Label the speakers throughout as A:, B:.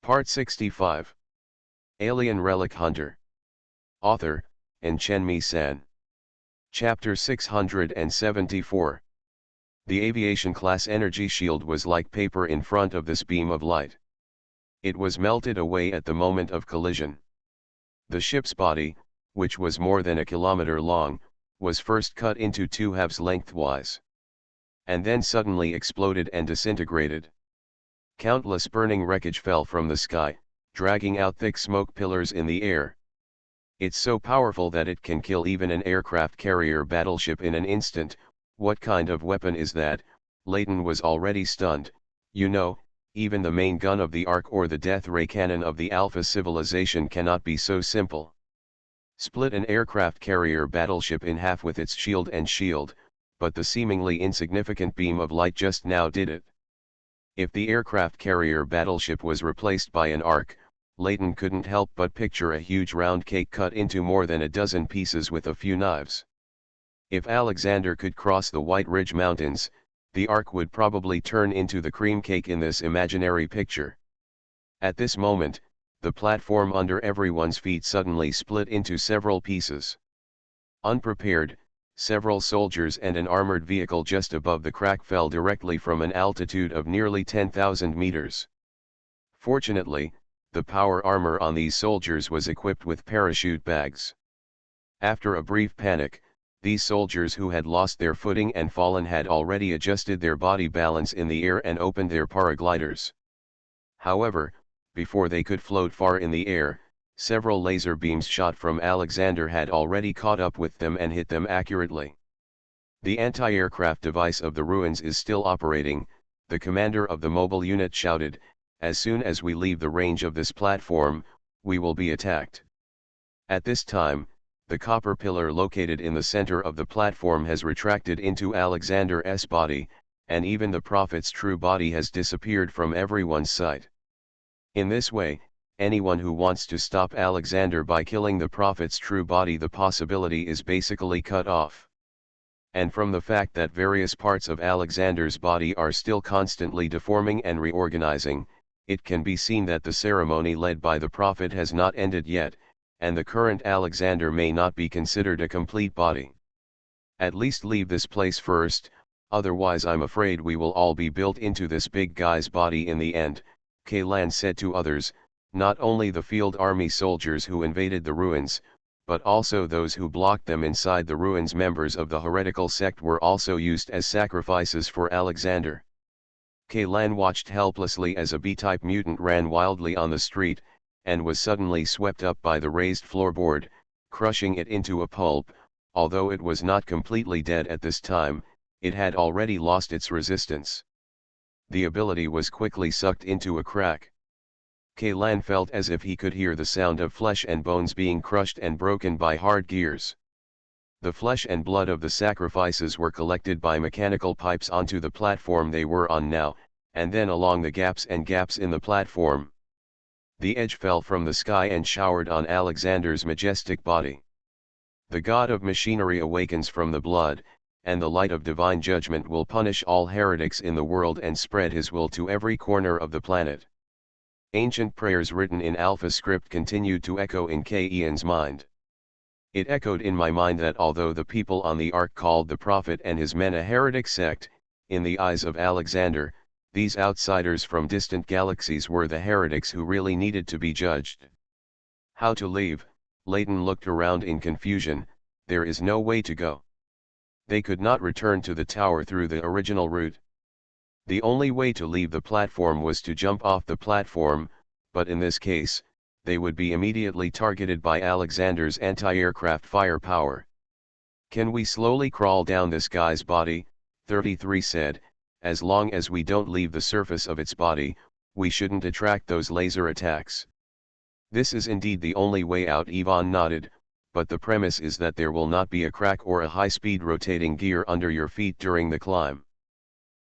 A: Part 65. Alien Relic Hunter. Author, Chen San. Chapter 674. The aviation class energy shield was like paper in front of this beam of light. It was melted away at the moment of collision. The ship's body, which was more than a kilometer long, was first cut into two halves lengthwise. And then suddenly exploded and disintegrated. Countless burning wreckage fell from the sky, dragging out thick smoke pillars in the air. It's so powerful that it can kill even an aircraft carrier battleship in an instant. What kind of weapon is that? Layton was already stunned. You know, even the main gun of the Ark or the death ray cannon of the Alpha civilization cannot be so simple. Split an aircraft carrier battleship in half with its shield and shield, but the seemingly insignificant beam of light just now did it. If the aircraft carrier battleship was replaced by an Ark, Layton couldn't help but picture a huge round cake cut into more than a dozen pieces with a few knives. If Alexander could cross the White Ridge Mountains, the Ark would probably turn into the cream cake in this imaginary picture. At this moment, the platform under everyone's feet suddenly split into several pieces. Unprepared, several soldiers and an armored vehicle just above the crack fell directly from an altitude of nearly 10,000 meters. Fortunately, the power armor on these soldiers was equipped with parachute bags. After a brief panic, these soldiers who had lost their footing and fallen had already adjusted their body balance in the air and opened their paragliders. However, before they could float far in the air, several laser beams shot from Alexander had already caught up with them and hit them accurately. The anti-aircraft device of the ruins is still operating, the commander of the mobile unit shouted. As soon as we leave the range of this platform, we will be attacked. At this time, the copper pillar located in the center of the platform has retracted into Alexander's body, and even the Prophet's true body has disappeared from everyone's sight. In this way, anyone who wants to stop Alexander by killing the Prophet's true body, the possibility is basically cut off. And from the fact that various parts of Alexander's body are still constantly deforming and reorganizing, it can be seen that the ceremony led by the Prophet has not ended yet, and the current Alexander may not be considered a complete body. At least leave this place first, otherwise I'm afraid we will all be built into this big guy's body in the end, Kaylan said to others, not only the field army soldiers who invaded the ruins, but also those who blocked them inside the ruins. Members of the heretical sect were also used as sacrifices for Alexander. Kaylan watched helplessly as a B-type mutant ran wildly on the street, and was suddenly swept up by the raised floorboard, crushing it into a pulp. Although it was not completely dead at this time, it had already lost its resistance. The ability was quickly sucked into a crack. Kaylan felt as if he could hear the sound of flesh and bones being crushed and broken by hard gears. The flesh and blood of the sacrifices were collected by mechanical pipes onto the platform they were on now, and then along the gaps in the platform. The edge fell from the sky and showered on Alexander's majestic body. The god of machinery awakens from the blood, and the light of divine judgment will punish all heretics in the world and spread his will to every corner of the planet. Ancient prayers written in Alpha script continued to echo in Ian's mind. It echoed in my mind that although the people on the Ark called the Prophet and his men a heretic sect, in the eyes of Alexander, these outsiders from distant galaxies were the heretics who really needed to be judged. How to leave? Layton looked around in confusion. There is no way to go. They could not return to the tower through the original route. The only way to leave the platform was to jump off the platform, but in this case, they would be immediately targeted by Alexander's anti-aircraft firepower. Can we slowly crawl down this guy's body? 33 said, as long as we don't leave the surface of its body, we shouldn't attract those laser attacks. This is indeed the only way out, Yvonne nodded, but the premise is that there will not be a crack or a high-speed rotating gear under your feet during the climb.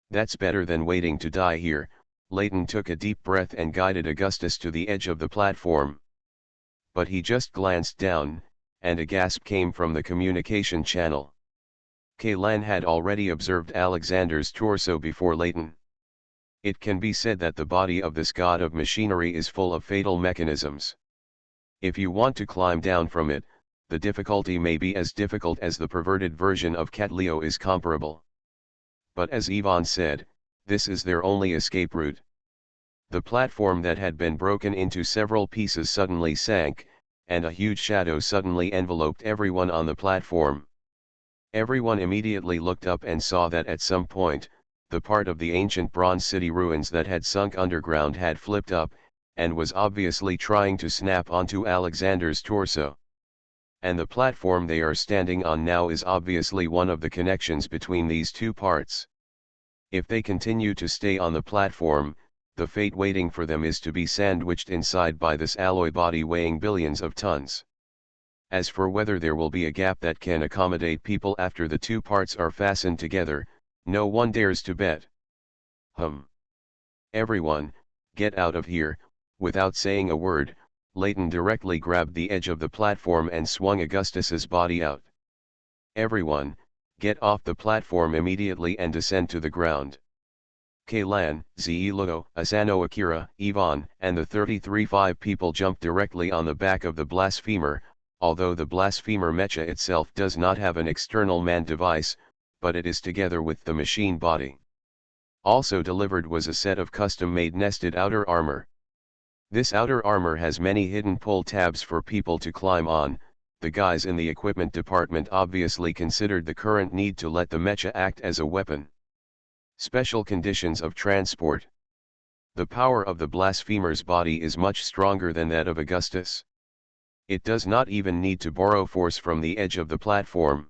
A: That's better than waiting to die here. Layton took a deep breath and guided Augustus to the edge of the platform. But he just glanced down, and a gasp came from the communication channel. Kaylan had already observed Alexander's torso before Layton. It can be said that the body of this god of machinery is full of fatal mechanisms. If you want to climb down from it, the difficulty may be as difficult as the perverted version of Cat Leo is comparable. But as Yvonne said, this is their only escape route. The platform that had been broken into several pieces suddenly sank, and a huge shadow suddenly enveloped everyone on the platform. Everyone immediately looked up and saw that at some point, the part of the ancient Bronze City ruins that had sunk underground had flipped up, and was obviously trying to snap onto Alexander's torso. And the platform they are standing on now is obviously one of the connections between these two parts. If they continue to stay on the platform, the fate waiting for them is to be sandwiched inside by this alloy body weighing billions of tons. As for whether there will be a gap that can accommodate people after the two parts are fastened together, no one dares to bet. Everyone, get out of here. Without saying a word, Leighton directly grabbed the edge of the platform and swung Augustus's body out. Everyone, get off the platform immediately and descend to the ground. Kaylan, Zilugo, Asano Akira, Yvonne, and the 33-5 people jumped directly on the back of the blasphemer, although the blasphemer mecha itself does not have an external manned device, but it is together with the machine body. Also delivered was a set of custom-made nested outer armor. This outer armor has many hidden pull tabs for people to climb on. The guys in the equipment department obviously considered the current need to let the mecha act as a weapon. Special conditions of transport. The power of the blasphemer's body is much stronger than that of Augustus. It does not even need to borrow force from the edge of the platform.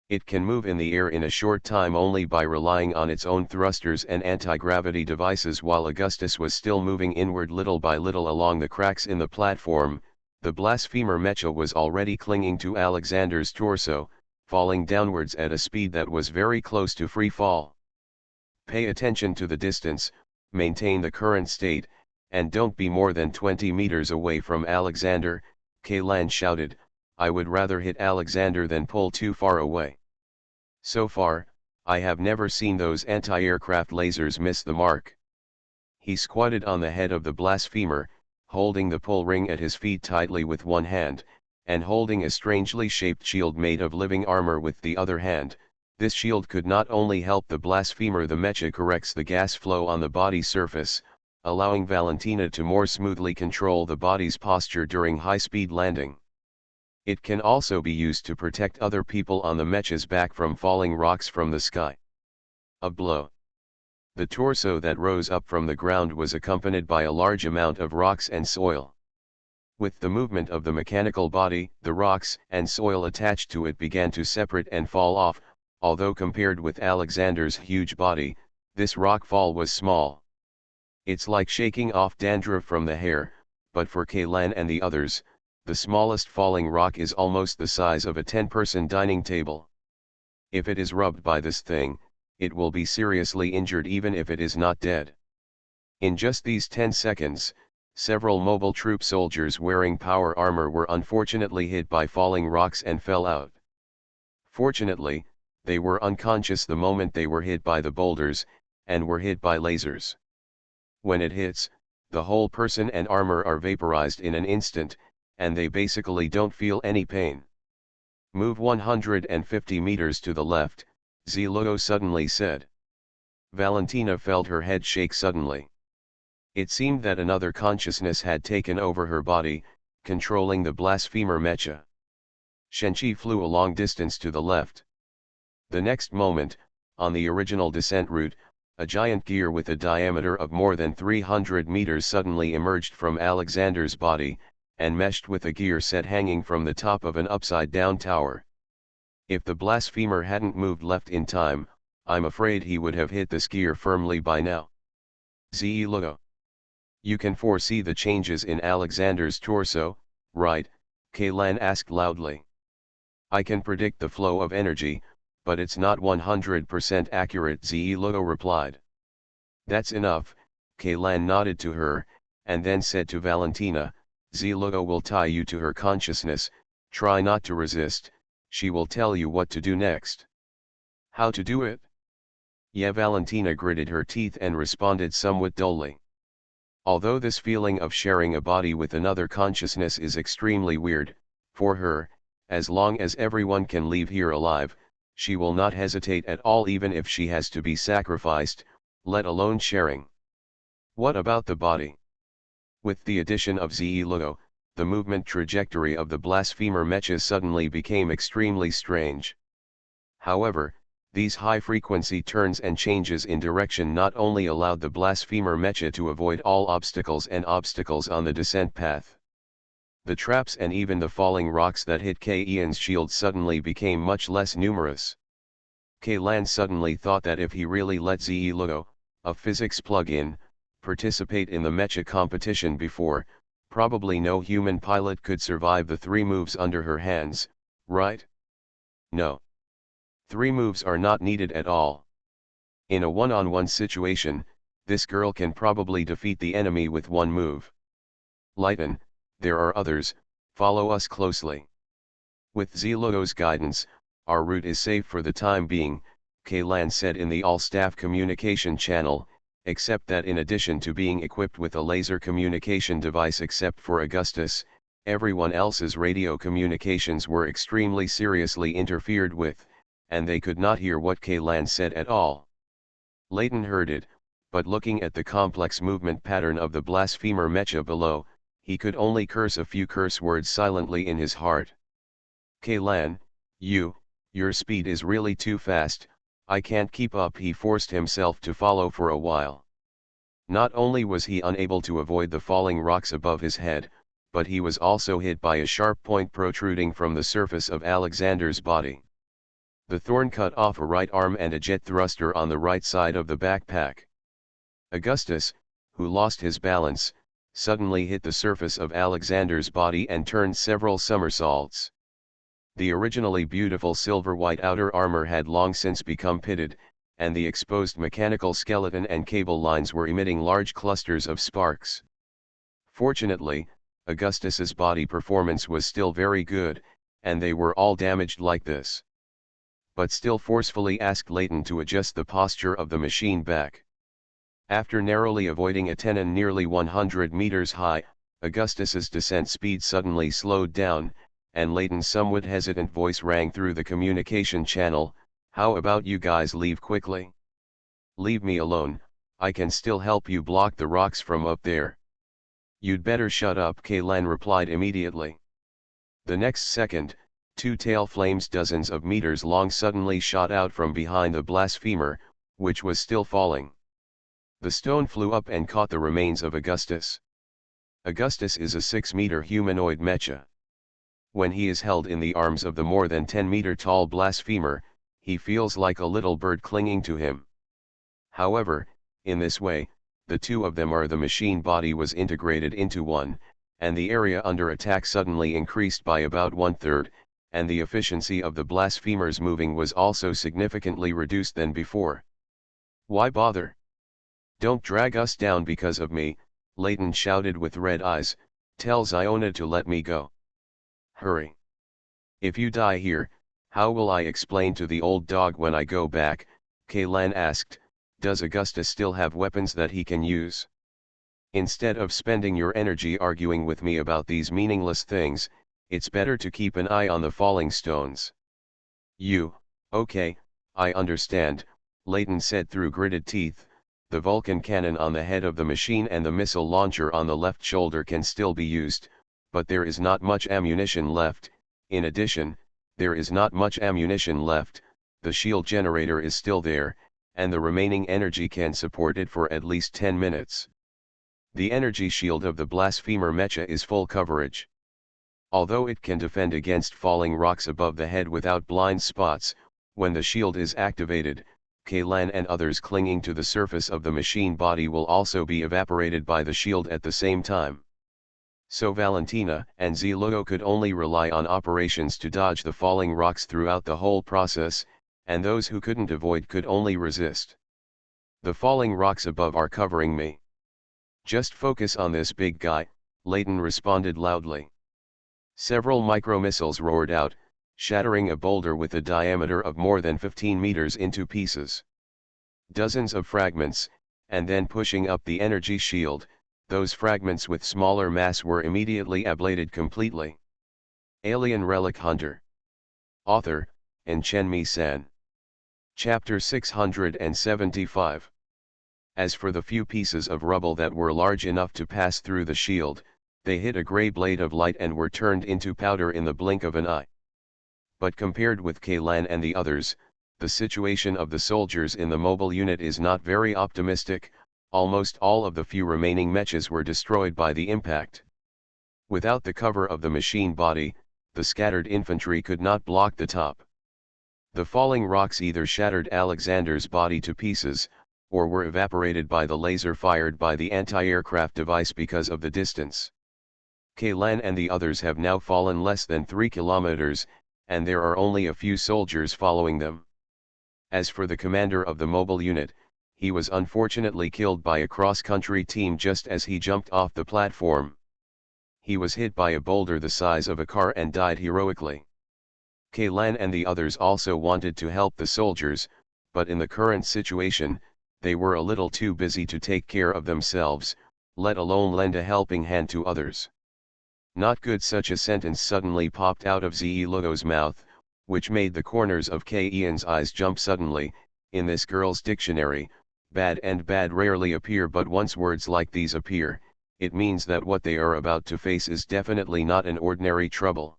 A: It can move in the air in a short time only by relying on its own thrusters and anti-gravity devices. While Augustus was still moving inward little by little along the cracks in the platform, the blasphemer mecha was already clinging to Alexander's torso, falling downwards at a speed that was very close to free fall. Pay attention to the distance, maintain the current state, and don't be more than 20 meters away from Alexander, Kaylan shouted. I would rather hit Alexander than pull too far away. So far, I have never seen those anti-aircraft lasers miss the mark. He squatted on the head of the blasphemer, holding the pull ring at his feet tightly with one hand, and holding a strangely shaped shield made of living armor with the other hand. This shield could not only help the blasphemer, the mecha corrects the gas flow on the body surface, allowing Valentina to more smoothly control the body's posture during high-speed landing. It can also be used to protect other people on the mecha's back from falling rocks from the sky. A blow. The torso that rose up from the ground was accompanied by a large amount of rocks and soil. With the movement of the mechanical body, the rocks and soil attached to it began to separate and fall off. Although compared with Alexander's huge body, this rock fall was small. It's like shaking off dandruff from the hair, but for Kaylan and the others, the smallest falling rock is almost the size of a 10-person dining table. If it is rubbed by this thing, it will be seriously injured even if it is not dead. In just these 10 seconds, several mobile troop soldiers wearing power armor were unfortunately hit by falling rocks and fell out. Fortunately, they were unconscious the moment they were hit by the boulders, and were hit by lasers. When it hits, the whole person and armor are vaporized in an instant, and they basically don't feel any pain. Move 150 meters to the left, Zilugo suddenly said. Valentina felt her head shake suddenly. It seemed that another consciousness had taken over her body, controlling the blasphemer mecha. Shenchi flew a long distance to the left. The next moment, on the original descent route, a giant gear with a diameter of more than 300 meters suddenly emerged from Alexander's body, and meshed with a gear set hanging from the top of an upside-down tower. If the blasphemer hadn't moved left in time, I'm afraid he would have hit this gear firmly by now. Zilugo. You can foresee the changes in Alexander's torso, right? Kaylan asked loudly. I can predict the flow of energy, but it's not 100% accurate, Zilugo replied. That's enough, Kaylan nodded to her, and then said to Valentina, Zilugo will tie you to her consciousness, try not to resist, she will tell you what to do next. How to do it? Yeah, Valentina gritted her teeth and responded somewhat dully. Although this feeling of sharing a body with another consciousness is extremely weird, for her, as long as everyone can leave here alive, she will not hesitate at all even if she has to be sacrificed, let alone sharing. What about the body? With the addition of Ze-Lugo, the movement trajectory of the blasphemer mecha suddenly became extremely strange. However, these high-frequency turns and changes in direction not only allowed the blasphemer mecha to avoid all obstacles on the descent path. The traps and even the falling rocks that hit K-Ian's shield suddenly became much less numerous. K-Lan suddenly thought that if he really let Ze-Lugo, a physics plug-in, participate in the mecha competition before, probably no human pilot could survive the 3 moves under her hands, right? No. 3 moves are not needed at all. In a one-on-one situation, this girl can probably defeat the enemy with 1 move. Lighten, there are others, follow us closely. With Ze-Lugo's guidance, our route is safe for the time being, K-Lan said in the all-staff communication channel, except that in addition to being equipped with a laser communication device except for Augustus, everyone else's radio communications were extremely seriously interfered with, and they could not hear what K-Lan said at all. Layton heard it, but looking at the complex movement pattern of the blasphemer mecha below, he could only curse a few curse words silently in his heart. K-Lan, your speed is really too fast, I can't keep up. He forced himself to follow for a while. Not only was he unable to avoid the falling rocks above his head, but he was also hit by a sharp point protruding from the surface of Alexander's body. The thorn cut off a right arm and a jet thruster on the right side of the backpack. Augustus, who lost his balance, suddenly hit the surface of Alexander's body and turned several somersaults. The originally beautiful silver-white outer armor had long since become pitted, and the exposed mechanical skeleton and cable lines were emitting large clusters of sparks. Fortunately, Augustus's body performance was still very good, and they were all damaged like this. But still forcefully asked Layton to adjust the posture of the machine back. After narrowly avoiding a tenon nearly 100 meters high, Augustus's descent speed suddenly slowed down, and Layton's somewhat hesitant voice rang through the communication channel, "How about you guys leave quickly? Leave me alone, I can still help you block the rocks from up there." "You'd better shut up," K-Lan replied immediately. The next second, 2 tail flames dozens of meters long suddenly shot out from behind the blasphemer, which was still falling. The stone flew up and caught the remains of Augustus. Augustus is a 6-meter humanoid mecha. When he is held in the arms of the more than 10-meter tall blasphemer, he feels like a little bird clinging to him. However, in this way, the 2 of them the machine body was integrated into one, and the area under attack suddenly increased by about 1/3, and the efficiency of the blasphemers moving was also significantly reduced than before. "Why bother? Don't drag us down because of me," Layton shouted with red eyes, "tell Ziona to let me go. Hurry. If you die here, how will I explain to the old dog when I go back?" K-Lan asked, "Does Augustus still have weapons that he can use? Instead of spending your energy arguing with me about these meaningless things, it's better to keep an eye on the falling stones." Okay, I understand," Layton said through gritted teeth. "The Vulcan cannon on the head of the machine and the missile launcher on the left shoulder can still be used, but there is not much ammunition left. In addition, there is not much ammunition left, the shield generator is still there, and the remaining energy can support it for at least 10 minutes. The energy shield of the blasphemer mecha is full coverage. Although it can defend against falling rocks above the head without blind spots, when the shield is activated, K-Lan and others clinging to the surface of the machine body will also be evaporated by the shield at the same time. So Valentina and Ze-Lugo could only rely on operations to dodge the falling rocks throughout the whole process, and those who couldn't avoid could only resist. "The falling rocks above are covering me. Just focus on this big guy," Layton responded loudly. Several micro-missiles roared out, shattering a boulder with a diameter of more than 15 meters into pieces. Dozens of fragments, and then pushing up the energy shield, those fragments with smaller mass were immediately ablated completely. Alien Relic Hunter. Author, Chen San. Chapter 675. As for the few pieces of rubble that were large enough to pass through the shield, they hit a gray blade of light and were turned into powder in the blink of an eye. But compared with Kaylan and the others, the situation of the soldiers in the mobile unit is not very optimistic. Almost all of the few remaining mechas were destroyed by the impact. Without the cover of the machine body, the scattered infantry could not block the top. The falling rocks either shattered Alexander's body to pieces, or were evaporated by the laser fired by the anti-aircraft device because of the distance. Kaylan and the others have now fallen less than 3 kilometers, and there are only a few soldiers following them. As for the commander of the mobile unit, he was unfortunately killed by a cross-country team just as he jumped off the platform. He was hit by a boulder the size of a car and died heroically. Kaylan and the others also wanted to help the soldiers, but in the current situation, they were a little too busy to take care of themselves, let alone lend a helping hand to others. Not good. Such a sentence suddenly popped out of Ze Logo's mouth, which made the corners of Ian's eyes jump suddenly. In this girl's dictionary, bad and bad rarely appear, but once words like these appear, it means that what they are about to face is definitely not an ordinary trouble.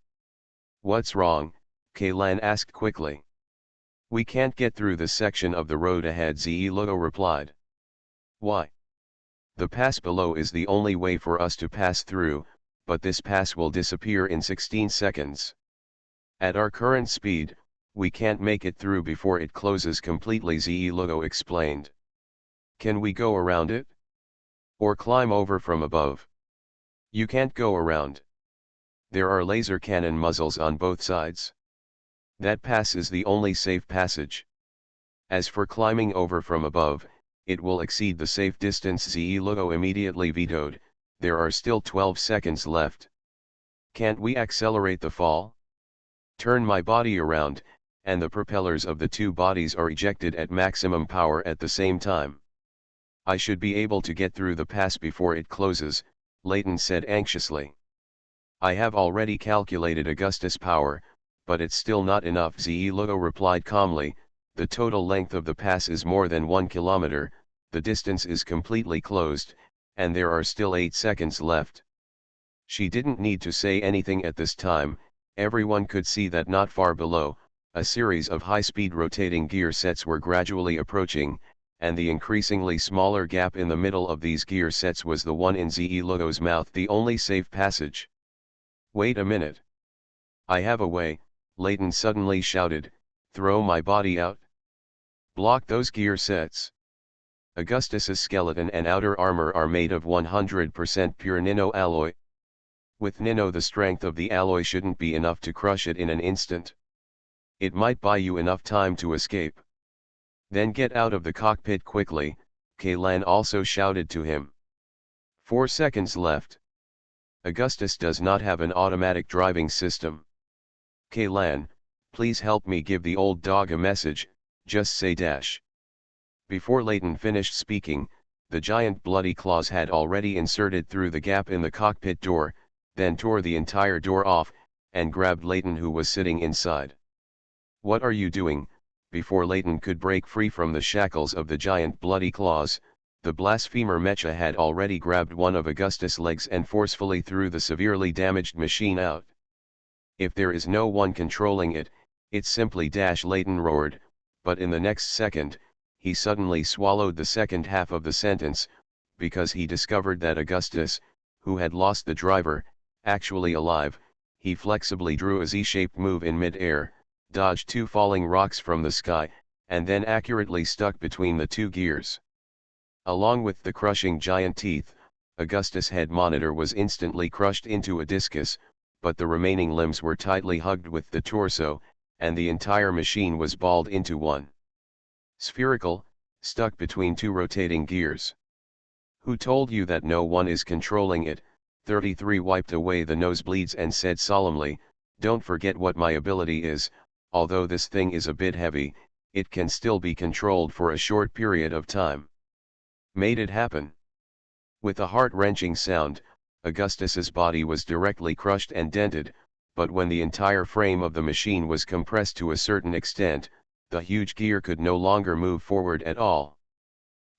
A: What's wrong? Kaylan asked quickly. We can't get through this section of the road ahead, Ze Logo replied. Why? The pass below is the only way for us to pass through, but this pass will disappear in 16 seconds. At our current speed, we can't make it through before it closes completely, Ze Logo explained. Can we go around it? Or climb over from above? You can't go around. There are laser cannon muzzles on both sides. That pass is the only safe passage. As for climbing over from above, it will exceed the safe distance, Ze Logo immediately vetoed. There are still 12 seconds left. Can't we accelerate the fall? Turn my body around, and the propellers of the two bodies are ejected at maximum power at the same time. I should be able to get through the pass before it closes, Layton said anxiously. I have already calculated Augustus' power, but it's still not enough, Ze Logo replied calmly. The total length of the pass is more than 1 kilometer, the distance is completely closed, and there are still 8 seconds left. She didn't need to say anything at this time. Everyone could see that not far below, a series of high-speed rotating gear sets were gradually approaching, and the increasingly smaller gap in the middle of these gear sets was the one in Ze Logo's mouth, the only safe passage. Wait a minute. I have a way, Layton suddenly shouted. Throw my body out. Block those gear sets. Augustus's skeleton and outer armor are made of 100% pure nino alloy. With nino, the strength of the alloy shouldn't be enough to crush it in an instant. It might buy you enough time to escape. Then get out of the cockpit quickly, Kaylan also shouted to him. 4 seconds left. Augustus does not have an automatic driving system. Kaylan, please help me give the old dog a message, just say dash. Before Layton finished speaking, the giant bloody claws had already inserted through the gap in the cockpit door, then tore the entire door off, and grabbed Layton, who was sitting inside. What are you doing? Before Layton could break free from the shackles of the giant bloody claws, the blasphemer mecha had already grabbed one of Augustus' legs and forcefully threw the severely damaged machine out. If there is no one controlling it, it's simply dash, Layton roared, but in the next second, he suddenly swallowed the second half of the sentence, because he discovered that Augustus, who had lost the driver, actually alive. He flexibly drew a Z-shaped move in mid-air, dodged 2 falling rocks from the sky, and then accurately stuck between the 2 gears. Along with the crushing giant teeth, Augustus' head monitor was instantly crushed into a discus, but the remaining limbs were tightly hugged with the torso, and the entire machine was balled into one. Spherical, stuck between 2 rotating gears. Who told you that no one is controlling it? 33 wiped away the nosebleeds and said solemnly, don't forget what my ability is. Although this thing is a bit heavy, it can still be controlled for a short period of time. Made it happen. With a heart-wrenching sound, Augustus's body was directly crushed and dented, but when the entire frame of the machine was compressed to a certain extent, the huge gear could no longer move forward at all.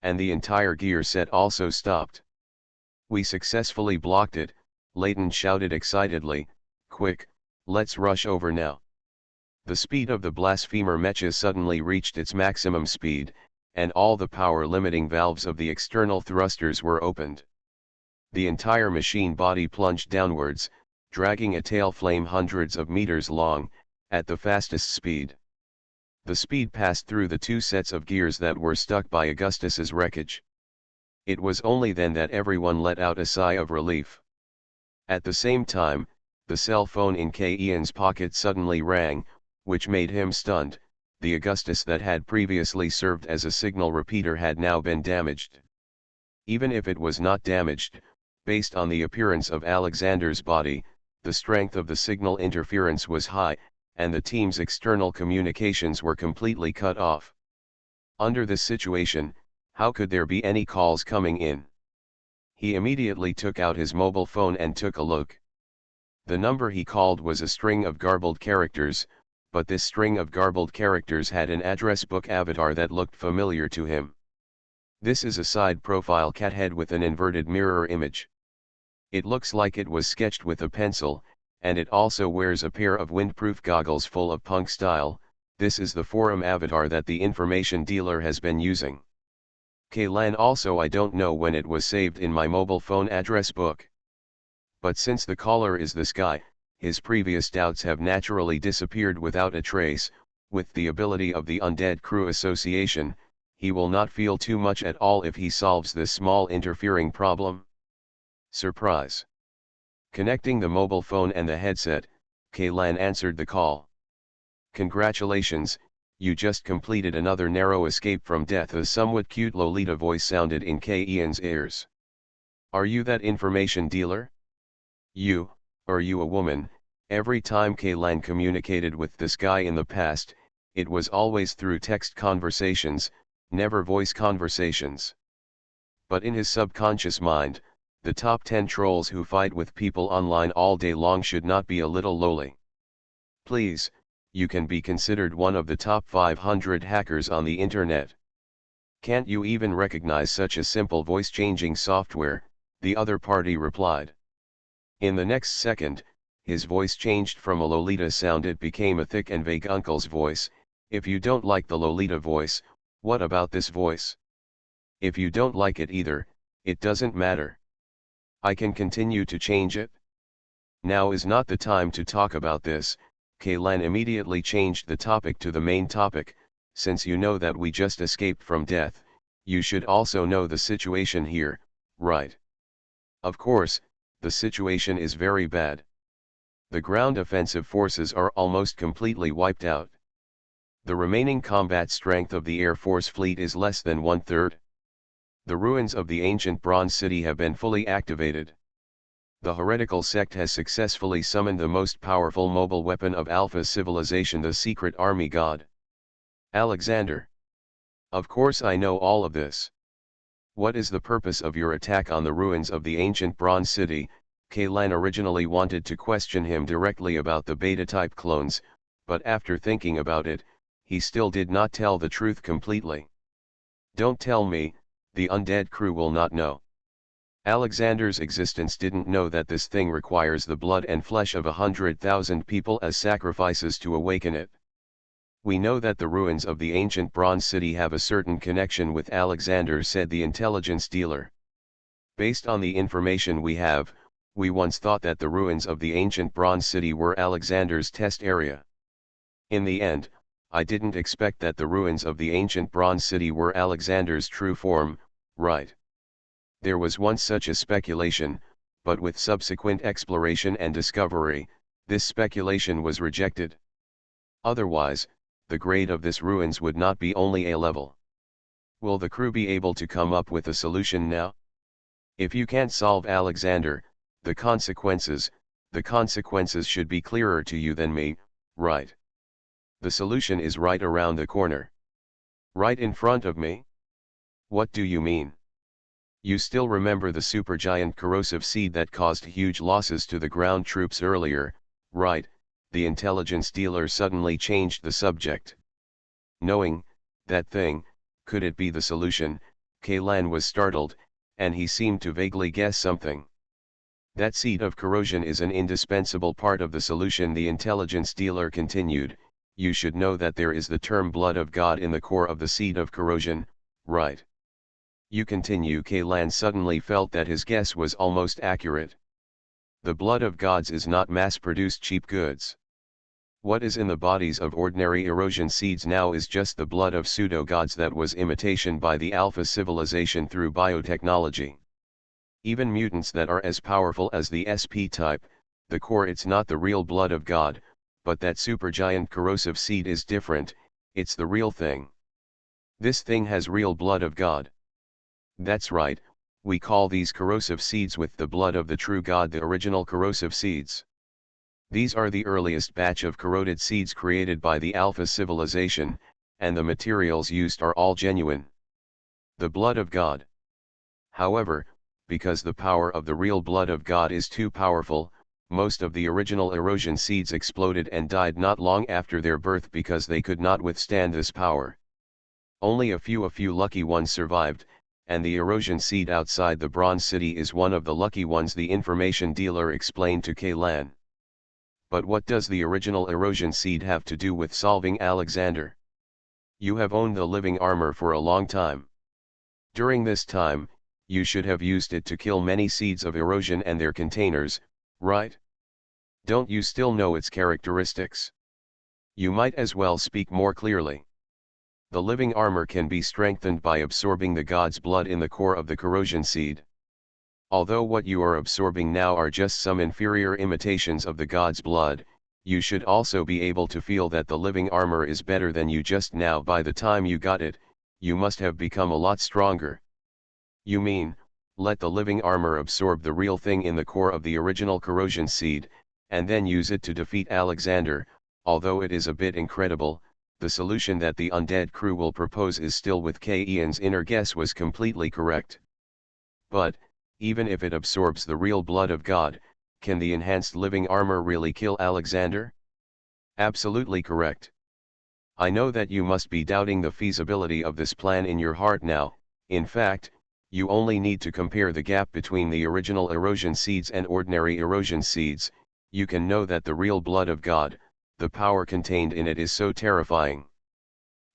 A: And the entire gear set also stopped. "We successfully blocked it," Layton shouted excitedly. "Quick, let's rush over now." The speed of the blasphemer mecha suddenly reached its maximum speed, and all the power-limiting valves of the external thrusters were opened. The entire machine body plunged downwards, dragging a tail flame hundreds of meters long, at the fastest speed. The speed passed through the two sets of gears that were stuck by Augustus's wreckage. It was only then that everyone let out a sigh of relief. At the same time, the cell phone in Ian's pocket suddenly rang, which made him stunned. The Augustus that had previously served as a signal repeater had now been damaged. Even if it was not damaged, based on the appearance of Alexander's body, the strength of the signal interference was high, and the team's external communications were completely cut off. Under this situation, how could there be any calls coming in? He immediately took out his mobile phone and took a look. The number he called was a string of garbled characters, but this string of garbled characters had an address book avatar that looked familiar to him. This is a side profile cat head with an inverted mirror image. It looks like it was sketched with a pencil, and it also wears a pair of windproof goggles full of punk style. This is the forum avatar that the information dealer has been using. Kaylan also, I don't know when it was saved in my mobile phone address book. But since the caller is this guy, his previous doubts have naturally disappeared without a trace. With the ability of the Undead Crew Association, he will not feel too much at all if he solves this small interfering problem. Surprise. Connecting the mobile phone and the headset, Kaylan answered the call. "Congratulations, you just completed another narrow escape from death." A somewhat cute Lolita voice sounded in Ian's ears. "Are you that information dealer? Are you a woman?" Every time Kaylan communicated with this guy in the past, it was always through text conversations, never voice conversations. But in his subconscious mind, the top 10 trolls who fight with people online all day long should not be a little lowly. Please, you can be considered one of the top 500 hackers on the internet. Can't you even recognize such a simple voice-changing software? The other party replied. In the next second, his voice changed from a Lolita sound, it became a thick and vague uncle's voice. "If you don't like the Lolita voice, what about this voice? If you don't like it either, it doesn't matter. I can continue to change it." "Now is not the time to talk about this." Kaylan immediately changed the topic to the main topic. "Since you know that we just escaped from death, you should also know the situation here, right?" "Of course, the situation is very bad. The ground offensive forces are almost completely wiped out. The remaining combat strength of the Air Force fleet is less than 1/3. The ruins of the ancient bronze city have been fully activated. The heretical sect has successfully summoned the most powerful mobile weapon of Alpha civilization, the secret army god. Alexander. Of course I know all of this. What is the purpose of your attack on the ruins of the ancient bronze city?" Kaylan originally wanted to question him directly about the beta-type clones, but after thinking about it, he still did not tell the truth completely. "Don't tell me, the undead crew will not know. Alexander's existence didn't know that this thing requires the blood and flesh of 100,000 people as sacrifices to awaken it. We know that the ruins of the ancient bronze city have a certain connection with Alexander," said the intelligence dealer. "Based on the information we have, we once thought that the ruins of the ancient bronze city were Alexander's test area. In the end, I didn't expect that the ruins of the ancient bronze city were Alexander's true form, right? There was once such a speculation, but with subsequent exploration and discovery, this speculation was rejected. Otherwise, the grade of this ruins would not be only A level. Will the crew be able to come up with a solution now? If you can't solve Alexander, the consequences should be clearer to you than me, right? The solution is right around the corner. Right in front of me? What do you mean? You still remember the supergiant corrosive seed that caused huge losses to the ground troops earlier, right? The intelligence dealer suddenly changed the subject. Knowing that thing, could it be the solution? Kaylan was startled, and he seemed to vaguely guess something. That seed of corrosion is an indispensable part of the solution, the intelligence dealer continued. You should know that there is the term blood of God in the core of the seed of corrosion, right? You continue. Kaylan suddenly felt that his guess was almost accurate. The blood of gods is not mass-produced cheap goods. What is in the bodies of ordinary erosion seeds now is just the blood of pseudo-gods that was imitation by the Alpha civilization through biotechnology. Even mutants that are as powerful as the SP type, the core, it's not the real blood of God, but that supergiant corrosive seed is different, it's the real thing. This thing has real blood of God. That's right, we call these corrosive seeds with the blood of the true God the original corrosive seeds. These are the earliest batch of corroded seeds created by the Alpha civilization, and the materials used are all genuine. The blood of God. However, because the power of the real blood of God is too powerful, most of the original erosion seeds exploded and died not long after their birth because they could not withstand this power. Only a few lucky ones survived, and the erosion seed outside the Bronze City is one of the lucky ones, the information dealer explained to Kaylan. But what does the original erosion seed have to do with solving Alexander? You have owned the living armor for a long time. During this time, you should have used it to kill many seeds of erosion and their containers, right? Don't you still know its characteristics? You might as well speak more clearly. The living armor can be strengthened by absorbing the god's blood in the core of the corrosion seed. Although what you are absorbing now are just some inferior imitations of the god's blood, you should also be able to feel that the living armor is better than you just now. By the time you got it, you must have become a lot stronger. You mean, let the living armor absorb the real thing in the core of the original corrosion seed, and then use it to defeat Alexander. Although it is a bit incredible, the solution that the undead crew will propose is still with Ian's inner guess was completely correct. But, even if it absorbs the real blood of God, can the enhanced living armor really kill Alexander? Absolutely correct. I know that you must be doubting the feasibility of this plan in your heart now. In fact, you only need to compare the gap between the original erosion seeds and ordinary erosion seeds. You can know that the real blood of God, the power contained in it, is so terrifying.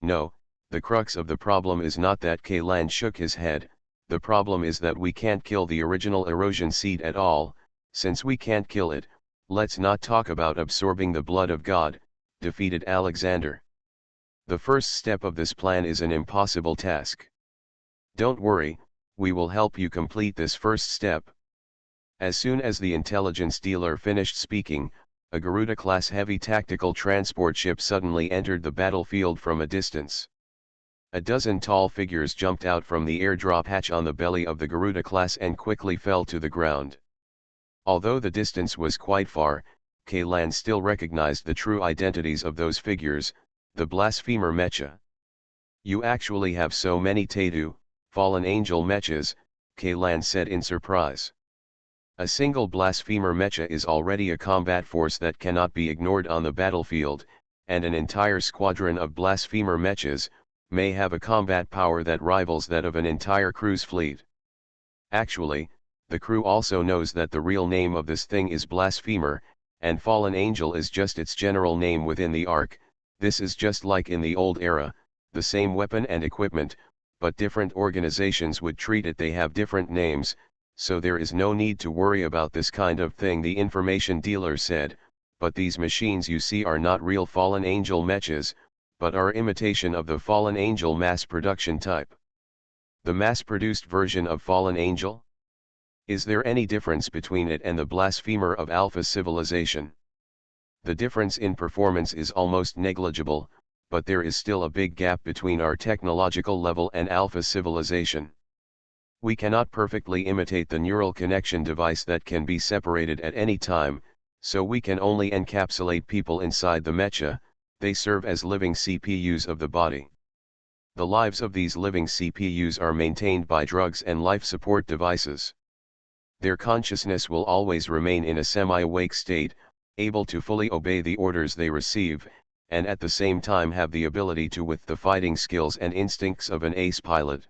A: No, the crux of the problem is not that. Kaylan shook his head. The problem is that we can't kill the original erosion seed at all. Since we can't kill it, let's not talk about absorbing the blood of God, defeated Alexander. The first step of this plan is an impossible task. Don't worry, we will help you complete this first step. As soon as the intelligence dealer finished speaking, a Garuda-class heavy tactical transport ship suddenly entered the battlefield from a distance. A dozen tall figures jumped out from the airdrop hatch on the belly of the Garuda-class and quickly fell to the ground. Although the distance was quite far, Kaylan still recognized the true identities of those figures, the blasphemer mecha. You actually have so many Tatu, fallen angel mechas, Kaylan said in surprise. A single blasphemer mecha is already a combat force that cannot be ignored on the battlefield, and an entire squadron of blasphemer mechas may have a combat power that rivals that of an entire cruise fleet. Actually, the crew also knows that the real name of this thing is blasphemer, and fallen angel is just its general name within the Ark. This is just like in the old era, the same weapon and equipment, but different organizations would treat it. They have different names, so there is no need to worry about this kind of thing, the information dealer said. But these machines you see are not real fallen angel mechas, but are imitation of the fallen angel mass production type. The mass-produced version of fallen angel? Is there any difference between it and the blasphemer of Alpha civilization? The difference in performance is almost negligible, but there is still a big gap between our technological level and Alpha civilization. We cannot perfectly imitate the neural connection device that can be separated at any time, so we can only encapsulate people inside the mecha. They serve as living CPUs of the body. The lives of these living CPUs are maintained by drugs and life support devices. Their consciousness will always remain in a semi-awake state, able to fully obey the orders they receive, and at the same time have the ability to with the fighting skills and instincts of an ace pilot.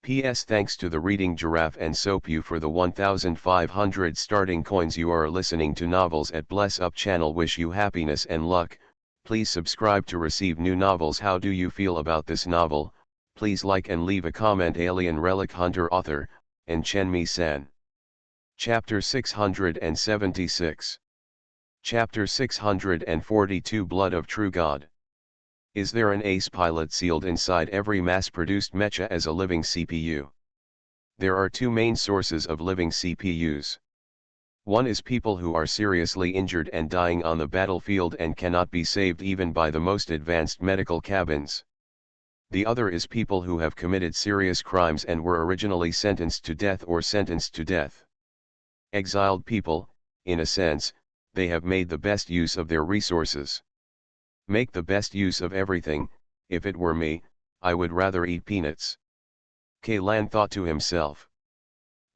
A: P.S. Thanks to the Reading Giraffe and Soapyu for the 1,500 starting coins. You are listening to Novels at Bless Up channel. Wish you happiness and luck. Please subscribe to receive new novels. How do you feel about this novel? Please like and leave a comment. Alien Relic Hunter, author, and Chenmi-san. Chapter 676. Chapter 642, Blood of True God. Is there an ace pilot sealed inside every mass-produced mecha as a living CPU? There are two main sources of living CPUs. One is people who are seriously injured and dying on the battlefield and cannot be saved even by the most advanced medical cabins. The other is people who have committed serious crimes and were originally sentenced to death or sentenced to death. Exiled people, in a sense, they have made the best use of their resources. Make the best use of everything. If it were me, I would rather eat peanuts. Kaylan thought to himself.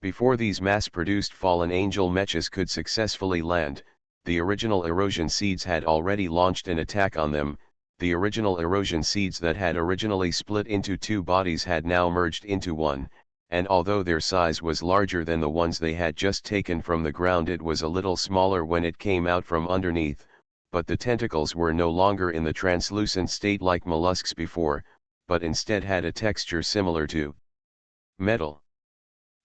A: Before these mass-produced fallen angel mechas could successfully land, the original erosion seeds had already launched an attack on them. The original erosion seeds that had originally split into two bodies had now merged into one, and although their size was larger than the ones they had just taken from the ground, it was a little smaller when it came out from underneath. But the tentacles were no longer in the translucent state like mollusks before, but instead had a texture similar to metal.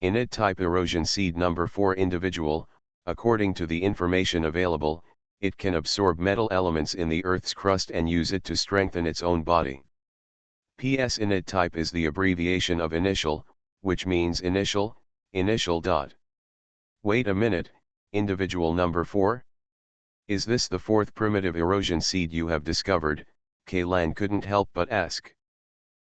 A: Init type erosion seed number 4 individual. According to the information available, it can absorb metal elements in the Earth's crust and use it to strengthen its own body. PS Init type is the abbreviation of initial, which means initial dot. Wait a minute, individual number 4? Is this the fourth primitive erosion seed you have discovered? Kaylan couldn't help but ask.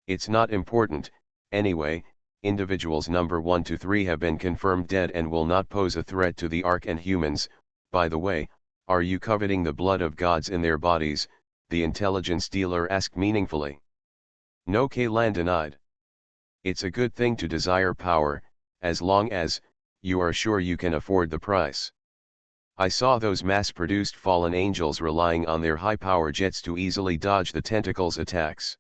A: It's not important, anyway. Individuals number 1 to 3 have been confirmed dead and will not pose a threat to the Ark and humans. By the way, are you coveting the blood of gods in their bodies? The intelligence dealer asked meaningfully. No, Kaylan denied. It's a good thing to desire power, as long as you are sure you can afford the price. I saw those mass-produced fallen angels relying on their high-power jets to easily dodge the tentacles' attacks.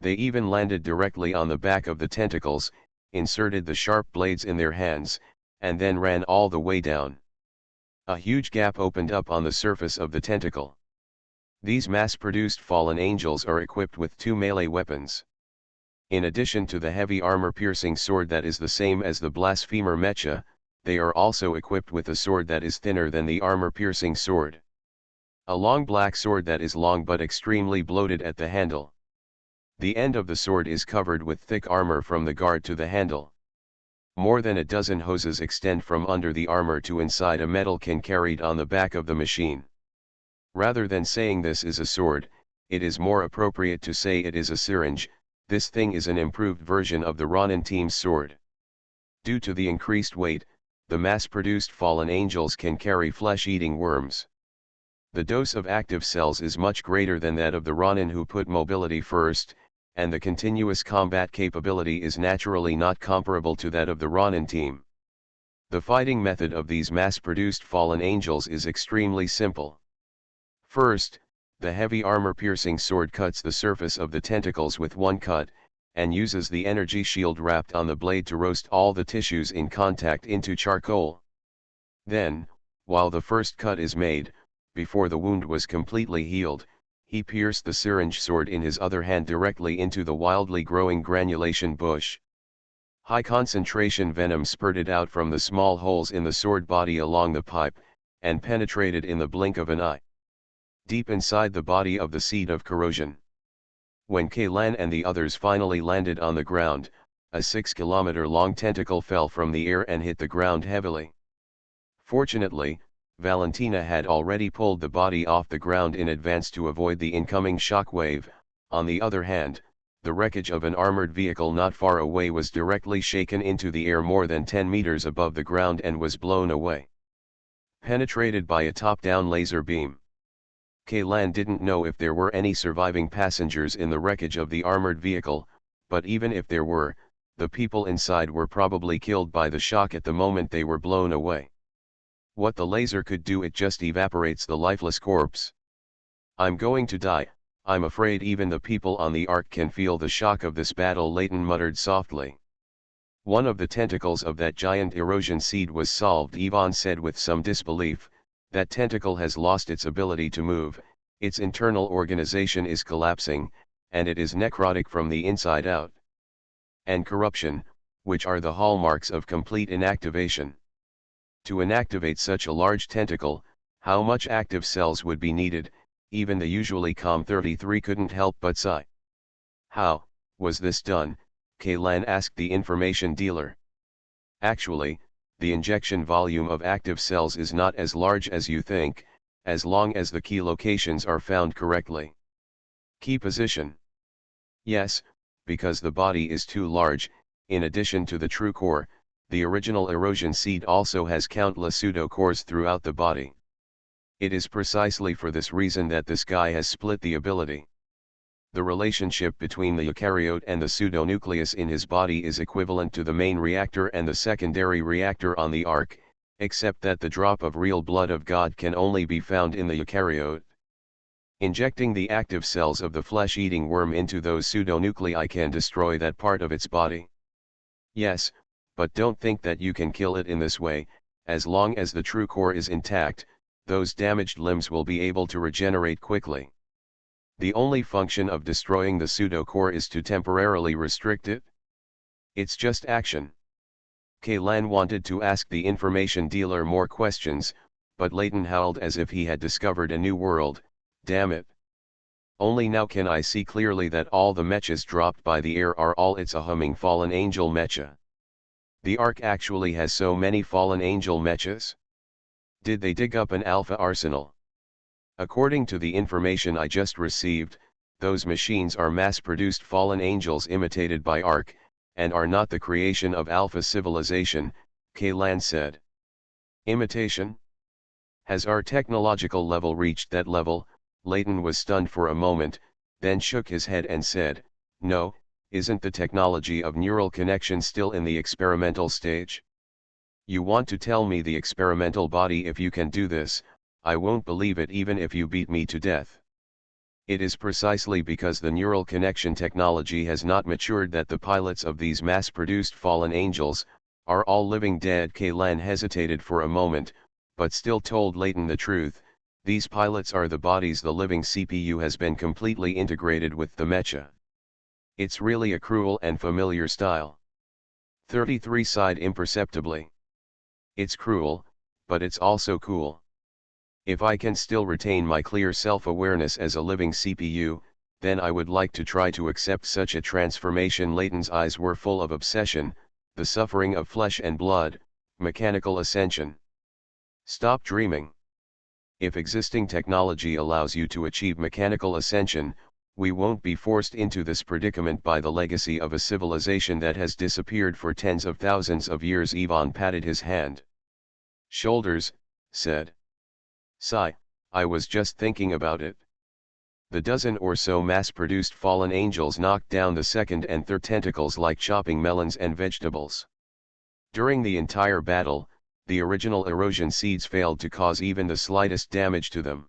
A: They even landed directly on the back of the tentacles, inserted the sharp blades in their hands, and then ran all the way down. A huge gap opened up on the surface of the tentacle. These mass-produced fallen angels are equipped with 2 melee weapons. In addition to the heavy armor-piercing sword that is the same as the Blasphemer mecha, they are also equipped with a sword that is thinner than the armor-piercing sword. A long black sword that is long but extremely bloated at the handle. The end of the sword is covered with thick armor from the guard to the handle. More than a dozen hoses extend from under the armor to inside a metal can carried on the back of the machine. Rather than saying this is a sword, it is more appropriate to say it is a syringe. This thing is an improved version of the Ronin team's sword. Due to the increased weight, the mass-produced fallen angels can carry flesh-eating worms. The dose of active cells is much greater than that of the Ronin, who put mobility first, and the continuous combat capability is naturally not comparable to that of the Ronin team. The fighting method of these mass-produced fallen angels is extremely simple. First, the heavy armor-piercing sword cuts the surface of the tentacles with one cut, and uses the energy shield wrapped on the blade to roast all the tissues in contact into charcoal. Then, while the first cut is made, before the wound was completely healed, he pierced the syringe sword in his other hand directly into the wildly growing granulation bush. High concentration venom spurted out from the small holes in the sword body along the pipe, and penetrated in the blink of an eye deep inside the body of the seed of corrosion. When Kaylan and the others finally landed on the ground, a 6-kilometer-long tentacle fell from the air and hit the ground heavily. Fortunately, Valentina had already pulled the body off the ground in advance to avoid the incoming shockwave. On the other hand, the wreckage of an armored vehicle not far away was directly shaken into the air more than 10 meters above the ground and was blown away, penetrated by a top-down laser beam. Kaylan didn't know if there were any surviving passengers in the wreckage of the armored vehicle, but even if there were, the people inside were probably killed by the shock at the moment they were blown away. What the laser could do, it just evaporates the lifeless corpse. I'm going to die, I'm afraid even the people on the Ark can feel the shock of this battle, Layton muttered softly. One of the tentacles of that giant erosion seed was solved, Yvonne said with some disbelief. That tentacle has lost its ability to move, its internal organization is collapsing, and it is necrotic from the inside out. And corruption, which are the hallmarks of complete inactivation. To inactivate such a large tentacle, how much active cells would be needed? Even the usually calm 33 couldn't help but sigh. How was this done? Kaylan asked the information dealer. Actually, the injection volume of active cells is not as large as you think, as long as the key locations are found correctly. Key position. Yes, because the body is too large. In addition to the true core, the original erosion seed also has countless pseudo-cores throughout the body. It is precisely for this reason that this guy has split the ability. The relationship between the eukaryote and the pseudonucleus in his body is equivalent to the main reactor and the secondary reactor on the Ark, except that the drop of real blood of God can only be found in the eukaryote. Injecting the active cells of the flesh-eating worm into those pseudonuclei can destroy that part of its body. Yes, but don't think that you can kill it in this way. As long as the true core is intact, those damaged limbs will be able to regenerate quickly. The only function of destroying the pseudo-core is to temporarily restrict it. It's just action. Kaylan wanted to ask the information dealer more questions, but Layton howled as if he had discovered a new world. Damn it. Only now can I see clearly that all the mechas dropped by the air are all it's a humming fallen angel mecha. The Ark actually has so many fallen angel mechas? Did they dig up an alpha arsenal? According to the information I just received, those machines are mass-produced fallen angels imitated by Ark, and are not the creation of alpha civilization, Kaylan said. Imitation? Has our technological level reached that level? Layton was stunned for a moment, then shook his head and said, no. Isn't the technology of neural connection still in the experimental stage? You want to tell me the experimental body if you can do this? I won't believe it even if you beat me to death. It is precisely because the neural connection technology has not matured that the pilots of these mass-produced fallen angels are all living dead. Kaylan hesitated for a moment, but still told Layton the truth. These pilots are the bodies. The living CPU has been completely integrated with the mecha. It's really a cruel and familiar style. 33 sighed imperceptibly. It's cruel, but it's also cool. If I can still retain my clear self-awareness as a living CPU, then I would like to try to accept such a transformation. Layton's eyes were full of obsession, the suffering of flesh and blood, mechanical ascension. Stop dreaming. If existing technology allows you to achieve mechanical ascension, we won't be forced into this predicament by the legacy of a civilization that has disappeared for tens of thousands of years. Yvonne patted his hand. Shoulders, said. Sigh, I was just thinking about it. The dozen or so mass-produced fallen angels knocked down the second and third tentacles like chopping melons and vegetables. During the entire battle, the original erosion seeds failed to cause even the slightest damage to them.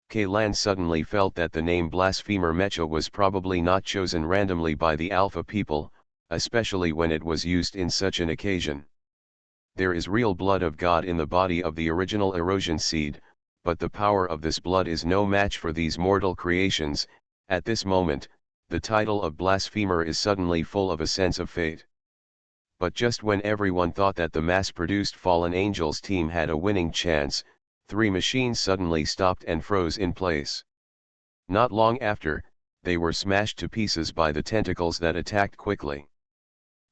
A: Kaylan suddenly felt that the name Blasphemer Mecha was probably not chosen randomly by the Alpha people, especially when it was used in such an occasion. There is real blood of God in the body of the original erosion seed, but the power of this blood is no match for these mortal creations. At this moment, the title of Blasphemer is suddenly full of a sense of fate. But just when everyone thought that the mass-produced fallen angels team had a winning chance, 3 machines suddenly stopped and froze in place. Not long after, they were smashed to pieces by the tentacles that attacked quickly.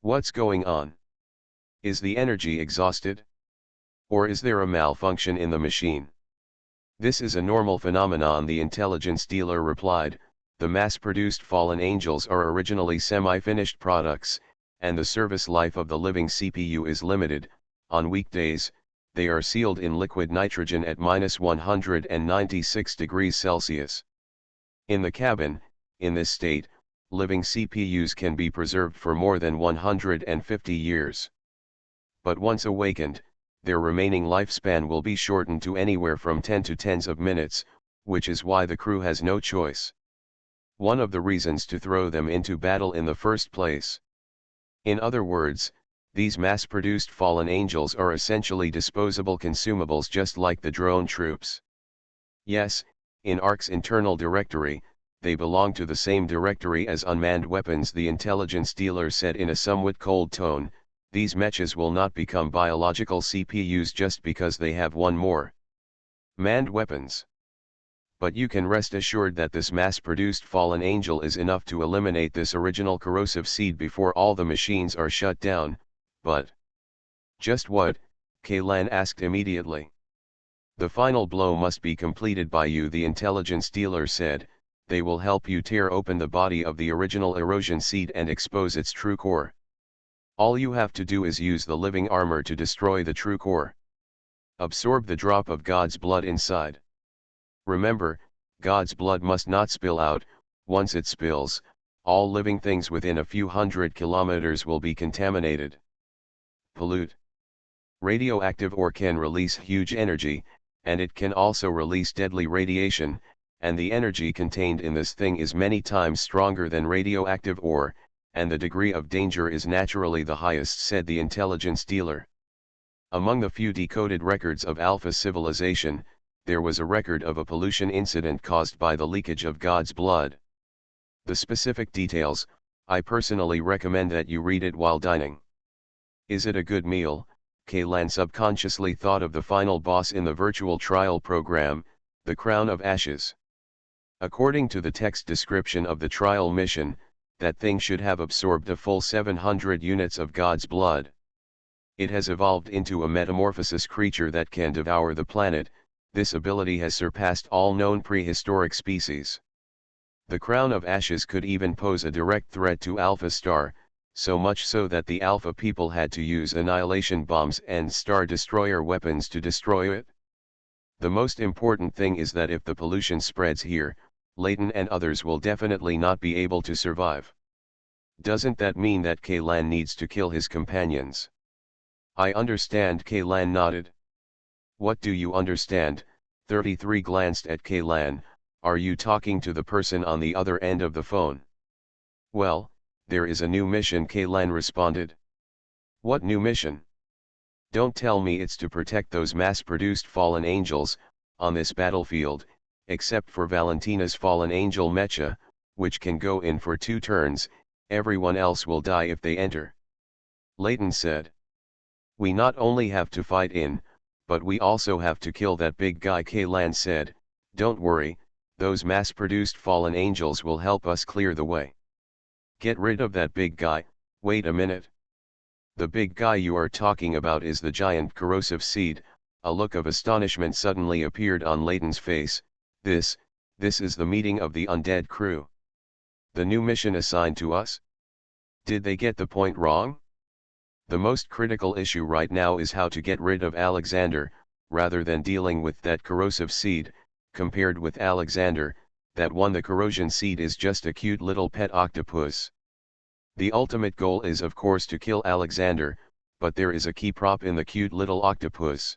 A: What's going on? Is the energy exhausted? Or is there a malfunction in the machine? This is a normal phenomenon, the intelligence dealer replied. The mass-produced fallen angels are originally semi-finished products, and the service life of the living CPU is limited. On weekdays, they are sealed in liquid nitrogen at -196 degrees Celsius. In the cabin, in this state, living CPUs can be preserved for more than 150 years. But once awakened, their remaining lifespan will be shortened to anywhere from 10 to tens of minutes, which is why the crew has no choice. One of the reasons to throw them into battle in the first place. In other words, these mass-produced fallen angels are essentially disposable consumables just like the drone troops. Yes, in ARC's internal directory, they belong to the same directory as unmanned weapons. The intelligence dealer said in a somewhat cold tone, these mechas will not become biological CPUs just because they have one more manned weapons. But you can rest assured that this mass-produced fallen angel is enough to eliminate this original corrosive seed before all the machines are shut down. But just what? Kaylan asked immediately. The final blow must be completed by you, the intelligence dealer said. They will help you tear open the body of the original erosion seed and expose its true core. All you have to do is use the living armor to destroy the true core. Absorb the drop of God's blood inside. Remember, God's blood must not spill out. Once it spills, all living things within a few hundred kilometers will be contaminated. Pollute. Radioactive ore can release huge energy, and it can also release deadly radiation, and the energy contained in this thing is many times stronger than radioactive ore, and the degree of danger is naturally the highest, said the intelligence dealer. Among the few decoded records of Alpha civilization, there was a record of a pollution incident caused by the leakage of God's blood. The specific details, I personally recommend that you read it while dining. Is it a good meal? Kaylan subconsciously thought of the final boss in the virtual trial program, the Crown of Ashes. According to the text description of the trial mission, that thing should have absorbed a full 700 units of God's blood. It has evolved into a metamorphosis creature that can devour the planet. This ability has surpassed all known prehistoric species. The Crown of Ashes could even pose a direct threat to Alpha Star, so much so that the Alpha people had to use annihilation bombs and Star Destroyer weapons to destroy it. The most important thing is that if the pollution spreads here, Layton and others will definitely not be able to survive. Doesn't that mean that Kaylan needs to kill his companions? I understand, Kaylan nodded. What do you understand? 33 glanced at Kaylan. Are you talking to the person on the other end of the phone? Well, there is a new mission, Kaylan responded. What new mission? Don't tell me it's to protect those mass-produced fallen angels, on this battlefield, except for Valentina's fallen angel mecha, which can go in for 2 turns, everyone else will die if they enter. Layton said. We not only have to fight in, but we also have to kill that big guy, Kaylan said. Don't worry, those mass-produced fallen angels will help us clear the way. Get rid of that big guy. Wait a minute. The big guy you are talking about is the giant corrosive seed. A look of astonishment suddenly appeared on Layton's face. This is the meeting of the undead crew. The new mission assigned to us? Did they get the point wrong? The most critical issue right now is how to get rid of Alexander, rather than dealing with that corrosive seed. Compared with Alexander, that one, the corrosion seed, is just a cute little pet octopus. The ultimate goal is of course to kill Alexander, but there is a key prop in the cute little octopus.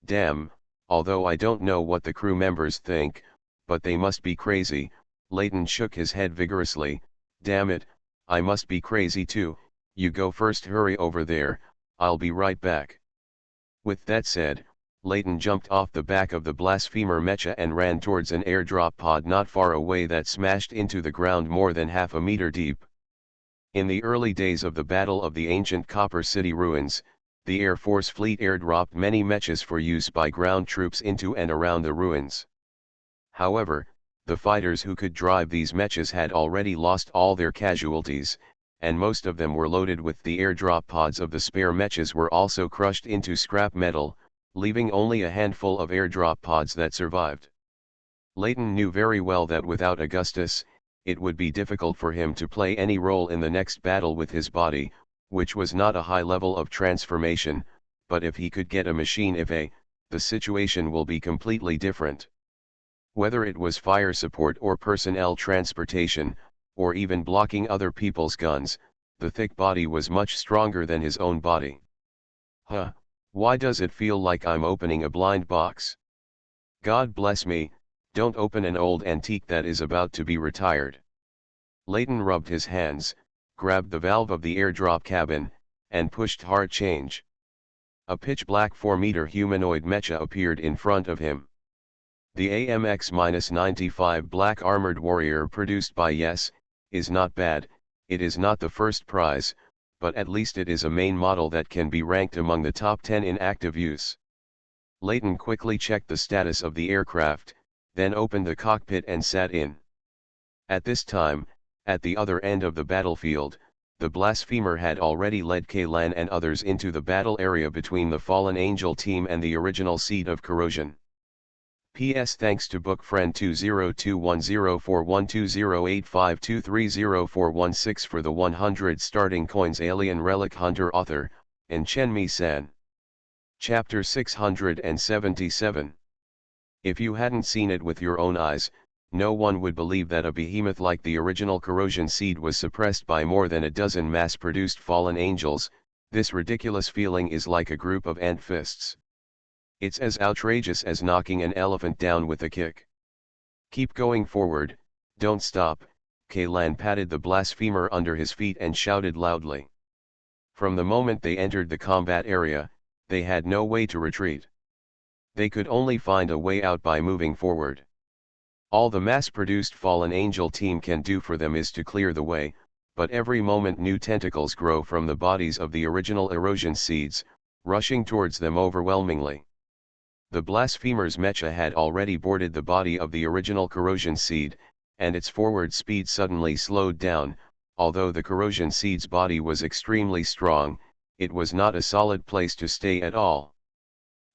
A: Damn, although I don't know what the crew members think, but they must be crazy. Layton shook his head vigorously. Damn it, I must be crazy too. You go first, hurry over there, I'll be right back. With that said, Layton jumped off the back of the blasphemer mecha and ran towards an airdrop pod not far away that smashed into the ground more than half a meter deep. In the early days of the Battle of the Ancient Copper City Ruins, the Air Force fleet airdropped many mechas for use by ground troops into and around the ruins. However, the fighters who could drive these mechas had already lost all their casualties, and most of them were loaded with the airdrop pods of the spare mechas were also crushed into scrap metal, leaving only a handful of airdrop pods that survived. Layton knew very well that without Augustus, it would be difficult for him to play any role in the next battle with his body, which was not a high level of transformation, but if he could get a machine the situation will be completely different. Whether it was fire support or personnel transportation, or even blocking other people's guns, the thick body was much stronger than his own body. Huh, why does it feel like I'm opening a blind box? God bless me, don't open an old antique that is about to be retired. Layton rubbed his hands, grabbed the valve of the airdrop cabin, and pushed hard change. A pitch-black 4-meter humanoid mecha appeared in front of him. The AMX-95 Black Armored Warrior produced by Yes, is not bad. It is not the first prize, but at least it is a main model that can be ranked among the top 10 in active use. Layton quickly checked the status of the aircraft, then opened the cockpit and sat in. At this time, at the other end of the battlefield, the blasphemer had already led Kaylan and others into the battle area between the Fallen Angel team and the original Seed of Corrosion. P.S. Thanks to book friend 20210412085230416 for the 100 starting coins. Alien Relic Hunter author, and Chenmi-san. Chapter 677. If you hadn't seen it with your own eyes, no one would believe that a behemoth like the original Corrosion Seed was suppressed by more than a dozen mass-produced fallen angels. This ridiculous feeling is like a group of ant fists. It's as outrageous as knocking an elephant down with a kick. Keep going forward, don't stop. Kaylan patted the blasphemer under his feet and shouted loudly. From the moment they entered the combat area, they had no way to retreat. They could only find a way out by moving forward. All the mass-produced Fallen Angel team can do for them is to clear the way, but every moment new tentacles grow from the bodies of the original erosion seeds, rushing towards them overwhelmingly. The blasphemer's mecha had already boarded the body of the original corrosion seed, and its forward speed suddenly slowed down. Although the corrosion seed's body was extremely strong, it was not a solid place to stay at all.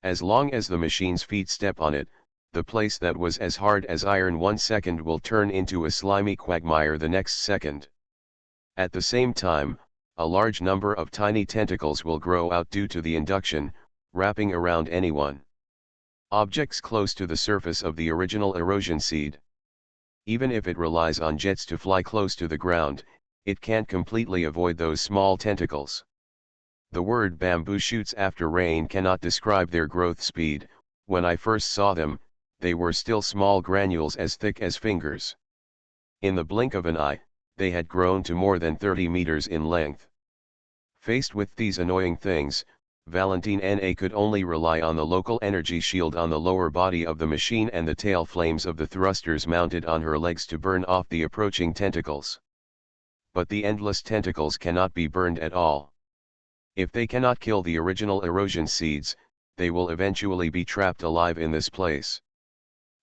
A: As long as the machine's feet step on it, the place that was as hard as iron 1 second will turn into a slimy quagmire the next second. At the same time, a large number of tiny tentacles will grow out due to the induction, wrapping around anyone. Objects close to the surface of the original erosion seed. Even if it relies on jets to fly close to the ground, it can't completely avoid those small tentacles. The word bamboo shoots after rain cannot describe their growth speed. When I first saw them, they were still small granules as thick as fingers. In the blink of an eye, they had grown to more than 30 meters in length. Faced with these annoying things, Valentine N.A. could only rely on the local energy shield on the lower body of the machine and the tail flames of the thrusters mounted on her legs to burn off the approaching tentacles. But the endless tentacles cannot be burned at all. If they cannot kill the original erosion seeds, they will eventually be trapped alive in this place.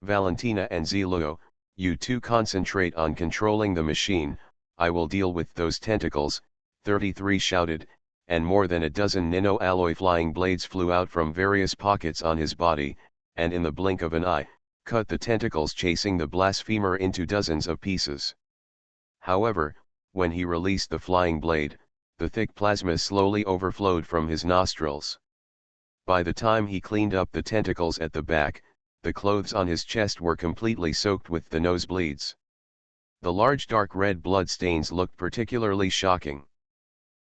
A: Valentina and Zelo, you two concentrate on controlling the machine, I will deal with those tentacles, 33 shouted, and more than a dozen nano-alloy flying blades flew out from various pockets on his body, and in the blink of an eye, cut the tentacles chasing the blasphemer into dozens of pieces. However, when he released the flying blade, the thick plasma slowly overflowed from his nostrils. By the time he cleaned up the tentacles at the back, the clothes on his chest were completely soaked with the nosebleeds. The large dark red blood stains looked particularly shocking.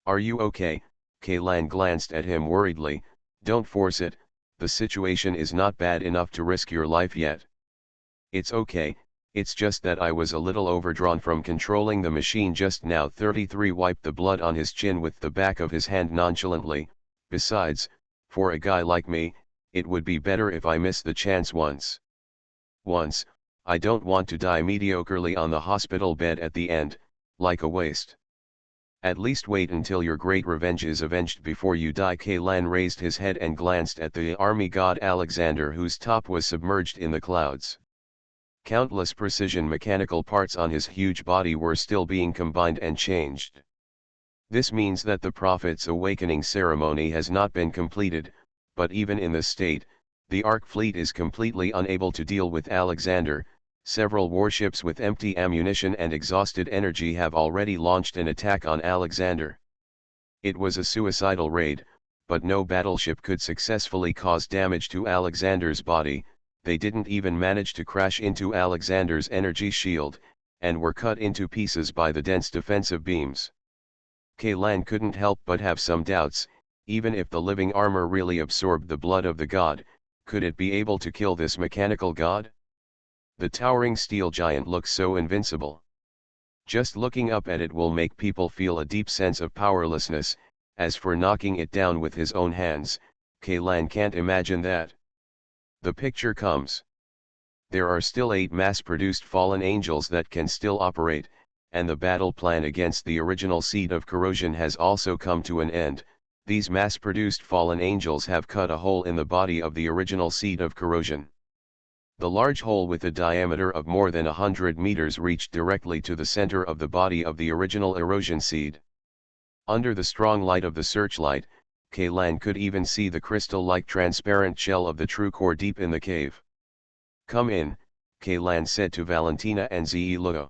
A: Are you okay? Kaylan glanced at him worriedly. Don't force it, the situation is not bad enough to risk your life yet. It's okay, it's just that I was a little overdrawn from controlling the machine just now. 33 wiped the blood on his chin with the back of his hand nonchalantly. Besides, for a guy like me, it would be better if I miss the chance once. I don't want to die mediocrely on the hospital bed at the end, like a waste. At least wait until your great revenge is avenged before you die. Kaylan raised his head and glanced at the army god Alexander, whose top was submerged in the clouds. Countless precision mechanical parts on his huge body were still being combined and changed. This means that the Prophet's awakening ceremony has not been completed, but even in this state, the Ark fleet is completely unable to deal with Alexander. Several warships with empty ammunition and exhausted energy have already launched an attack on Alexander. It was a suicidal raid, but no battleship could successfully cause damage to Alexander's body. They didn't even manage to crash into Alexander's energy shield, and were cut into pieces by the dense defensive beams. Kaylan couldn't help but have some doubts. Even if the living armor really absorbed the blood of the god, could it be able to kill this mechanical god? The towering steel giant looks so invincible. Just looking up at it will make people feel a deep sense of powerlessness. As for knocking it down with his own hands, Kaylan can't imagine that. The picture comes. There are still 8 mass-produced fallen angels that can still operate, and the battle plan against the original seed of corrosion has also come to an end. These mass-produced fallen angels have cut a hole in the body of the original seed of corrosion. The large hole with a diameter of more than 100 meters reached directly to the center of the body of the original erosion seed. Under the strong light of the searchlight, Kaylan could even see the crystal-like transparent shell of the true core deep in the cave. "Come in," Kaylan said to Valentina and Zeeluo.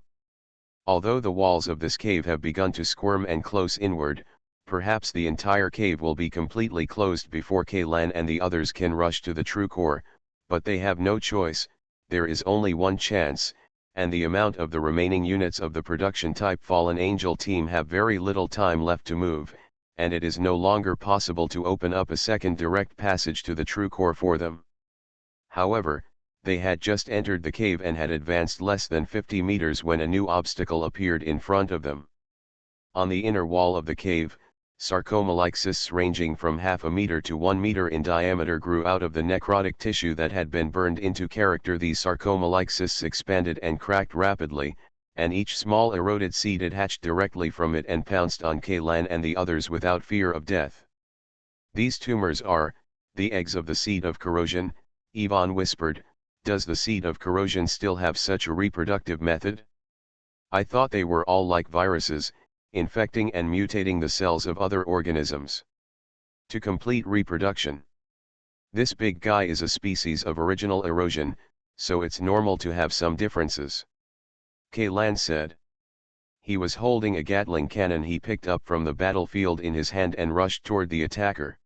A: "Although the walls of this cave have begun to squirm and close inward, perhaps the entire cave will be completely closed before Kaylan and the others can rush to the true core, but they have no choice. There is only one chance, and the amount of the remaining units of the production-type Fallen Angel team have very little time left to move, and it is no longer possible to open up a second direct passage to the true core for them." However, they had just entered the cave and had advanced less than 50 meters when a new obstacle appeared in front of them. On the inner wall of the cave, sarcoma-like cysts ranging from half a meter to 1 meter in diameter grew out of the necrotic tissue that had been burned into character. These sarcoma-like cysts expanded and cracked rapidly, and each small eroded seed hatched directly from it and pounced on Kaylan and the others without fear of death. "These tumors are the eggs of the seed of corrosion," Yvonne whispered. "Does the seed of corrosion still have such a reproductive method? I thought they were all like viruses, infecting and mutating the cells of other organisms to complete reproduction. This big guy is a species of original erosion, so it's normal to have some differences," Kaylan said. He was holding a Gatling cannon he picked up from the battlefield in his hand and rushed toward the attacker.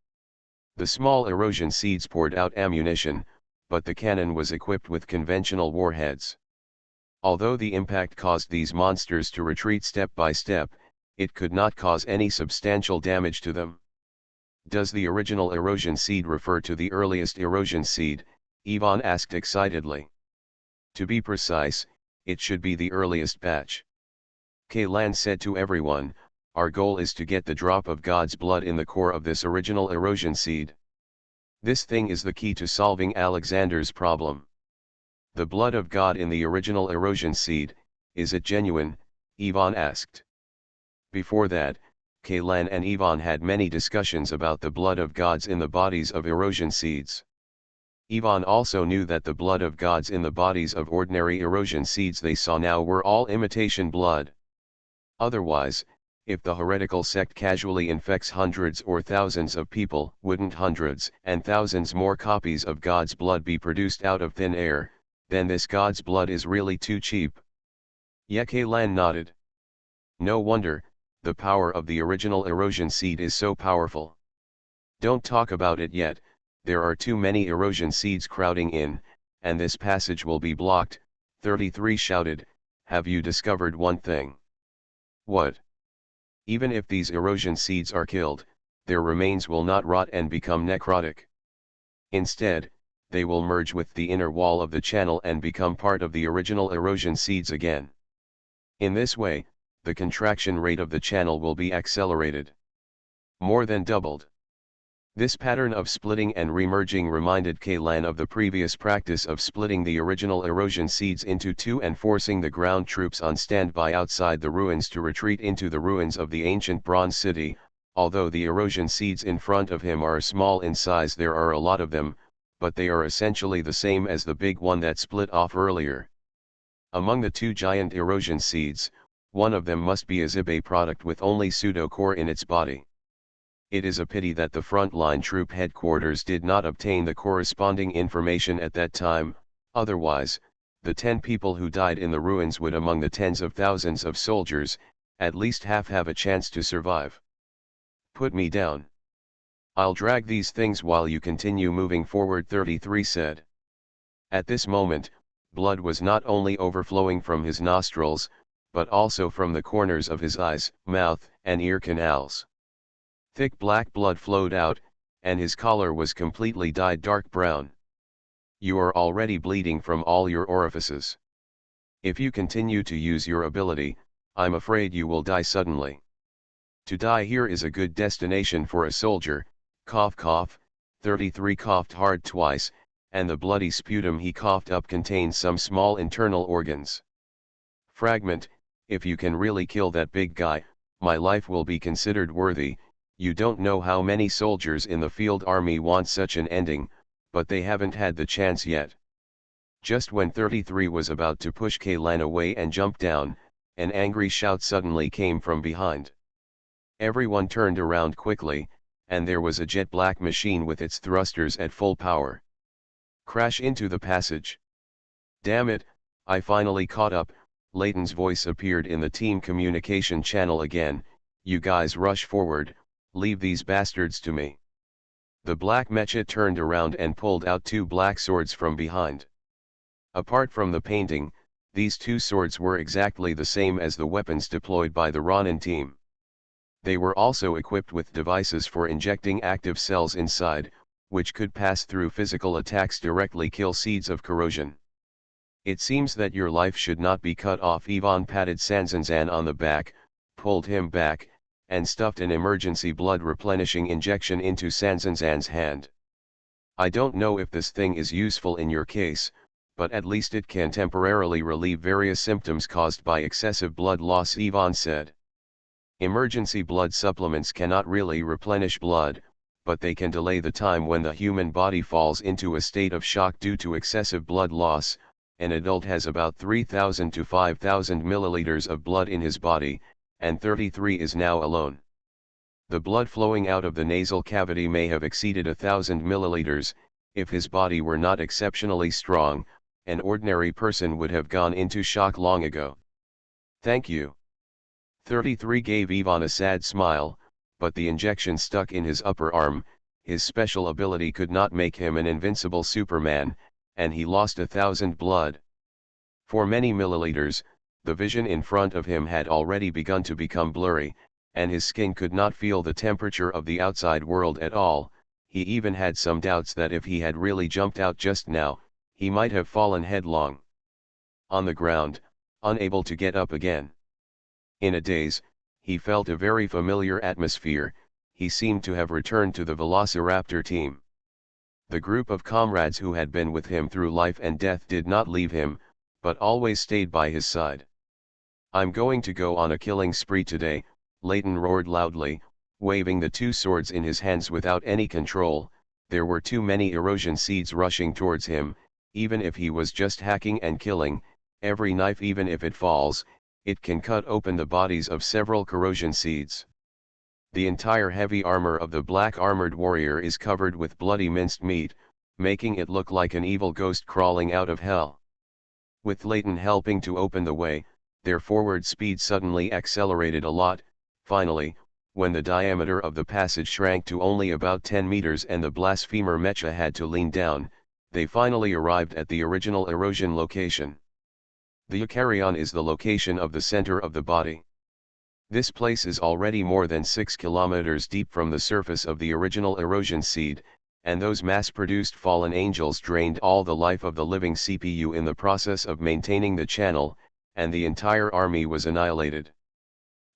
A: The small erosion seeds poured out ammunition, but the cannon was equipped with conventional warheads. Although the impact caused these monsters to retreat step by step, it could not cause any substantial damage to them. "Does the original erosion seed refer to the earliest erosion seed?" Yvonne asked excitedly. "To be precise, it should be the earliest batch," Kaylan said to everyone. "Our goal is to get the drop of God's blood in the core of this original erosion seed. This thing is the key to solving Alexander's problem." "The blood of God in the original erosion seed, is it genuine?" Yvonne asked. Before that, Kaylan and Yvonne had many discussions about the blood of gods in the bodies of erosion seeds. Yvonne also knew that the blood of gods in the bodies of ordinary erosion seeds they saw now were all imitation blood. Otherwise, if the heretical sect casually infects hundreds or thousands of people, wouldn't hundreds and thousands more copies of God's blood be produced out of thin air? Then this God's blood is really too cheap. Yeah, Kaylan nodded. "No wonder, the power of the original erosion seed is so powerful." "Don't talk about it yet, there are too many erosion seeds crowding in, and this passage will be blocked," 33 shouted. "Have you discovered one thing?" "What?" "Even if these erosion seeds are killed, their remains will not rot and become necrotic. Instead, they will merge with the inner wall of the channel and become part of the original erosion seeds again. In this way, the contraction rate of the channel will be accelerated. More than doubled." This pattern of splitting and remerging reminded Kaylan of the previous practice of splitting the original erosion seeds into two and forcing the ground troops on standby outside the ruins to retreat into the ruins of the ancient bronze city. Although the erosion seeds in front of him are small in size, there are a lot of them, but they are essentially the same as the big one that split off earlier. Among the two giant erosion seeds, one of them must be a Zibe product with only pseudo-core in its body. It is a pity that the frontline troop headquarters did not obtain the corresponding information at that time, otherwise, the 10 people who died in the ruins would, among the tens of thousands of soldiers, at least half have a chance to survive. "Put me down." I'll drag these things while you continue moving forward, 33 said. At this moment, blood was not only overflowing from his nostrils, but also from the corners of his eyes, mouth, and ear canals. Thick black blood flowed out, and his collar was completely dyed dark brown. You are already bleeding from all your orifices. If you continue to use your ability, I'm afraid you will die suddenly. To die here is a good destination for a soldier. Cough cough. 33 coughed hard twice, and the bloody sputum he coughed up contained some small internal organs. Fragment, if you can really kill that big guy, my life will be considered worthy. You don't know how many soldiers in the field army want such an ending, but they haven't had the chance yet. Just when 33 was about to push Kaylan away and jump down, an angry shout suddenly came from behind. Everyone turned around quickly, and there was a jet black machine with its thrusters at full power. Crash into the passage. Damn it, I finally caught up. Layton's voice appeared in the team communication channel again. You guys rush forward, leave these bastards to me. The black mecha turned around and pulled out two black swords from behind. Apart from the painting, these two swords were exactly the same as the weapons deployed by the Ronin team. They were also equipped with devices for injecting active cells inside, which could pass through physical attacks directly kill seeds of corrosion. It seems that your life should not be cut off. Ivan patted Sanzanzan on the back, pulled him back, and stuffed an emergency blood replenishing injection into Sanzanzan's hand. I don't know if this thing is useful in your case, but at least it can temporarily relieve various symptoms caused by excessive blood loss, Ivan said. Emergency blood supplements cannot really replenish blood, but they can delay the time when the human body falls into a state of shock due to excessive blood loss. An adult has about 3,000 to 5,000 milliliters of blood in his body, and 33 is now alone. The blood flowing out of the nasal cavity may have exceeded 1,000 milliliters. If his body were not exceptionally strong, an ordinary person would have gone into shock long ago. Thank you. 33 gave Ivan a sad smile, but the injection stuck in his upper arm. His special ability could not make him an invincible Superman, and he lost 1,000 blood. For many milliliters, the vision in front of him had already begun to become blurry, and his skin could not feel the temperature of the outside world at all. He even had some doubts that if he had really jumped out just now, he might have fallen headlong on the ground, unable to get up again. In a daze, he felt a very familiar atmosphere. He seemed to have returned to the Velociraptor team. The group of comrades who had been with him through life and death did not leave him, but always stayed by his side. I'm going to go on a killing spree today, Layton roared loudly, waving the two swords in his hands without any control. There were too many erosion seeds rushing towards him. Even if he was just hacking and killing, every knife, even if it falls, it can cut open the bodies of several corrosion seeds. The entire heavy armor of the black armored warrior is covered with bloody minced meat, making it look like an evil ghost crawling out of hell. With Layton helping to open the way, their forward speed suddenly accelerated a lot. Finally, when the diameter of the passage shrank to only about 10 meters and the blasphemer mecha had to lean down, they finally arrived at the original erosion location. The Eukaryon is the location of the center of the body. This place is already more than 6 kilometers deep from the surface of the original erosion seed, and those mass-produced fallen angels drained all the life of the living CPU in the process of maintaining the channel, and the entire army was annihilated.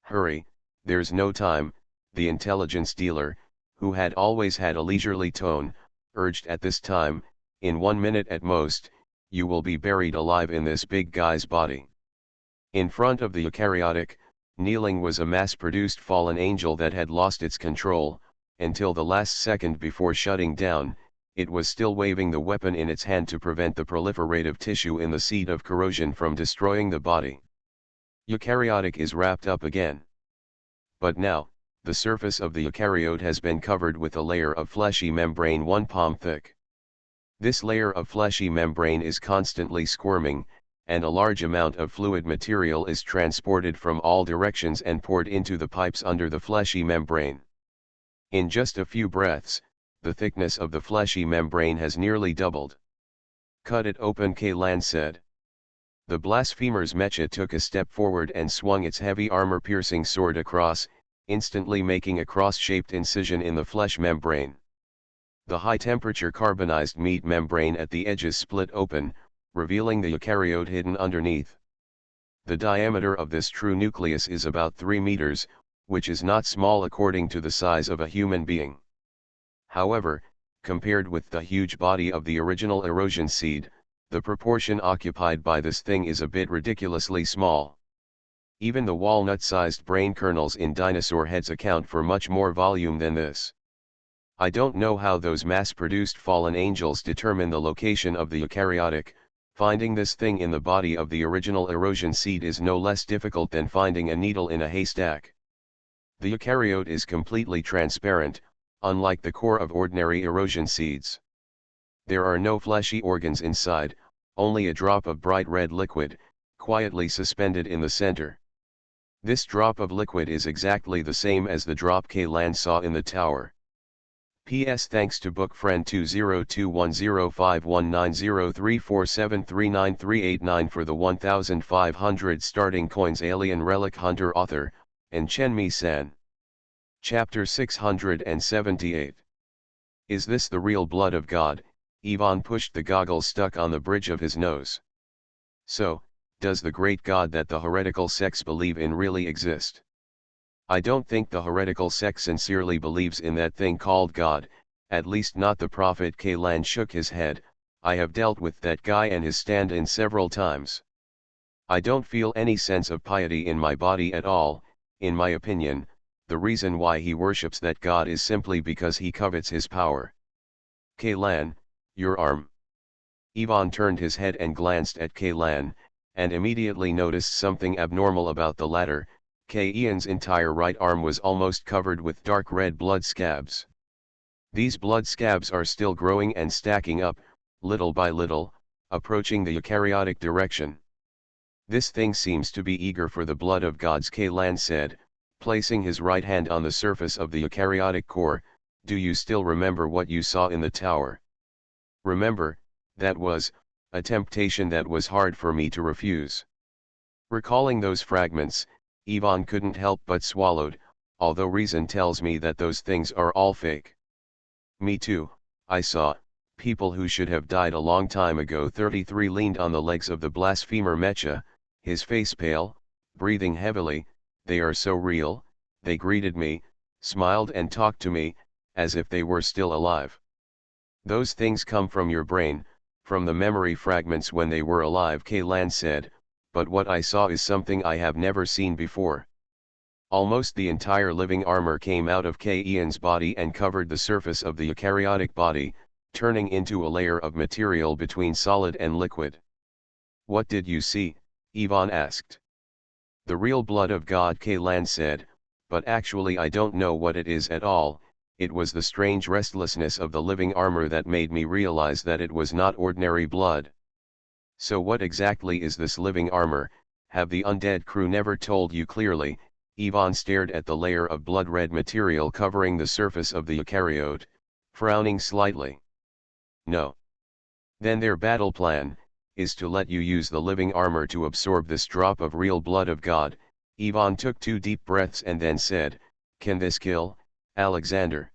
A: Hurry, there's no time, the intelligence dealer, who had always had a leisurely tone, urged at this time. In 1 minute at most, you will be buried alive in this big guy's body. In front of the eukaryotic, kneeling was a mass-produced fallen angel that had lost its control. Until the last second before shutting down, it was still waving the weapon in its hand to prevent the proliferative tissue in the seed of corrosion from destroying the body. Eukaryotic is wrapped up again. But now, the surface of the eukaryote has been covered with a layer of fleshy membrane 1 palm thick. This layer of fleshy membrane is constantly squirming, and a large amount of fluid material is transported from all directions and poured into the pipes under the fleshy membrane. In just a few breaths, the thickness of the fleshy membrane has nearly doubled. "Cut it open," Kaylan said. The blasphemer's mecha took a step forward and swung its heavy armor-piercing sword across, instantly making a cross-shaped incision in the flesh membrane. The high-temperature carbonized meat membrane at the edges split open, revealing the eukaryote hidden underneath. The diameter of this true nucleus is about 3 meters, which is not small according to the size of a human being. However, compared with the huge body of the original erosion seed, the proportion occupied by this thing is a bit ridiculously small. Even the walnut-sized brain kernels in dinosaur heads account for much more volume than this. I don't know how those mass-produced fallen angels determine the location of the eukaryotic. Finding this thing in the body of the original erosion seed is no less difficult than finding a needle in a haystack. The eukaryote is completely transparent, unlike the core of ordinary erosion seeds. There are no fleshy organs inside, only a drop of bright red liquid, quietly suspended in the center. This drop of liquid is exactly the same as the drop Kaylan saw in the tower. P.S. Thanks to book friend 20210519034739389 for the 1,500 starting coins. Alien Relic Hunter. Author, and Chen-Mi-san. Chapter 678. Is this the real blood of God? Ivan pushed the goggles stuck on the bridge of his nose. So, does the great God that the heretical sects believe in really exist? I don't think the heretical sect sincerely believes in that thing called God, at least not the prophet. Kaylan shook his head. I have dealt with that guy and his stand-in several times. I don't feel any sense of piety in my body at all. In my opinion, the reason why he worships that God is simply because he covets his power. Kaylan, your arm. Ivan turned his head and glanced at Kaylan, and immediately noticed something abnormal about the latter. Ian's entire right arm was almost covered with dark red blood scabs. These blood scabs are still growing and stacking up, little by little, approaching the eukaryotic direction. This thing seems to be eager for the blood of gods, Kaylan said, placing his right hand on the surface of the eukaryotic core. Do you still remember what you saw in the tower? Remember, that was a temptation that was hard for me to refuse. Recalling those fragments, Ivan couldn't help but swallowed, although reason tells me that those things are all fake. Me too, I saw people who should have died a long time ago. 33 leaned on the legs of the blasphemer mecha, his face pale, breathing heavily. They are so real. They greeted me, smiled and talked to me, as if they were still alive. Those things come from your brain, from the memory fragments when they were alive, Kaylan said, but what I saw is something I have never seen before. Almost the entire living armor came out of Ian's body and covered the surface of the eukaryotic body, turning into a layer of material between solid and liquid. What did you see? Ivan asked. The real blood of God, Kaylan said, but actually I don't know what it is at all. It was the strange restlessness of the living armor that made me realize that it was not ordinary blood. So what exactly is this living armor? Have the undead crew never told you clearly? Ivan stared at the layer of blood-red material covering the surface of the eukaryote, frowning slightly. No. Then their battle plan is to let you use the living armor to absorb this drop of real blood of God. Ivan took 2 deep breaths and then said, can this kill, Alexander?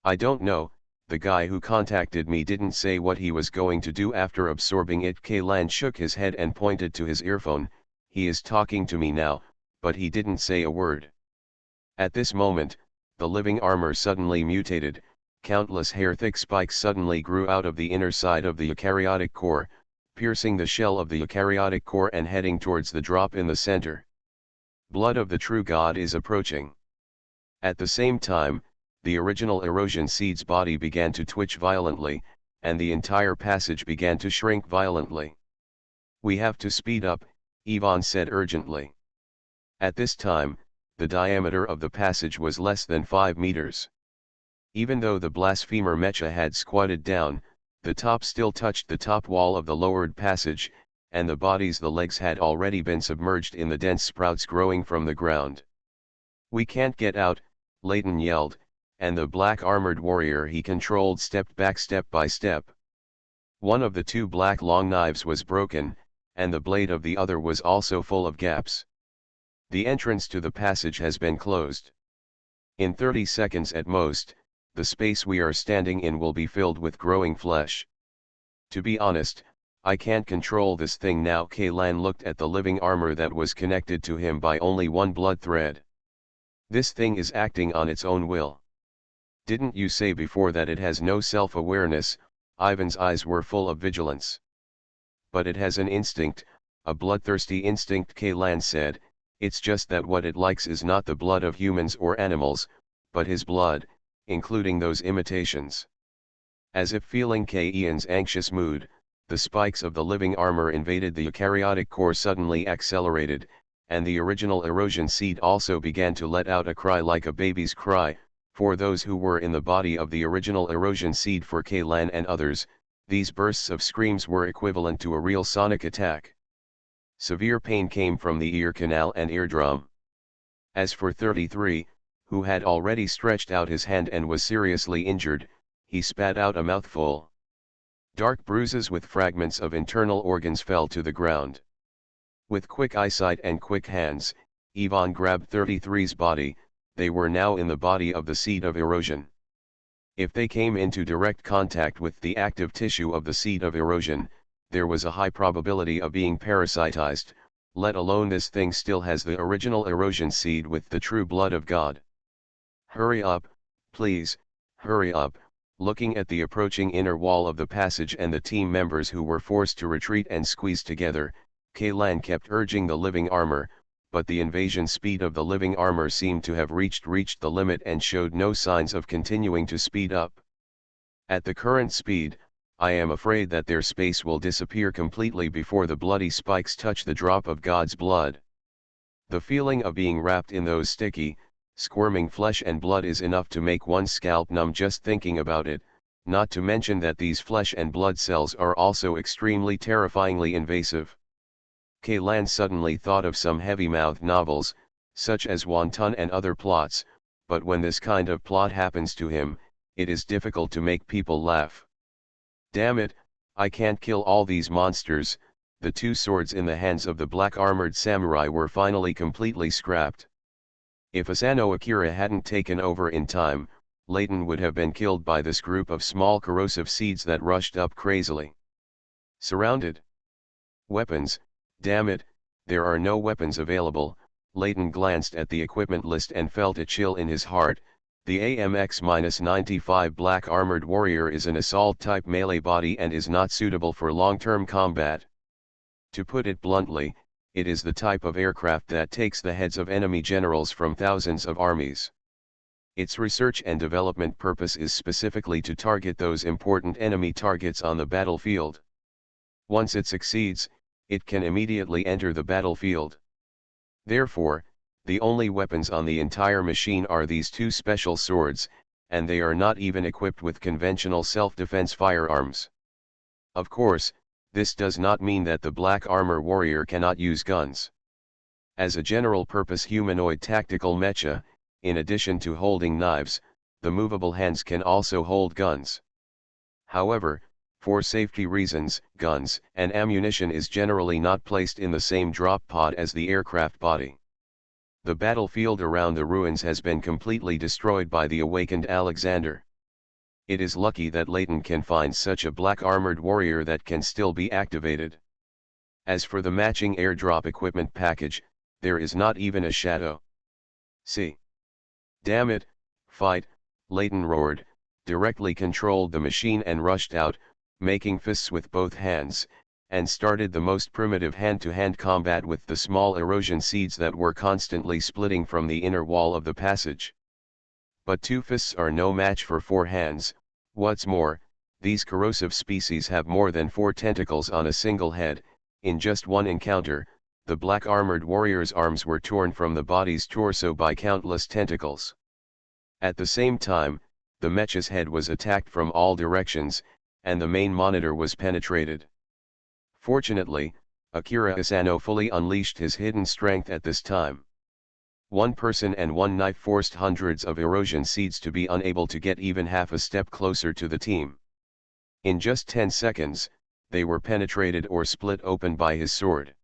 A: I don't know. The guy who contacted me didn't say what he was going to do after absorbing it. Kaylan shook his head and pointed to his earphone. He is talking to me now, but he didn't say a word. At this moment, the living armor suddenly mutated. Countless hair-thick spikes suddenly grew out of the inner side of the eukaryotic core, piercing the shell of the eukaryotic core and heading towards the drop in the center. Blood of the true God is approaching. At the same time, the original erosion seed's body began to twitch violently, and the entire passage began to shrink violently. We have to speed up, Ivan said urgently. At this time, the diameter of the passage was less than 5 meters. Even though the blasphemer mecha had squatted down, the top still touched the top wall of the lowered passage, and the legs had already been submerged in the dense sprouts growing from the ground. We can't get out, Layton yelled, and the black armored warrior he controlled stepped back step by step. One of the two black long knives was broken, and the blade of the other was also full of gaps. The entrance to the passage has been closed. In 30 seconds at most, the space we are standing in will be filled with growing flesh. To be honest, I can't control this thing now. Kaylan looked at the living armor that was connected to him by only one blood thread. This thing is acting on its own will. Didn't you say before that it has no self-awareness? Ivan's eyes were full of vigilance. But it has an instinct, a bloodthirsty instinct, Kaylan said. It's just that what it likes is not the blood of humans or animals, but his blood, including those imitations. As if feeling Ian's anxious mood, the spikes of the living armor invaded the eukaryotic core suddenly accelerated, and the original erosion seed also began to let out a cry like a baby's cry. For those who were in the body of the original erosion seed, for Kaylan and others, these bursts of screams were equivalent to a real sonic attack. Severe pain came from the ear canal and eardrum. As for 33, who had already stretched out his hand and was seriously injured, he spat out a mouthful. Dark bruises with fragments of internal organs fell to the ground. With quick eyesight and quick hands, Ivan grabbed 33's body. They were now in the body of the seed of erosion. If they came into direct contact with the active tissue of the seed of erosion, there was a high probability of being parasitized, let alone this thing still has the original erosion seed with the true blood of God. Hurry up, please, hurry up. Looking at the approaching inner wall of the passage and the team members who were forced to retreat and squeeze together, Kaylan kept urging the living armor, but the invasion speed of the living armor seemed to have reached the limit and showed no signs of continuing to speed up. At the current speed, I am afraid that their space will disappear completely before the bloody spikes touch the drop of God's blood. The feeling of being wrapped in those sticky, squirming flesh and blood is enough to make one's scalp numb just thinking about it, not to mention that these flesh and blood cells are also extremely terrifyingly invasive. Kaylan suddenly thought of some heavy-mouthed novels, such as Wanton and other plots, but when this kind of plot happens to him, it is difficult to make people laugh. Damn it, I can't kill all these monsters. The two swords in the hands of the black-armored samurai were finally completely scrapped. If Asano Akira hadn't taken over in time, Layton would have been killed by this group of small corrosive seeds that rushed up crazily. Surrounded. Weapons. Damn it, there are no weapons available. Layton glanced at the equipment list and felt a chill in his heart. The AMX-95 Black Armored Warrior is an assault-type melee body and is not suitable for long-term combat. To put it bluntly, it is the type of aircraft that takes the heads of enemy generals from thousands of armies. Its research and development purpose is specifically to target those important enemy targets on the battlefield. Once it succeeds, it can immediately enter the battlefield. Therefore, the only weapons on the entire machine are these two special swords, and they are not even equipped with conventional self-defense firearms. Of course, this does not mean that the Black Armor Warrior cannot use guns. As a general-purpose humanoid tactical mecha, in addition to holding knives, the movable hands can also hold guns. However, for safety reasons, guns and ammunition is generally not placed in the same drop pod as the aircraft body. The battlefield around the ruins has been completely destroyed by the awakened Alexander. It is lucky that Layton can find such a black armored warrior that can still be activated. As for the matching airdrop equipment package, there is not even a shadow. See. Damn it, fight, Layton roared, directly controlled the machine and rushed out, making fists with both hands, and started the most primitive hand-to-hand combat with the small erosion seeds that were constantly splitting from the inner wall of the passage. But 2 fists are no match for 4 hands. What's more, these corrosive species have more than 4 tentacles on a single head. In just one encounter, the black armored warrior's arms were torn from the body's torso by countless tentacles. At the same time, the mecha's head was attacked from all directions, and the main monitor was penetrated. Fortunately, Akira Asano fully unleashed his hidden strength at this time. One person and one knife forced hundreds of erosion seeds to be unable to get even half a step closer to the team. In just 10 seconds, they were penetrated or split open by his sword.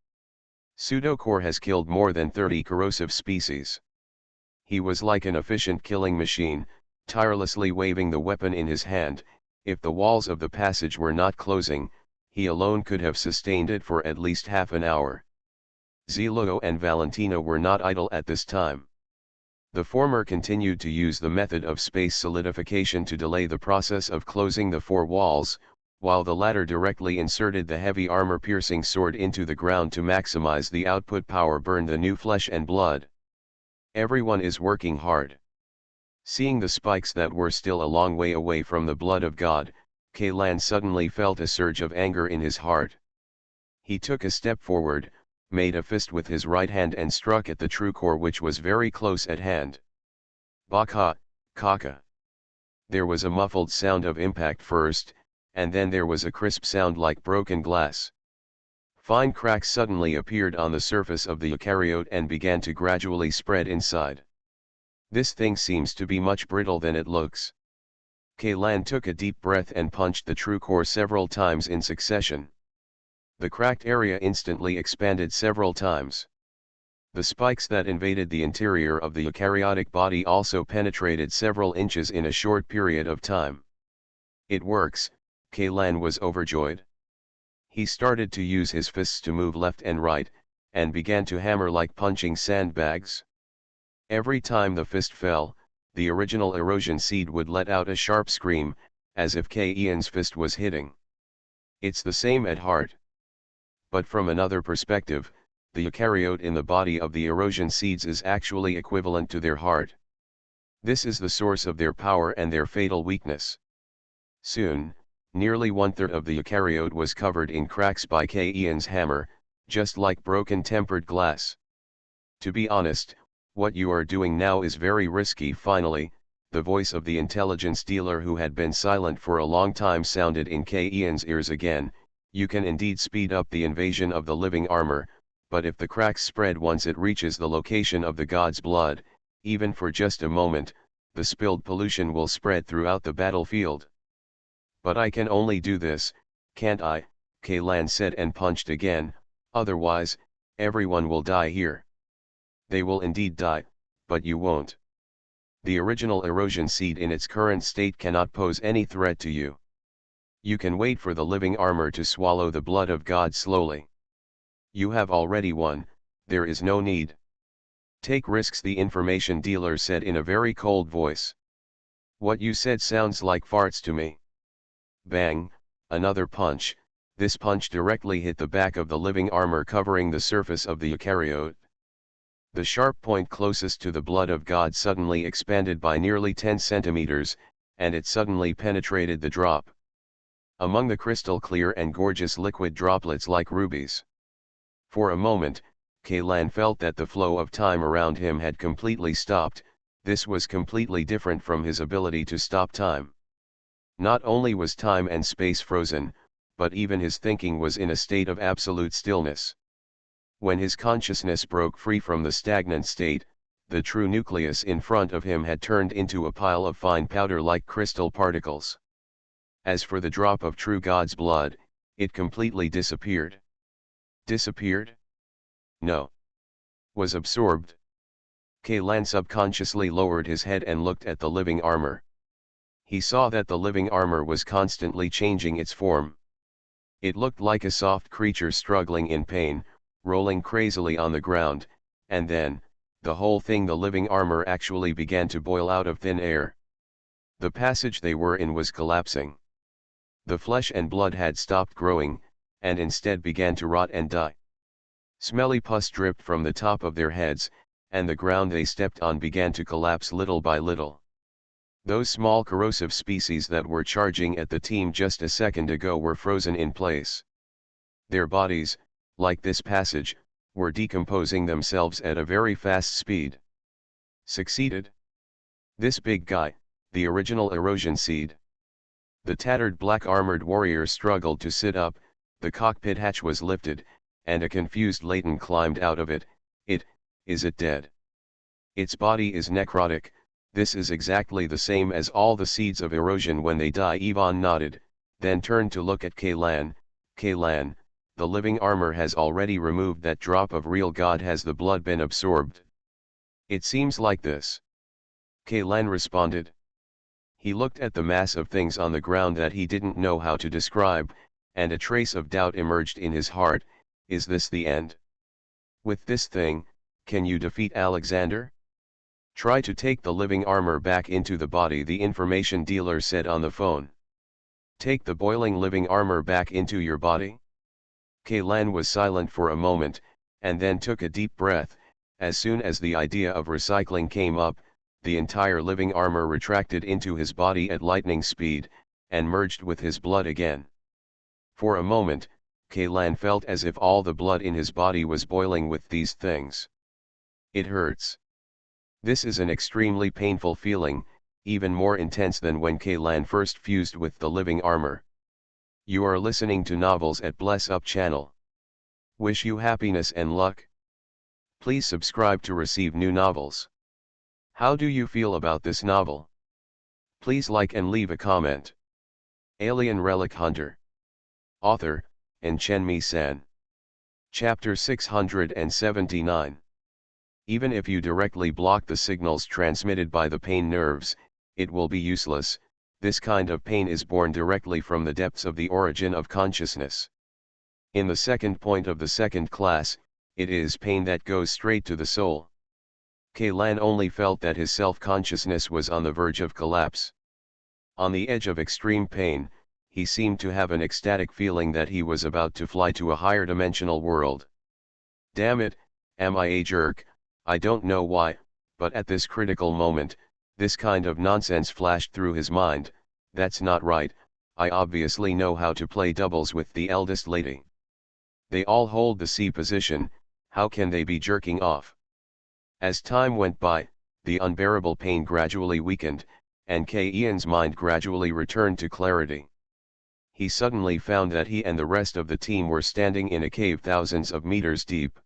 A: Pseudocore has killed more than 30 corrosive species. He was like an efficient killing machine, tirelessly waving the weapon in his hand. If the walls of the passage were not closing, he alone could have sustained it for at least half an hour. Zelo and Valentino were not idle at this time. The former continued to use the method of space solidification to delay the process of closing the four walls, while the latter directly inserted the heavy armor-piercing sword into the ground to maximize the output power burn the new flesh and blood. Everyone is working hard. Seeing the spikes that were still a long way away from the blood of God, Kalan suddenly felt a surge of anger in his heart. He took a step forward, made a fist with his right hand and struck at the true core which was very close at hand. Baka, kaka. There was a muffled sound of impact first, and then there was a crisp sound like broken glass. Fine cracks suddenly appeared on the surface of the eukaryote and began to gradually spread inside. This thing seems to be much brittle than it looks. Kalan took a deep breath and punched the true core several times in succession. The cracked area instantly expanded several times. The spikes that invaded the interior of the eukaryotic body also penetrated several inches in a short period of time. It works, Kalan was overjoyed. He started to use his fists to move left and right, and began to hammer like punching sandbags. Every time the fist fell, the original erosion seed would let out a sharp scream, as if Ian's fist was hitting. It's the same at heart. But from another perspective, the eukaryote in the body of the erosion seeds is actually equivalent to their heart. This is the source of their power and their fatal weakness. Soon, nearly one-third of the eukaryote was covered in cracks by Ian's hammer, just like broken tempered glass. To be honest, what you are doing now is very risky. Finally, the voice of the intelligence dealer who had been silent for a long time sounded in Ian's ears again. You can indeed speed up the invasion of the living armor, but if the cracks spread once it reaches the location of the god's blood, even for just a moment, the spilled pollution will spread throughout the battlefield. But I can only do this, can't I? Kalan said and punched again, otherwise, everyone will die here. They will indeed die, but you won't. The original erosion seed in its current state cannot pose any threat to you. You can wait for the living armor to swallow the blood of God slowly. You have already won, there is no need. Take risks, the information dealer said in a very cold voice. What you said sounds like farts to me. Bang, another punch. This punch directly hit the back of the living armor covering the surface of the eukaryote. The sharp point closest to the blood of God suddenly expanded by nearly 10 centimeters, and it suddenly penetrated the drop. Among the crystal clear and gorgeous liquid droplets like rubies. For a moment, Kalan felt that the flow of time around him had completely stopped. This was completely different from his ability to stop time. Not only was time and space frozen, but even his thinking was in a state of absolute stillness. When his consciousness broke free from the stagnant state, the true nucleus in front of him had turned into a pile of fine powder-like crystal particles. As for the drop of true God's blood, it completely disappeared. Disappeared? No. Was absorbed. Kalan subconsciously lowered his head and looked at the living armor. He saw that the living armor was constantly changing its form. It looked like a soft creature struggling in pain, rolling crazily on the ground, and then, the whole thing, the living armor actually began to boil out of thin air. The passage they were in was collapsing. The flesh and blood had stopped growing, and instead began to rot and die. Smelly pus dripped from the top of their heads, and the ground they stepped on began to collapse little by little. Those small corrosive species that were charging at the team just a second ago were frozen in place. Their bodies, like this passage, were decomposing themselves at a very fast speed. Succeeded? This big guy, the original erosion seed. The tattered black-armored warrior struggled to sit up, the cockpit hatch was lifted, and a confused Leighton climbed out of it. Is it dead? Its body is necrotic. This is exactly the same as all the seeds of erosion when they die. Ivan nodded, then turned to look at Kaylan. Kaylan, the living armor has already removed that drop of real God. Has the blood been absorbed? It seems like this. Kaylan responded. He looked at the mass of things on the ground that he didn't know how to describe, and a trace of doubt emerged in his heart. Is this the end? With this thing, can you defeat Alexander? Try to take the living armor back into the body, the information dealer said on the phone. Take the boiling living armor back into your body? Kaylan was silent for a moment, and then took a deep breath. As soon as the idea of recycling came up, the entire living armor retracted into his body at lightning speed, and merged with his blood again. For a moment, Kaylan felt as if all the blood in his body was boiling with these things. It hurts. This is an extremely painful feeling, even more intense than when Kaylan first fused with the living armor. You are listening to Novels at Bless Up channel. Wish you happiness and luck. Please subscribe to receive new novels. How do you feel about this novel? Please like and leave a comment. Alien Relic Hunter. Author, Chen-Mi-san. Chapter 679. Even if you directly block the signals transmitted by the pain nerves, it will be useless. This kind of pain is born directly from the depths of the origin of consciousness. In the second point of the second class, it is pain that goes straight to the soul. Kaylan only felt that his self-consciousness was on the verge of collapse. On the edge of extreme pain, he seemed to have an ecstatic feeling that he was about to fly to a higher dimensional world. Damn it, am I a jerk? I don't know why, but at this critical moment, this kind of nonsense flashed through his mind. That's not right. I obviously know how to play doubles with the eldest lady. They all hold the C position, how can they be jerking off? As time went by, the unbearable pain gradually weakened, and Ian's mind gradually returned to clarity. He suddenly found that he and the rest of the team were standing in a cave thousands of meters deep.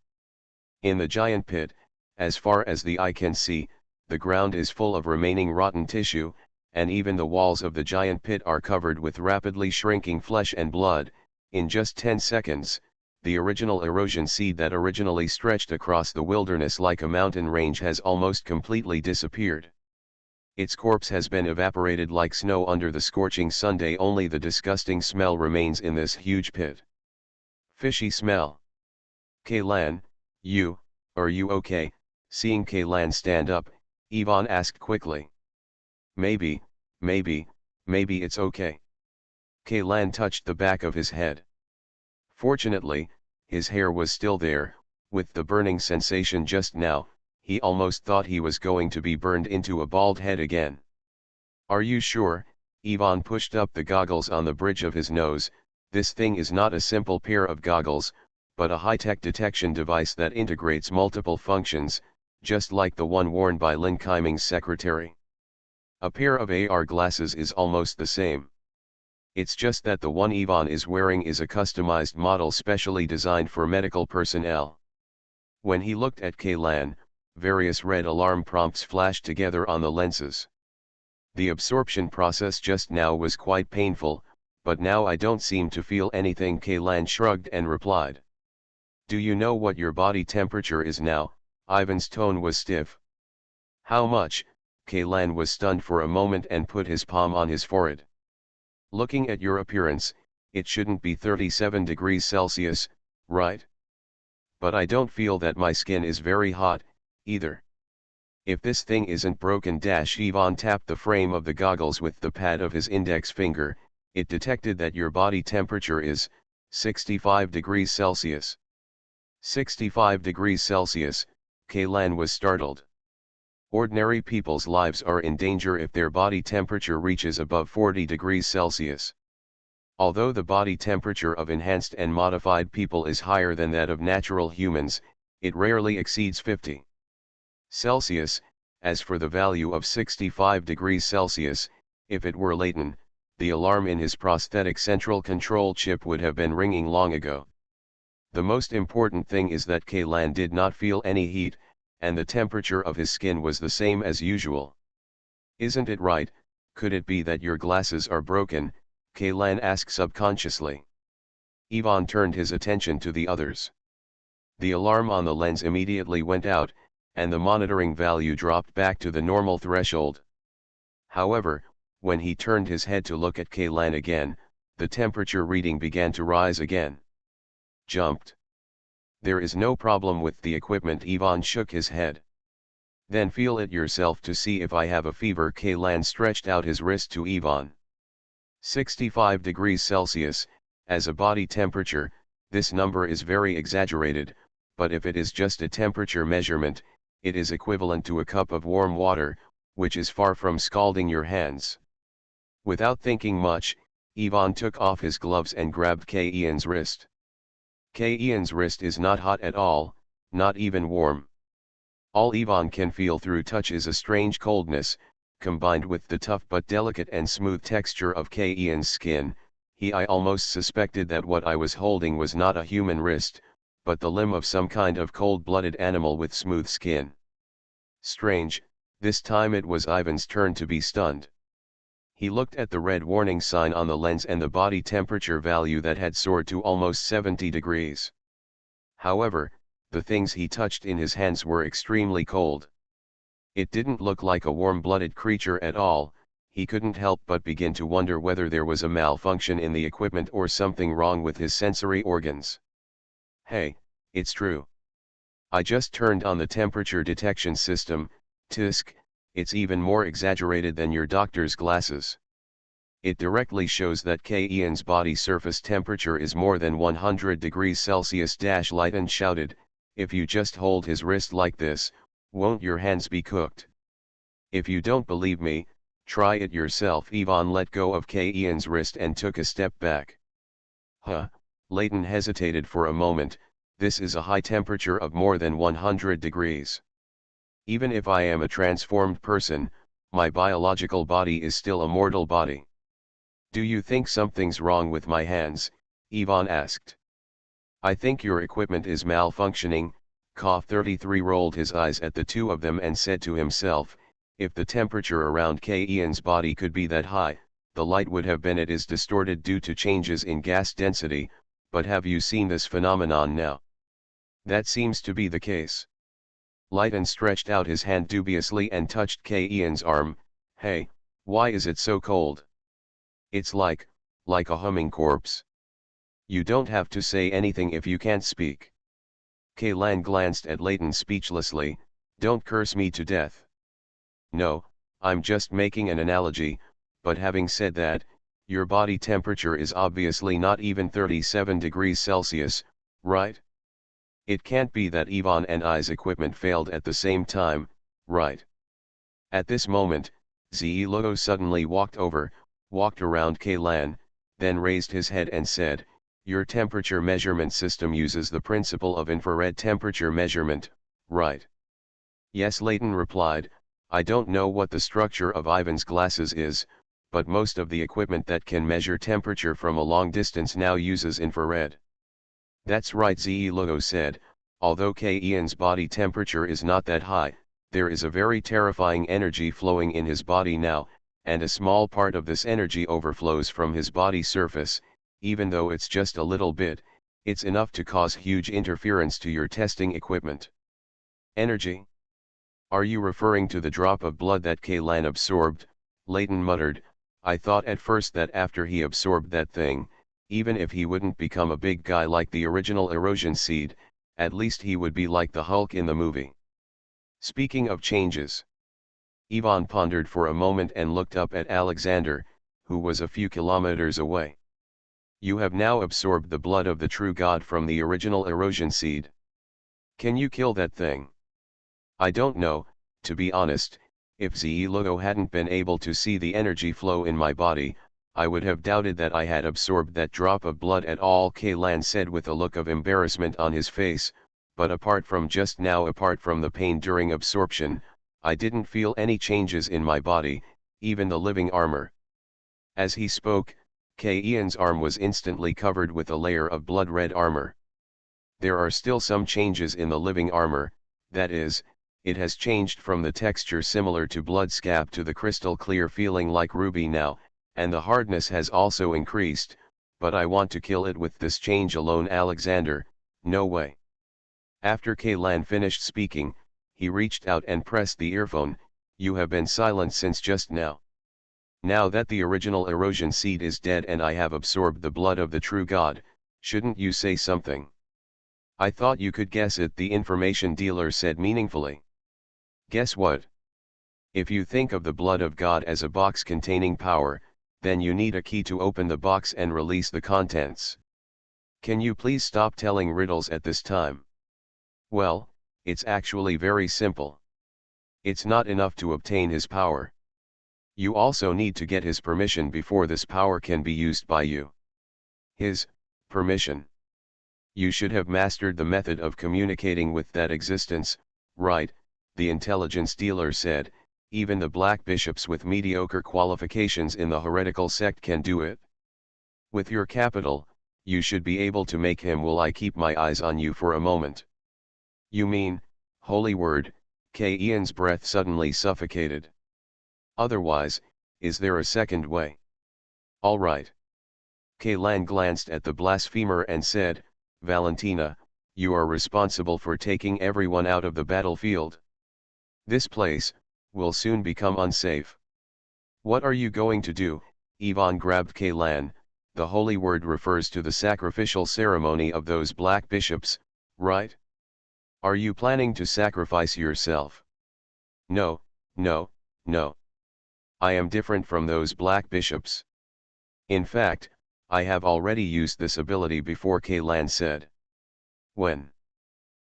A: In the giant pit, as far as the eye can see, the ground is full of remaining rotten tissue, and even the walls of the giant pit are covered with rapidly shrinking flesh and blood. In just 10 seconds, the original erosion seed that originally stretched across the wilderness like a mountain range has almost completely disappeared. Its corpse has been evaporated like snow under the scorching Sunday. Only the disgusting smell remains in this huge pit. Fishy smell. Kaylan, are you okay? Seeing Kaylan stand up, Ivan asked quickly. Maybe it's okay. Kaylan touched the back of his head. Fortunately, his hair was still there. With the burning sensation just now, he almost thought he was going to be burned into a bald head again. Are you sure? Ivan pushed up the goggles on the bridge of his nose. This thing is not a simple pair of goggles, but a high-tech detection device that integrates multiple functions, just like the one worn by Lin Kaiming's secretary. A pair of AR glasses is almost the same. It's just that the one Ivan is wearing is a customized model specially designed for medical personnel. When he looked at Kaylan, various red alarm prompts flashed together on the lenses. The absorption process just now was quite painful, but now I don't seem to feel anything. Kaylan shrugged and replied. Do you know what your body temperature is now? Ivan's tone was stiff. How much? Kaylan was stunned for a moment and put his palm on his forehead. Looking at your appearance, it shouldn't be 37 degrees Celsius, right? But I don't feel that my skin is very hot, either. If this thing isn't broken. Ivan tapped the frame of the goggles with the pad of his index finger. It detected that your body temperature is 65 degrees Celsius. 65 degrees Celsius, Kaylan was startled. Ordinary people's lives are in danger if their body temperature reaches above 40 degrees Celsius. Although the body temperature of enhanced and modified people is higher than that of natural humans, it rarely exceeds 50 Celsius. As for the value of 65 degrees Celsius, if it were Leighton, the alarm in his prosthetic central control chip would have been ringing long ago. The most important thing is that Kaylan did not feel any heat, and the temperature of his skin was the same as usual. "Isn't it right? Could it be that your glasses are broken?" Kaylan asked subconsciously. Ivan turned his attention to the others. The alarm on the lens immediately went out, and the monitoring value dropped back to the normal threshold. However, when he turned his head to look at Kaylan again, the temperature reading began to rise again. "Jumped. There is no problem with the equipment." Ivan shook his head. "Then feel it yourself to see if I have a fever." Kaylan stretched out his wrist to Ivan. 65 degrees Celsius, as a body temperature, this number is very exaggerated, but if it is just a temperature measurement, it is equivalent to a cup of warm water, which is far from scalding your hands. Without thinking much, Ivan took off his gloves and grabbed Kaylan's wrist. Kaylan's wrist is not hot at all, not even warm. All Ivan can feel through touch is a strange coldness, combined with the tough but delicate and smooth texture of Kaylan's skin. I almost suspected that what I was holding was not a human wrist, but the limb of some kind of cold-blooded animal with smooth skin. Strange, this time it was Ivan's turn to be stunned. He looked at the red warning sign on the lens and the body temperature value that had soared to almost 70 degrees. However, the things he touched in his hands were extremely cold. It didn't look like a warm-blooded creature at all. He couldn't help but begin to wonder whether there was a malfunction in the equipment or something wrong with his sensory organs. "Hey, it's true. I just turned on the temperature detection system, TISC, it's even more exaggerated than your doctor's glasses. It directly shows that Kaylan's body surface temperature is more than 100 degrees Celsius." Leighton shouted, "If you just hold his wrist like this, won't your hands be cooked? If you don't believe me, try it yourself." Ivan let go of Kaylan's wrist and took a step back. "Huh," Leighton hesitated for a moment, "this is a high temperature of more than 100 degrees. Even if I am a transformed person, my biological body is still a mortal body." "Do you think something's wrong with my hands?" Ivan asked. "I think your equipment is malfunctioning." Ka 33 rolled his eyes at the two of them and said to himself, if the temperature around Kaylan's body could be that high, the light would have been. It is distorted due to changes in gas density, but have you seen this phenomenon now? That seems to be the case. Leighton stretched out his hand dubiously and touched Kaylan's arm. "Hey, why is it so cold? It's like a humming corpse." "You don't have to say anything if you can't speak." Kaylan glanced at Leighton speechlessly. "Don't curse me to death." "No, I'm just making an analogy, but having said that, your body temperature is obviously not even 37 degrees Celsius, right? It can't be that Ivan and I's equipment failed at the same time, right?" At this moment, Zilugo suddenly walked around Kaylan, then raised his head and said, "Your temperature measurement system uses the principle of infrared temperature measurement, right?" "Yes," Leighton replied. "I don't know what the structure of Ivan's glasses is, but most of the equipment that can measure temperature from a long distance now uses infrared." "That's right," Zilugo said. "Although Kaylan's body temperature is not that high, there is a very terrifying energy flowing in his body now, and a small part of this energy overflows from his body surface. Even though it's just a little bit, it's enough to cause huge interference to your testing equipment." "Energy? Are you referring to the drop of blood that Kaylan absorbed?" Leighton muttered. "I thought at first that after he absorbed that thing, even if he wouldn't become a big guy like the original erosion seed, at least he would be like the Hulk in the movie." "Speaking of changes." Ivan pondered for a moment and looked up at Alexander, who was a few kilometers away. "You have now absorbed the blood of the true God from the original erosion seed. Can you kill that thing?" "I don't know, to be honest. If Zilugo hadn't been able to see the energy flow in my body, I would have doubted that I had absorbed that drop of blood at all," Kaylan said with a look of embarrassment on his face. "But apart from the pain during absorption, I didn't feel any changes in my body, even the living armor." As he spoke, Kaylan's arm was instantly covered with a layer of blood-red armor. "There are still some changes in the living armor, that is, it has changed from the texture similar to blood scab to the crystal clear feeling like ruby now, and the hardness has also increased, but I want to kill it with this change alone. Alexander, no way. After Kaylan finished speaking, he reached out and pressed the earphone. You have been silent since just now. Now that the original erosion seed is dead and I have absorbed the blood of the true God, shouldn't you say something? I thought you could guess it, the information dealer said meaningfully. Guess what? If you think of the blood of God as a box containing power, then you need a key to open the box and release the contents. Can you please stop telling riddles at this time? Well, it's actually very simple. It's not enough to obtain his power. You also need to get his permission before this power can be used by you. His permission. You should have mastered the method of communicating with that existence, right? The intelligence dealer said. Even the black bishops with mediocre qualifications in the heretical sect can do it. With your capital, you should be able to make him. Will I keep my eyes on you for a moment? You mean, holy word? Ian's breath suddenly suffocated. Otherwise, is there a second way? All right. Kaylan glanced at the blasphemer and said, Valentina, you are responsible for taking everyone out of the battlefield. This place will soon become unsafe. What are you going to do? Ivan grabbed Kaylan. The holy word refers to the sacrificial ceremony of those black bishops, right? Are you planning to sacrifice yourself? No, no, no. I am different from those black bishops. In fact, I have already used this ability before, Kaylan said. When?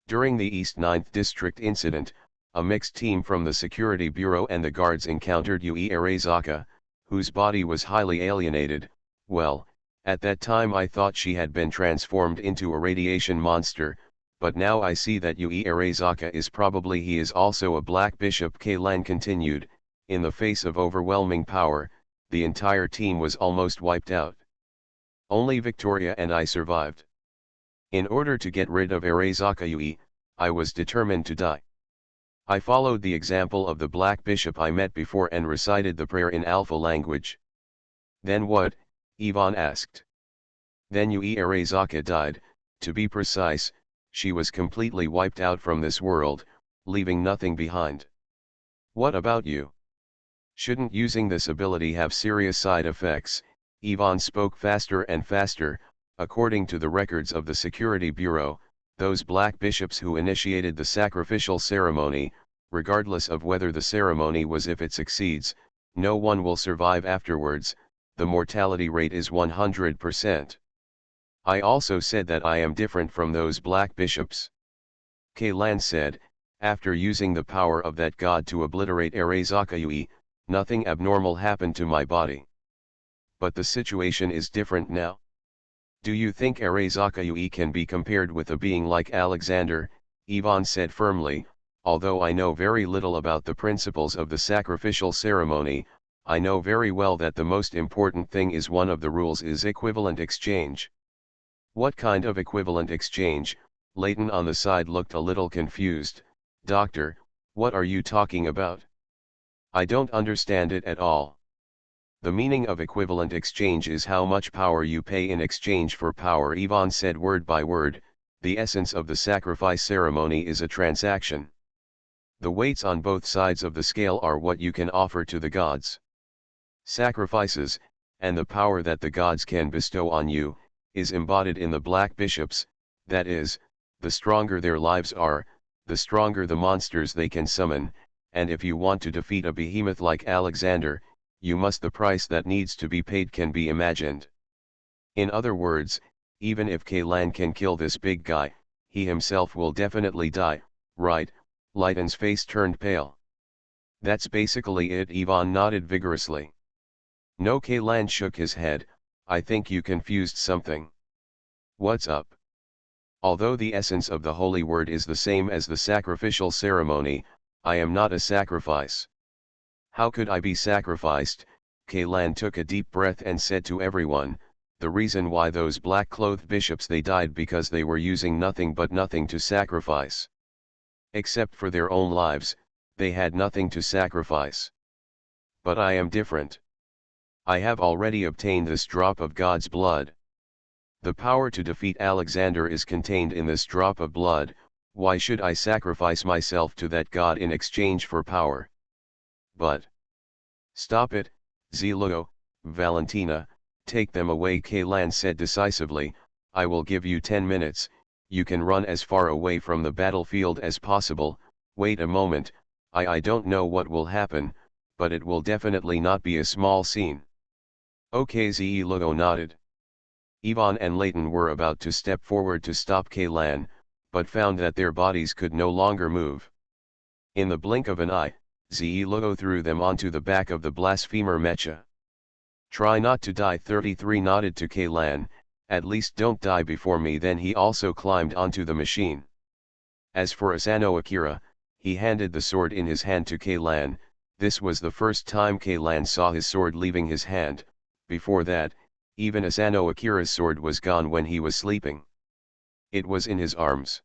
A: During the East 9th District incident, a mixed team from the Security Bureau and the guards encountered Yui Arezaka, whose body was highly alienated. Well, at that time I thought she had been transformed into a radiation monster, but now I see that Yui Arezaka is probably he is also a black bishop, Kaylan continued. In the face of overwhelming power, the entire team was almost wiped out. Only Victoria and I survived. In order to get rid of Arezaka Yui, I was determined to die. I followed the example of the black bishop I met before and recited the prayer in Alpha language. Then what? Ivan asked. Then Yui Arezaka died. To be precise, she was completely wiped out from this world, leaving nothing behind. What about you? Shouldn't using this ability have serious side effects? Ivan spoke faster and faster. According to the records of the Security Bureau, those black bishops who initiated the sacrificial ceremony, regardless of whether the ceremony was, if it succeeds, no one will survive afterwards. The mortality rate is 100%. I also said that I am different from those black bishops. Kaylan said, after using the power of that god to obliterate Arezaka Yui, nothing abnormal happened to my body. But the situation is different now. Do you think Arezaka Yui can be compared with a being like Alexander? Ivan said firmly. Although I know very little about the principles of the sacrificial ceremony, I know very well that the most important thing is one of the rules is equivalent exchange. What kind of equivalent exchange? Leighton on the side looked a little confused. Doctor, what are you talking about? I don't understand it at all. The meaning of equivalent exchange is how much power you pay in exchange for power. Ivan said word by word. The essence of the sacrifice ceremony is a transaction. The weights on both sides of the scale are what you can offer to the gods. Sacrifices, and the power that the gods can bestow on you, is embodied in the black bishops. That is, the stronger their lives are, the stronger the monsters they can summon, and if you want to defeat a behemoth like Alexander, you must. The price that needs to be paid can be imagined. In other words, even if Kaylan can kill this big guy, he himself will definitely die, right? Leighton's face turned pale. That's basically it. Ivan nodded vigorously. No, Kaylan shook his head. I think you confused something. What's up? Although the essence of the holy word is the same as the sacrificial ceremony, I am not a sacrifice. How could I be sacrificed? Kaylan took a deep breath and said to everyone, the reason why those black-clothed bishops they died because they were using nothing but nothing to sacrifice. Except for their own lives, they had nothing to sacrifice. But I am different. I have already obtained this drop of God's blood. The power to defeat Alexander is contained in this drop of blood. Why should I sacrifice myself to that God in exchange for power? But stop it, Zelo, Valentina, take them away. Kaylan said decisively. I will give you 10 minutes, you can run as far away from the battlefield as possible. Wait a moment, I don't know what will happen, but it will definitely not be a small scene. Okay, Zelo nodded. Ivan and Leighton were about to step forward to stop Kaylan, but found that their bodies could no longer move. In the blink of an eye, Zelo threw them onto the back of the blasphemer mecha. Try not to die. 33 nodded to Kaylan, at least don't die before me. Then he also climbed onto the machine. As for Asano Akira, he handed the sword in his hand to Kaylan. This was the first time Kaylan saw his sword leaving his hand. Before that, even Asano Akira's sword was gone when he was sleeping. It was in his arms.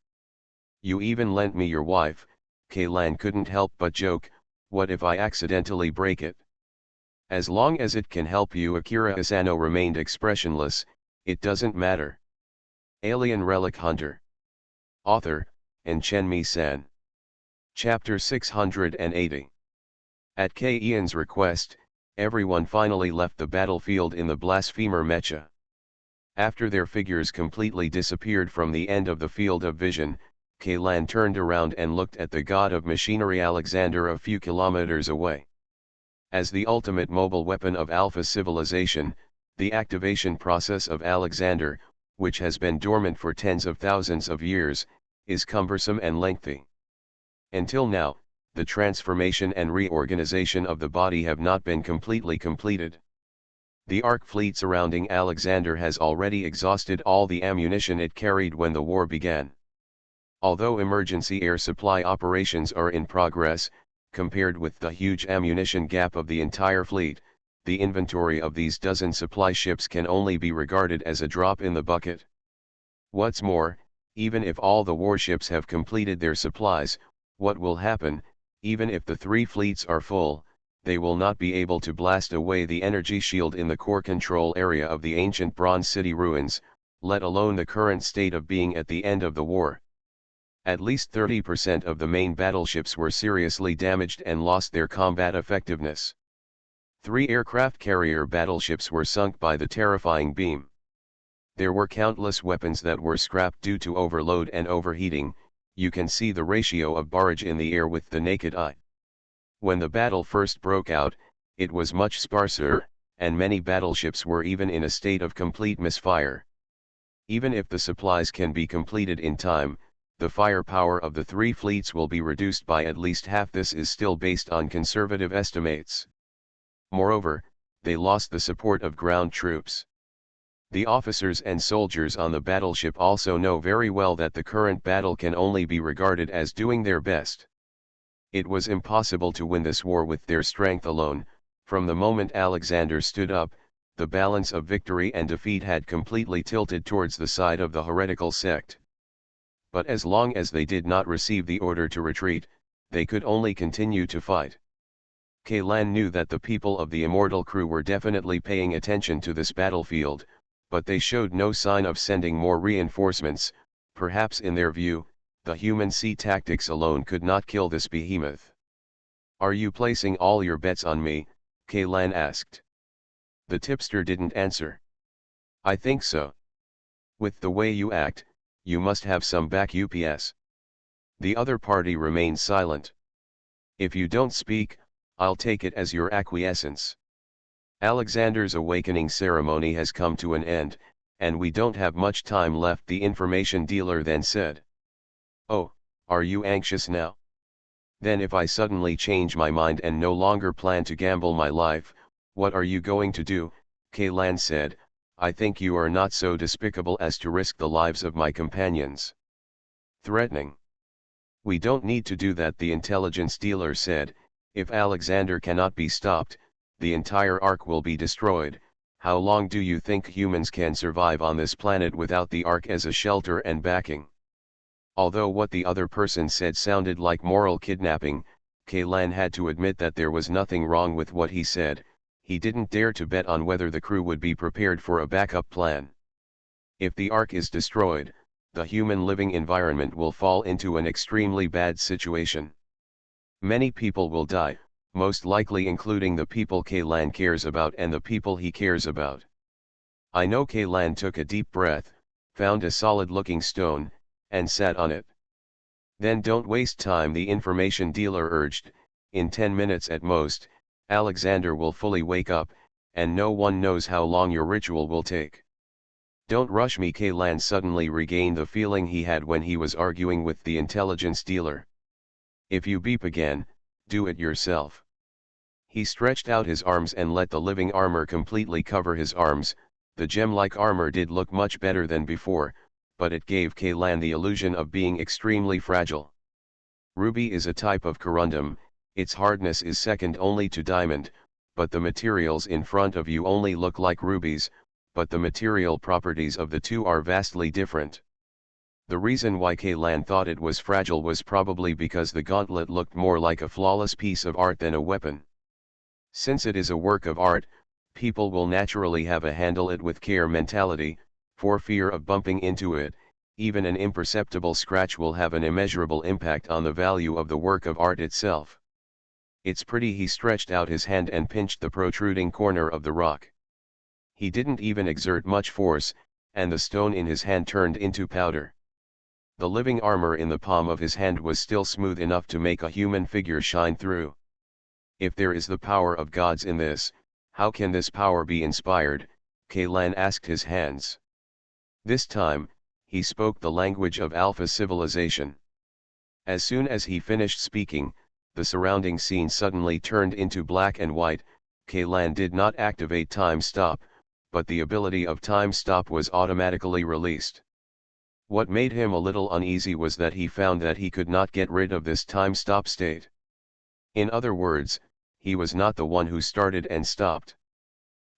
A: You even lent me your wife, Kaylan couldn't help but joke. What if I accidentally break it? As long as it can help you. Akira Asano remained expressionless. It doesn't matter. Alien Relic Hunter. Author, and Chenmi-san. Chapter 680. At K-Ian's request, everyone finally left the battlefield in the blasphemer mecha. After their figures completely disappeared from the end of the field of vision, Kaylan turned around and looked at the god of machinery Alexander a few kilometers away. As the ultimate mobile weapon of Alpha civilization, the activation process of Alexander, which has been dormant for tens of thousands of years, is cumbersome and lengthy. Until now, the transformation and reorganization of the body have not been completely completed. The Ark fleet surrounding Alexander has already exhausted all the ammunition it carried when the war began. Although emergency air supply operations are in progress, compared with the huge ammunition gap of the entire fleet, the inventory of these dozen supply ships can only be regarded as a drop in the bucket. What's more, even if all the warships have completed their supplies, what will happen, even if the three fleets are full? They will not be able to blast away the energy shield in the core control area of the ancient Bronze City ruins, let alone the current state of being at the end of the war. At least 30% of the main battleships were seriously damaged and lost their combat effectiveness. 3 aircraft carrier battleships were sunk by the terrifying beam. There were countless weapons that were scrapped due to overload and overheating. You can see the ratio of barrage in the air with the naked eye. When the battle first broke out, it was much sparser, and many battleships were even in a state of complete misfire. Even if the supplies can be completed in time, the firepower of the three fleets will be reduced by at least half. This is still based on conservative estimates. Moreover, they lost the support of ground troops. The officers and soldiers on the battleship also know very well that the current battle can only be regarded as doing their best. It was impossible to win this war with their strength alone. From the moment Alexander stood up, the balance of victory and defeat had completely tilted towards the side of the heretical sect. But as long as they did not receive the order to retreat, they could only continue to fight. Kaylan knew that the people of the immortal crew were definitely paying attention to this battlefield, but they showed no sign of sending more reinforcements. Perhaps in their view, the human sea tactics alone could not kill this behemoth. "Are you placing all your bets on me?" Kaylan asked. The tipster didn't answer. "I think so. With the way you act, you must have some back-ups." The other party remained silent. "If you don't speak, I'll take it as your acquiescence. Alexander's awakening ceremony has come to an end, and we don't have much time left," the information dealer then said. "Oh, are you anxious now? Then if I suddenly change my mind and no longer plan to gamble my life, what are you going to do?" Kaylan said. "I think you are not so despicable as to risk the lives of my companions." "Threatening? We don't need to do that," the intelligence dealer said. "If Alexander cannot be stopped, the entire Ark will be destroyed. How long do you think humans can survive on this planet without the Ark as a shelter and backing?" Although what the other person said sounded like moral kidnapping, Kaylan had to admit that there was nothing wrong with what he said. He didn't dare to bet on whether the crew would be prepared for a backup plan. If the Ark is destroyed, the human living environment will fall into an extremely bad situation. Many people will die, most likely including the people Kaylan cares about and the people he cares about. I know. Kaylan took a deep breath, found a solid-looking stone, and sat on it. Then don't waste time, the information dealer urged. In 10 minutes at most, Alexander will fully wake up, and no one knows how long your ritual will take. Don't rush me. Kaylan suddenly regained the feeling he had when he was arguing with the intelligence dealer. If you beep again, do it yourself. He stretched out his arms and let the living armor completely cover his arms. The gem-like armor did look much better than before, but it gave Kaylan the illusion of being extremely fragile. Ruby is a type of corundum, its hardness is second only to diamond, but the materials in front of you only look like rubies, but the material properties of the two are vastly different. The reason why Kaylan thought it was fragile was probably because the gauntlet looked more like a flawless piece of art than a weapon. Since it is a work of art, people will naturally have a handle it with care mentality, for fear of bumping into it. Even an imperceptible scratch will have an immeasurable impact on the value of the work of art itself. It's pretty. He stretched out his hand and pinched the protruding corner of the rock. He didn't even exert much force, and the stone in his hand turned into powder. The living armor in the palm of his hand was still smooth enough to make a human figure shine through. If there is the power of gods in this, how can this power be inspired? Kaylan asked his hands. This time, he spoke the language of Alpha civilization. As soon as he finished speaking, the surrounding scene suddenly turned into black and white. Kaylan did not activate time stop, but the ability of time stop was automatically released. What made him a little uneasy was that he found that he could not get rid of this time stop state. In other words, he was not the one who started and stopped.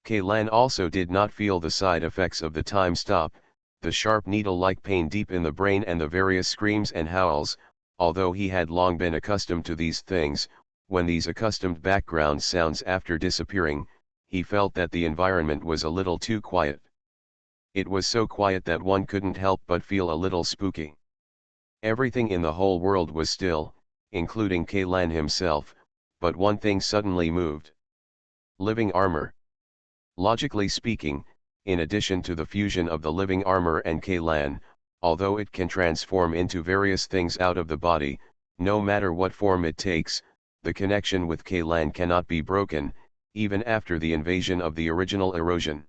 A: Kaylan also did not feel the side effects of the time stop, the sharp needle-like pain deep in the brain and the various screams and howls. Although he had long been accustomed to these things, when these accustomed background sounds after disappearing, he felt that the environment was a little too quiet. It was so quiet that one couldn't help but feel a little spooky. Everything in the whole world was still, including Kaylan himself, but one thing suddenly moved. Living armor. Logically speaking, in addition to the fusion of the living armor and Kaylan, although it can transform into various things out of the body, no matter what form it takes, the connection with Kaylan cannot be broken, even after the invasion of the original erosion.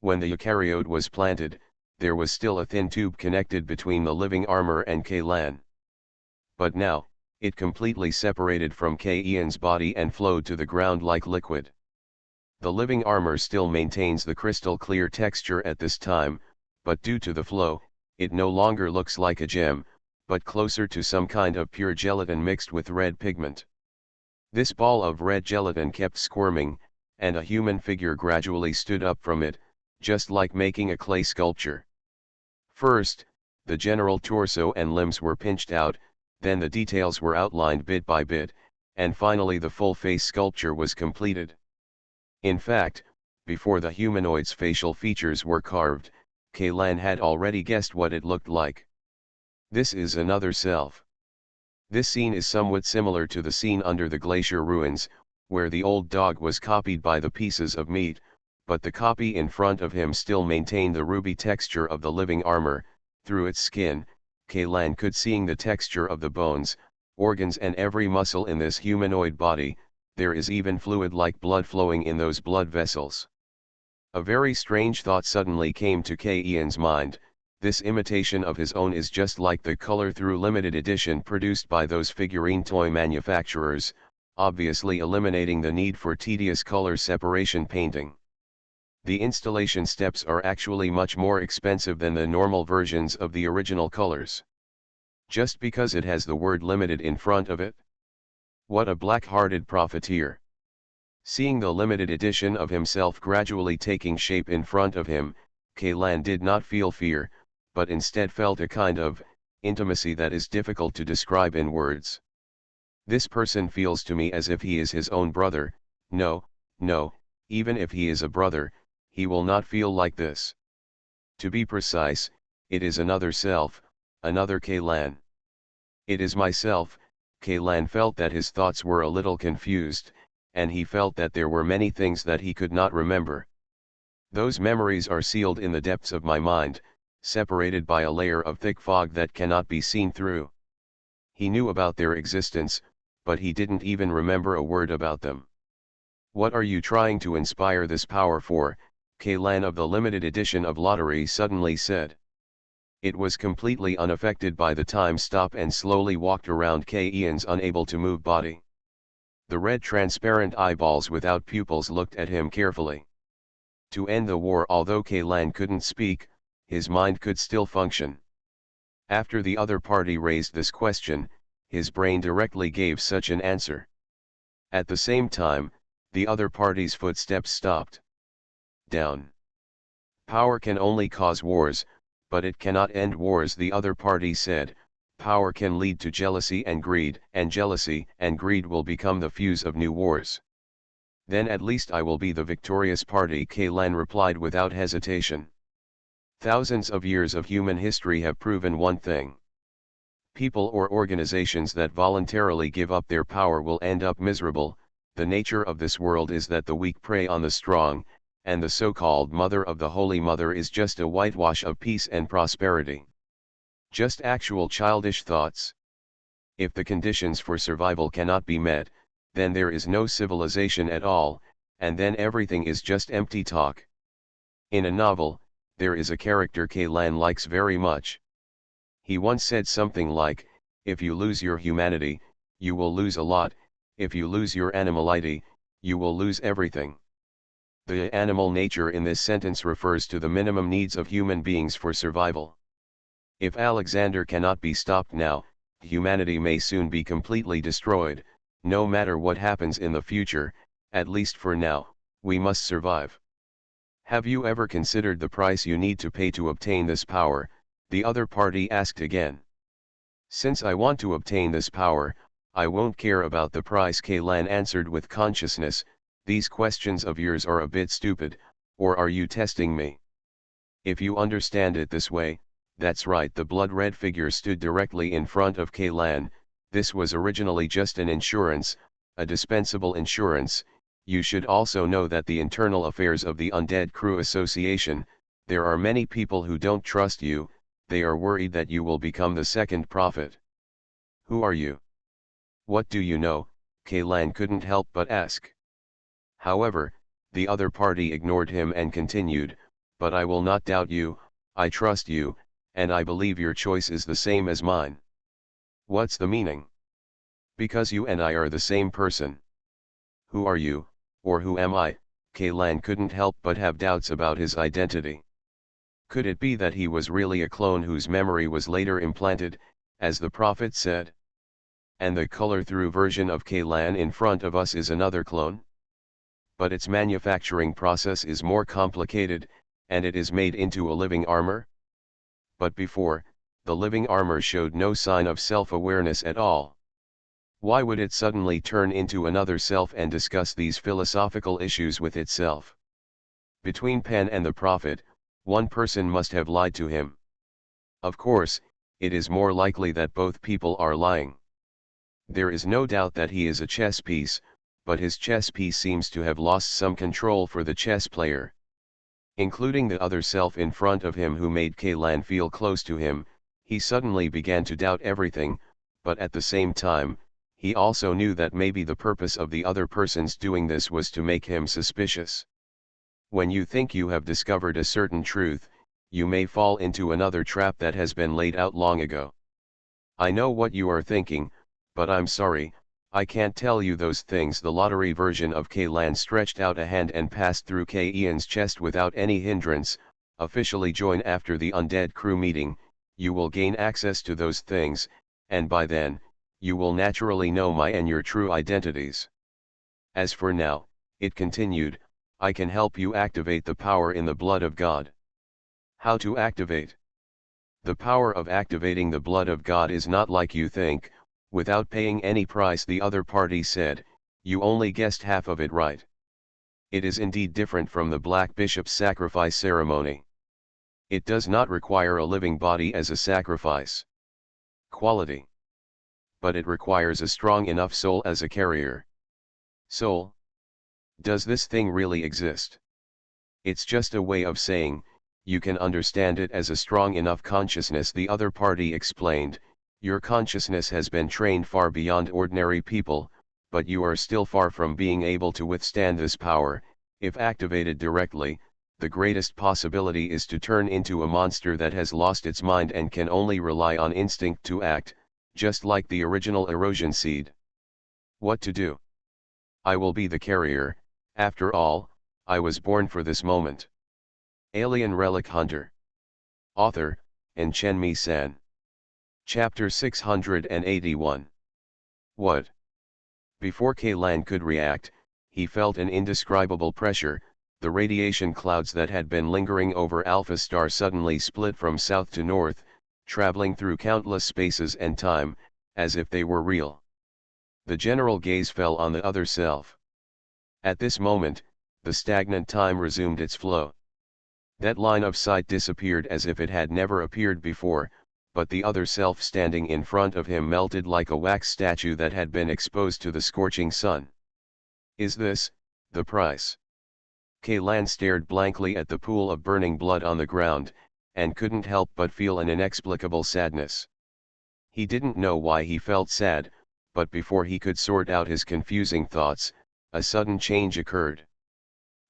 A: When the eukaryote was planted, there was still a thin tube connected between the living armor and Kaylan. But now, it completely separated from Kaylan's body and flowed to the ground like liquid. The living armor still maintains the crystal clear texture at this time, but due to the flow, it no longer looks like a gem, but closer to some kind of pure gelatin mixed with red pigment. This ball of red gelatin kept squirming, and a human figure gradually stood up from it, just like making a clay sculpture. First, the general torso and limbs were pinched out, then the details were outlined bit by bit, and finally the full face sculpture was completed. In fact, before the humanoid's facial features were carved, Kaylan had already guessed what it looked like. This is another self. This scene is somewhat similar to the scene under the glacier ruins, where the old dog was copied by the pieces of meat, but the copy in front of him still maintained the ruby texture of the living armor. Through its skin, Kaylan could see the texture of the bones, organs and every muscle in this humanoid body. There is even fluid like blood flowing in those blood vessels. A very strange thought suddenly came to Kaylan's mind. This imitation of his own is just like the color through limited edition produced by those figurine toy manufacturers, obviously eliminating the need for tedious color separation painting. The installation steps are actually much more expensive than the normal versions of the original colors. Just because it has the word limited in front of it? What a black-hearted profiteer. Seeing the limited edition of himself gradually taking shape in front of him, Kaylan did not feel fear, but instead felt a kind of intimacy that is difficult to describe in words. This person feels to me as if he is his own brother. No, no, even if he is a brother, he will not feel like this. To be precise, it is another self, another Kaylan. It is myself. Kaylan felt that his thoughts were a little confused, and he felt that there were many things that he could not remember. Those memories are sealed in the depths of my mind, separated by a layer of thick fog that cannot be seen through. He knew about their existence, but he didn't even remember a word about them. What are you trying to inspire this power for? Kaylan of the limited edition of Lottery suddenly said. It was completely unaffected by the time stop and slowly walked around Ian's unable to move body. The red transparent eyeballs without pupils looked at him carefully. To end the war, although Kaylan couldn't speak, his mind could still function. After the other party raised this question, his brain directly gave such an answer. At the same time, the other party's footsteps stopped. Down. Power can only cause wars, but it cannot end wars, the other party said. Power can lead to jealousy and jealousy and greed will become the fuse of new wars. Then at least I will be the victorious party, Kaylan replied without hesitation. Thousands of years of human history have proven one thing. People or organizations that voluntarily give up their power will end up miserable. The nature of this world is that the weak prey on the strong, and the so-called Mother of the Holy Mother is just a whitewash of peace and prosperity. Just actual childish thoughts. If the conditions for survival cannot be met, then there is no civilization at all, and then everything is just empty talk. In a novel, there is a character Kaylan likes very much. He once said something like, if you lose your humanity, you will lose a lot. If you lose your animality, you will lose everything. The animal nature in this sentence refers to the minimum needs of human beings for survival. If Alexander cannot be stopped now, humanity may soon be completely destroyed. No matter what happens in the future, at least for now, we must survive. Have you ever considered the price you need to pay to obtain this power? The other party asked again. Since I want to obtain this power, I won't care about the price, Kaylan answered with consciousness. These questions of yours are a bit stupid, or are you testing me? If you understand it this way, that's right. The blood-red figure stood directly in front of Kaylan. This was originally just an insurance, a dispensable insurance. You should also know that the internal affairs of the Undead Crew Association, there are many people who don't trust you. They are worried that you will become the second prophet. Who are you? What do you know? Kaylan couldn't help but ask. However, the other party ignored him and continued, but I will not doubt you, I trust you, and I believe your choice is the same as mine. What's the meaning? Because you and I are the same person. Who are you, or who am I? Kaylan couldn't help but have doubts about his identity. Could it be that he was really a clone whose memory was later implanted, as the prophet said? And the color-through version of Kaylan in front of us is another clone? But its manufacturing process is more complicated, and it is made into a living armor? But before, the living armor showed no sign of self-awareness at all. Why would it suddenly turn into another self and discuss these philosophical issues with itself? Between Pan and the prophet, one person must have lied to him. Of course, it is more likely that both people are lying. There is no doubt that he is a chess piece, but his chess piece seems to have lost some control for the chess player. Including the other self in front of him who made Kaylan feel close to him, he suddenly began to doubt everything, but at the same time, he also knew that maybe the purpose of the other person's doing this was to make him suspicious. When you think you have discovered a certain truth, you may fall into another trap that has been laid out long ago. I know what you are thinking, but I'm sorry, I can't tell you those things. The lottery version of Kaylan stretched out a hand and passed through Ian's chest without any hindrance. Officially join after the Undead Crew meeting, you will gain access to those things, and by then, you will naturally know my and your true identities. As for now, it continued, I can help you activate the power in the blood of God. How to activate? The power of activating the blood of God is not like you think. Without paying any price, the other party said. You only guessed half of it right. It is indeed different from the Black Bishop's sacrifice ceremony. It does not require a living body as a sacrifice. Quality. But it requires a strong enough soul as a carrier. Soul? Does this thing really exist? It's just a way of saying, you can understand it as a strong enough consciousness, the other party explained. Your consciousness has been trained far beyond ordinary people, but you are still far from being able to withstand this power. If activated directly, the greatest possibility is to turn into a monster that has lost its mind and can only rely on instinct to act, just like the original erosion seed. What to do? I will be the carrier. After all, I was born for this moment. Alien Relic Hunter. Author, Chen San. Chapter 681. What? Before Kaylan could react, he felt an indescribable pressure. The radiation clouds that had been lingering over Alpha Star suddenly split from south to north, traveling through countless spaces and time, as if they were real. The general gaze fell on the other self. At this moment, the stagnant time resumed its flow. That line of sight disappeared as if it had never appeared before, but the other self standing in front of him melted like a wax statue that had been exposed to the scorching sun. Is this the price? Kaylan stared blankly at the pool of burning blood on the ground, and couldn't help but feel an inexplicable sadness. He didn't know why he felt sad, but before he could sort out his confusing thoughts, a sudden change occurred.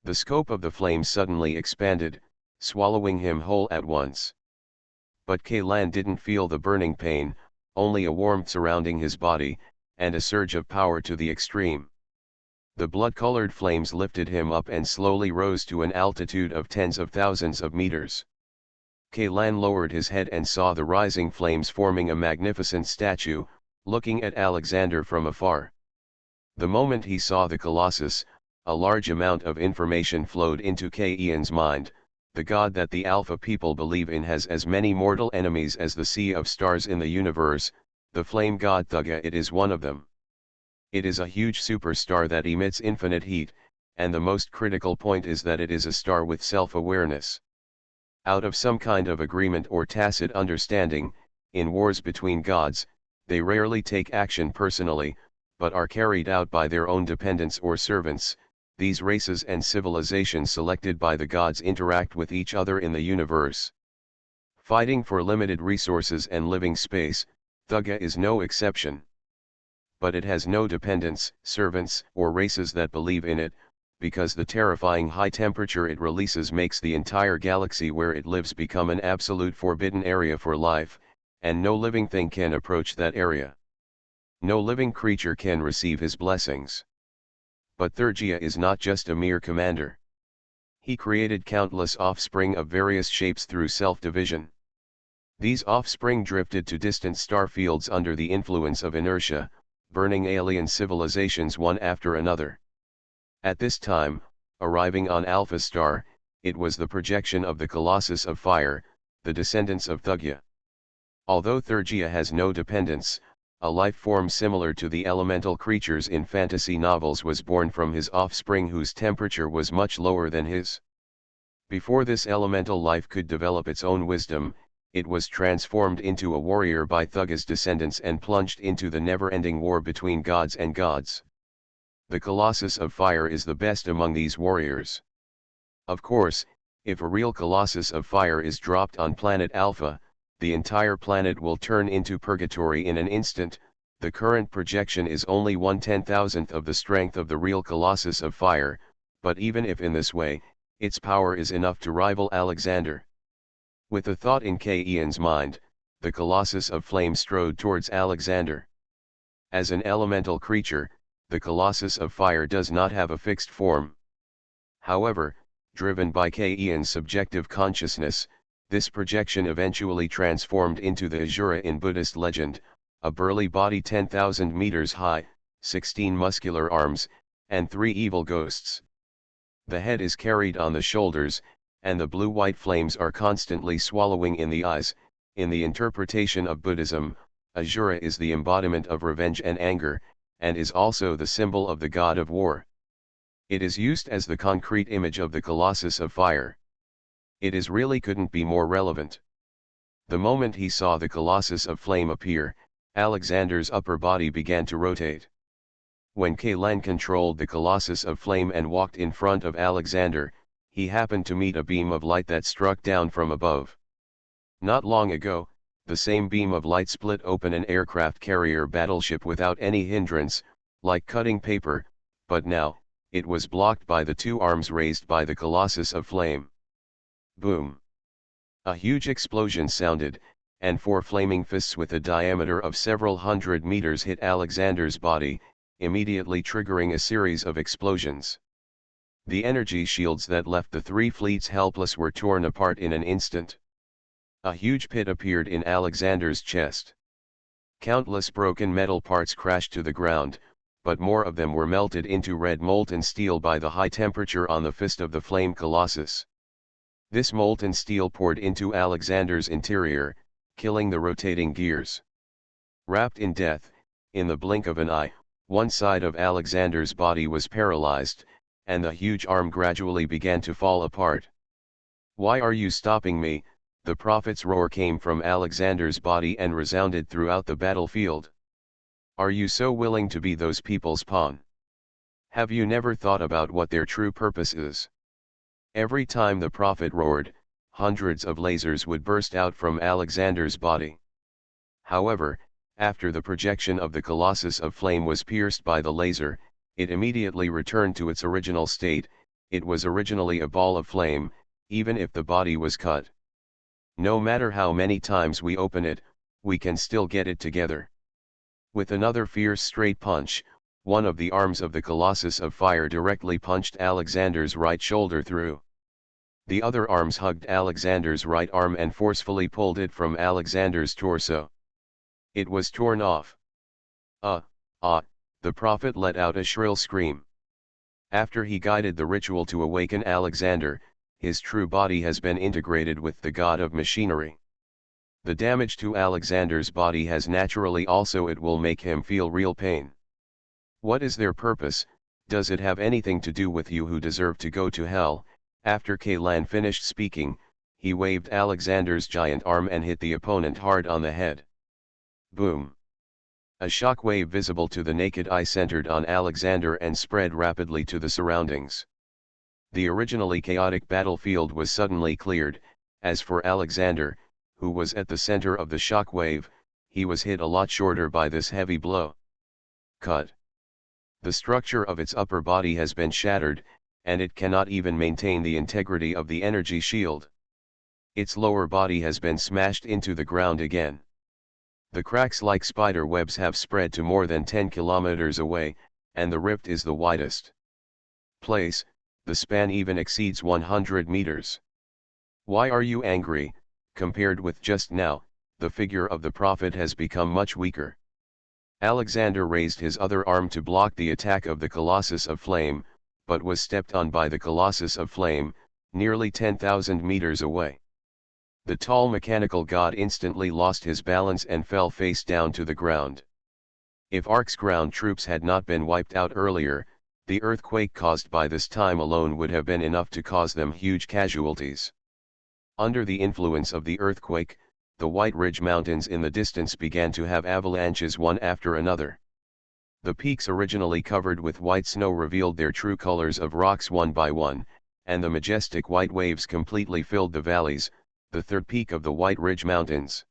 A: The scope of the flame suddenly expanded, swallowing him whole at once. But Kaylan didn't feel the burning pain, only a warmth surrounding his body, and a surge of power to the extreme. The blood-colored flames lifted him up and slowly rose to an altitude of tens of thousands of meters. Kaylan lowered his head and saw the rising flames forming a magnificent statue, looking at Alexander from afar. The moment he saw the Colossus, a large amount of information flowed into Kayan's mind. The god that the Alpha people believe in has as many mortal enemies as the sea of stars in the universe. The flame god Thugga, it is one of them. It is a huge superstar that emits infinite heat, and the most critical point is that it is a star with self-awareness. Out of some kind of agreement or tacit understanding, in wars between gods, they rarely take action personally, but are carried out by their own dependents or servants. These races and civilizations selected by the gods interact with each other in the universe, fighting for limited resources and living space. Thugga is no exception. But it has no dependents, servants, or races that believe in it, because the terrifying high temperature it releases makes the entire galaxy where it lives become an absolute forbidden area for life, and no living thing can approach that area. No living creature can receive his blessings. But Thurgia is not just a mere commander. He created countless offspring of various shapes through self-division. These offspring drifted to distant star fields under the influence of inertia, burning alien civilizations one after another. At this time, arriving on Alpha Star, it was the projection of the Colossus of Fire, the descendants of Thuggia. Although Thurgia has no dependents, a life form similar to the elemental creatures in fantasy novels was born from his offspring whose temperature was much lower than his. Before this elemental life could develop its own wisdom, it was transformed into a warrior by Thugga's descendants and plunged into the never-ending war between gods and gods. The Colossus of Fire is the best among these warriors. Of course, if a real Colossus of Fire is dropped on planet Alpha, the entire planet will turn into purgatory in an instant. The current projection is only 1/10,000th of the strength of the real Colossus of Fire, but even if in this way, its power is enough to rival Alexander. With a thought in Kayan's mind, the Colossus of Flame strode towards Alexander. As an elemental creature, the Colossus of Fire does not have a fixed form. However, driven by Kayan's subjective consciousness, this projection eventually transformed into the Asura in Buddhist legend, a burly body 10,000 meters high, 16 muscular arms, and 3 evil ghosts. The head is carried on the shoulders, and the blue-white flames are constantly swallowing in the eyes. In the interpretation of Buddhism, Asura is the embodiment of revenge and anger, and is also the symbol of the god of war. It is used as the concrete image of the Colossus of Fire. It is really couldn't be more relevant. The moment he saw the Colossus of Flame appear, Alexander's upper body began to rotate. When Kalan controlled the Colossus of Flame and walked in front of Alexander, he happened to meet a beam of light that struck down from above. Not long ago, the same beam of light split open an aircraft carrier battleship without any hindrance, like cutting paper, but now, it was blocked by the two arms raised by the Colossus of Flame. Boom! A huge explosion sounded, and four flaming fists with a diameter of several hundred meters hit Alexander's body, immediately triggering a series of explosions. The energy shields that left the three fleets helpless were torn apart in an instant. A huge pit appeared in Alexander's chest. Countless broken metal parts crashed to the ground, but more of them were melted into red molten steel by the high temperature on the fist of the flame colossus. This molten steel poured into Alexander's interior, killing the rotating gears. Wrapped in death, in the blink of an eye, one side of Alexander's body was paralyzed, and the huge arm gradually began to fall apart. "Why are you stopping me?" The prophet's roar came from Alexander's body and resounded throughout the battlefield. "Are you so willing to be those people's pawn? Have you never thought about what their true purpose is?" Every time the prophet roared, hundreds of lasers would burst out from Alexander's body. However, after the projection of the Colossus of Flame was pierced by the laser, it immediately returned to its original state. It was originally a ball of flame, even if the body was cut. No matter how many times we open it, we can still get it together. With another fierce straight punch, one of the arms of the Colossus of Fire directly punched Alexander's right shoulder through. The other arms hugged Alexander's right arm and forcefully pulled it from Alexander's torso. It was torn off. The prophet let out a shrill scream. After he guided the ritual to awaken Alexander, his true body has been integrated with the god of machinery. The damage to Alexander's body has naturally also it will make him feel real pain. What is their purpose? Does it have anything to do with you who deserve to go to hell? After Kalan finished speaking, he waved Alexander's giant arm and hit the opponent hard on the head. Boom! A shockwave visible to the naked eye centered on Alexander and spread rapidly to the surroundings. The originally chaotic battlefield was suddenly cleared. As for Alexander, who was at the center of the shockwave, he was hit a lot shorter by this heavy blow. Cut. The structure of its upper body has been shattered, and it cannot even maintain the integrity of the energy shield. Its lower body has been smashed into the ground again. The cracks like spider webs have spread to more than 10 kilometers away, and the rift is the widest place. The span even exceeds 100 meters. Why are you angry? Compared with just now, the figure of the prophet has become much weaker. Alexander raised his other arm to block the attack of the Colossus of Flame, but was stepped on by the Colossus of Flame, nearly 10,000 meters away. The tall mechanical god instantly lost his balance and fell face down to the ground. If Ark's ground troops had not been wiped out earlier, the earthquake caused by this time alone would have been enough to cause them huge casualties. Under the influence of the earthquake, the White Ridge Mountains in the distance began to have avalanches one after another. The peaks originally covered with white snow revealed their true colors of rocks one by one, and the majestic white waves completely filled the valleys, the third peak of the White Ridge Mountains.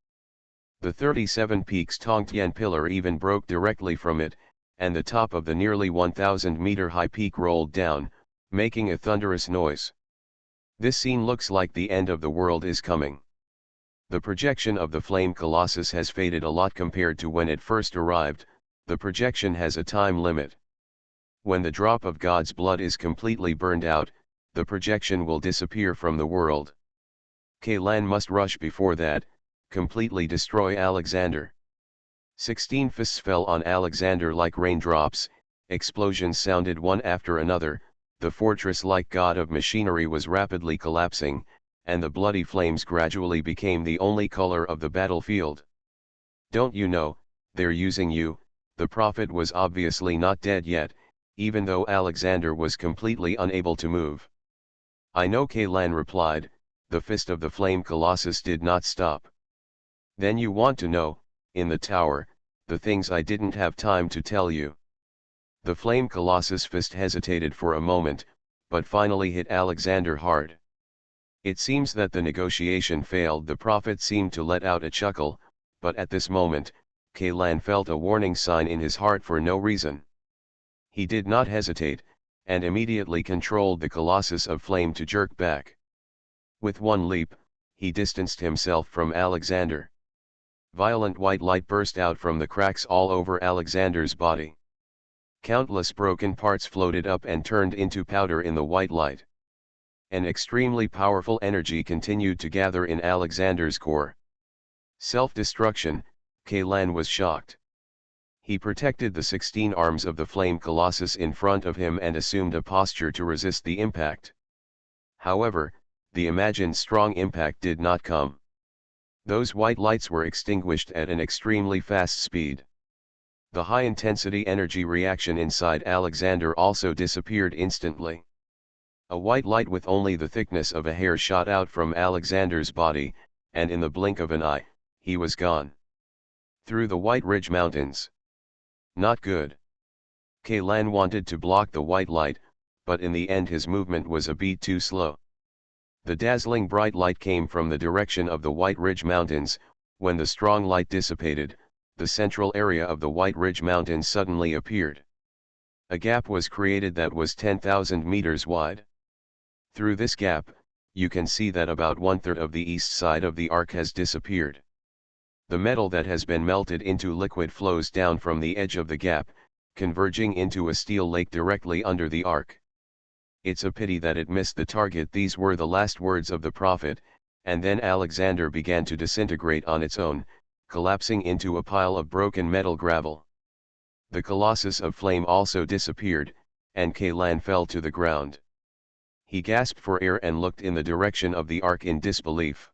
A: The 37 peaks Tongtian Pillar even broke directly from it, and the top of the nearly 1,000-meter high peak rolled down, making a thunderous noise. This scene looks like the end of the world is coming. The projection of the flame colossus has faded a lot compared to when it first arrived. The projection has a time limit. When the drop of God's blood is completely burned out, the projection will disappear from the world. Kalan must rush before that, completely destroy Alexander. 16 fists fell on Alexander like raindrops, explosions sounded one after another, the fortress-like god of machinery was rapidly collapsing, and the bloody flames gradually became the only color of the battlefield. "Don't you know, they're using you?" The prophet was obviously not dead yet, even though Alexander was completely unable to move. "I know," Kalan replied. The fist of the flame colossus did not stop. "Then you want to know, in the tower, the things I didn't have time to tell you." The flame colossus fist hesitated for a moment, but finally hit Alexander hard. It seems that the negotiation failed. The prophet seemed to let out a chuckle, but at this moment, Kalan felt a warning sign in his heart for no reason. He did not hesitate, and immediately controlled the colossus of flame to jerk back. With one leap, he distanced himself from Alexander. Violent white light burst out from the cracks all over Alexander's body. Countless broken parts floated up and turned into powder in the white light. An extremely powerful energy continued to gather in Alexander's core. Self-destruction, Kalan was shocked. He protected the 16 arms of the flame colossus in front of him and assumed a posture to resist the impact. However, the imagined strong impact did not come. Those white lights were extinguished at an extremely fast speed. The high-intensity energy reaction inside Alexander also disappeared instantly. A white light with only the thickness of a hair shot out from Alexander's body, and in the blink of an eye, he was gone. Through the White Ridge Mountains. Not good. Kalan wanted to block the white light, but in the end his movement was a beat too slow. The dazzling bright light came from the direction of the White Ridge Mountains. When the strong light dissipated, the central area of the White Ridge Mountains suddenly appeared. A gap was created that was 10,000 meters wide. Through this gap, you can see that about 1/3 of the east side of the arc has disappeared. The metal that has been melted into liquid flows down from the edge of the gap, converging into a steel lake directly under the arc. "It's a pity that it missed the target." These were the last words of the prophet, and then Alexander began to disintegrate on its own, collapsing into a pile of broken metal gravel. The colossus of flame also disappeared, and Kalan fell to the ground. He gasped for air and looked in the direction of the arc in disbelief.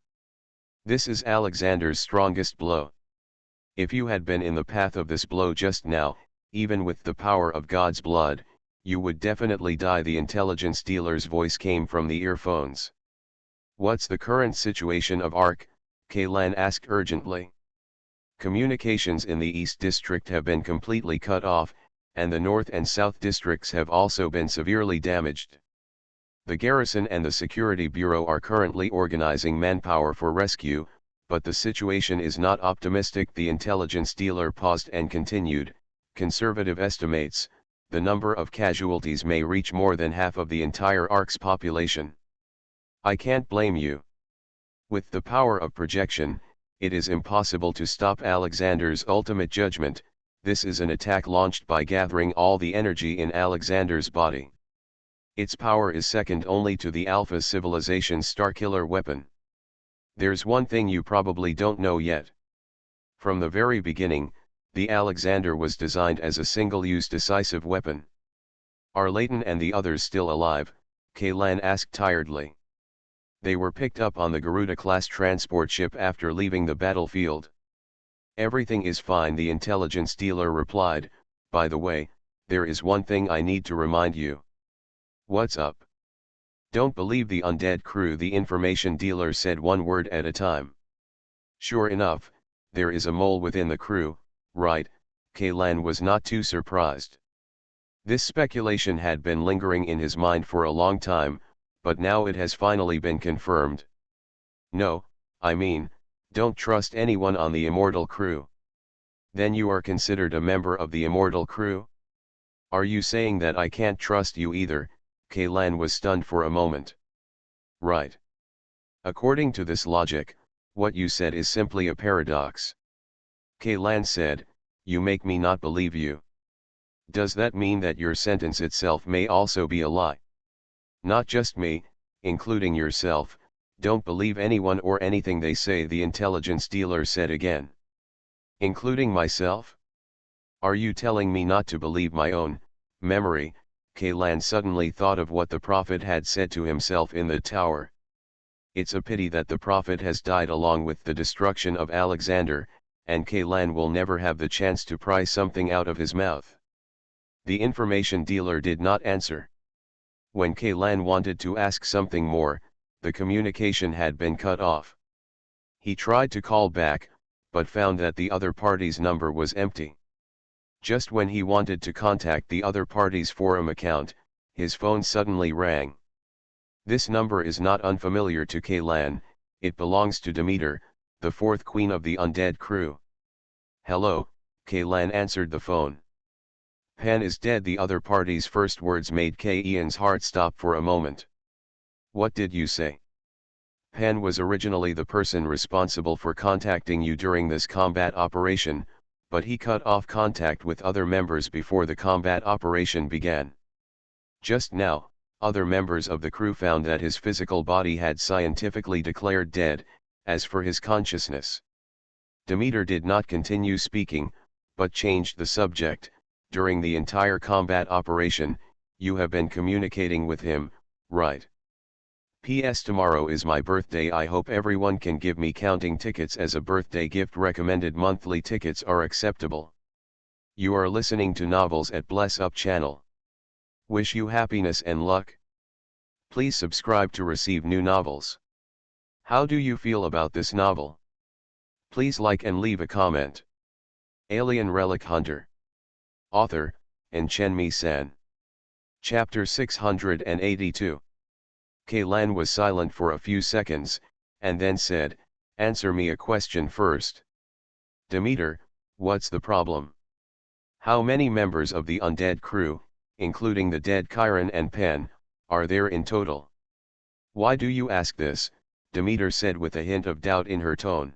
A: This is Alexander's strongest blow. If you had been in the path of this blow just now, even with the power of God's blood, you would definitely die. The intelligence dealer's voice came from the earphones. "What's the current situation of Ark?" Kalan asked urgently. "Communications in the East District have been completely cut off, and the North and South Districts have also been severely damaged. The garrison and the Security Bureau are currently organizing manpower for rescue, but the situation is not optimistic." The intelligence dealer paused and continued, "Conservative estimates, the number of casualties may reach more than half of the entire Ark's population. I can't blame you. With the power of projection, it is impossible to stop Alexander's ultimate judgment. This is an attack launched by gathering all the energy in Alexander's body. Its power is second only to the Alpha civilization's Starkiller weapon. There's one thing you probably don't know yet. From the very beginning, the Alexander was designed as a single-use decisive weapon." "Are Layton and the others still alive?" Kalan asked tiredly. "They were picked up on the Garuda-class transport ship after leaving the battlefield." "Everything is fine," the intelligence dealer replied. "By the way, there is one thing I need to remind you." "What's up?" "Don't believe the undead crew," the information dealer said, one word at a time. "Sure enough, there is a mole within the crew, right?" Kalan was not too surprised. This speculation had been lingering in his mind for a long time, but now it has finally been confirmed. "No, I mean, don't trust anyone on the Immortal crew." "Then you are considered a member of the Immortal crew?" "Are you saying that I can't trust you either?" Kalan was stunned for a moment. "Right. According to this logic, what you said is simply a paradox." Kalan said, "You make me not believe you." "Does that mean that your sentence itself may also be a lie?" "Not just me, including yourself, don't believe anyone or anything they say," the intelligence dealer said again. "Including myself? Are you telling me not to believe my own memory?" Kalan suddenly thought of what the prophet had said to himself in the tower. It's a pity that the prophet has died along with the destruction of Alexander, and Kaylan will never have the chance to pry something out of his mouth. The information dealer did not answer. When Kaylan wanted to ask something more, the communication had been cut off. He tried to call back, but found that the other party's number was empty. Just when he wanted to contact the other party's forum account, his phone suddenly rang. This number is not unfamiliar to Kaylan, it belongs to Demeter, the fourth queen of the undead crew. "Hello," Kaylan answered the phone. "Pan is dead." The other party's first words made Ian's heart stop for a moment. "What did you say?" "Pan was originally the person responsible for contacting you during this combat operation, but he cut off contact with other members before the combat operation began. Just now, other members of the crew found that his physical body had scientifically declared dead. As for his consciousness..." Demeter did not continue speaking, but changed the subject. "During the entire combat operation, you have been communicating with him, right? P.S. Tomorrow is my birthday. I hope everyone can give me counting tickets as a birthday gift. Recommended monthly tickets are acceptable. You are listening to Novels at Bless Up channel. Wish you happiness and luck. Please subscribe to receive new novels. How do you feel about this novel? Please like and leave a comment. Alien Relic Hunter. Author, Chenmi-san. Chapter 682. Kaylan was silent for a few seconds, and then said, "Answer me a question first. Demeter, what's the problem? How many members of the undead crew, including the dead Chiron and Pan, are there in total?" "Why do you ask this?" Demeter said with a hint of doubt in her tone.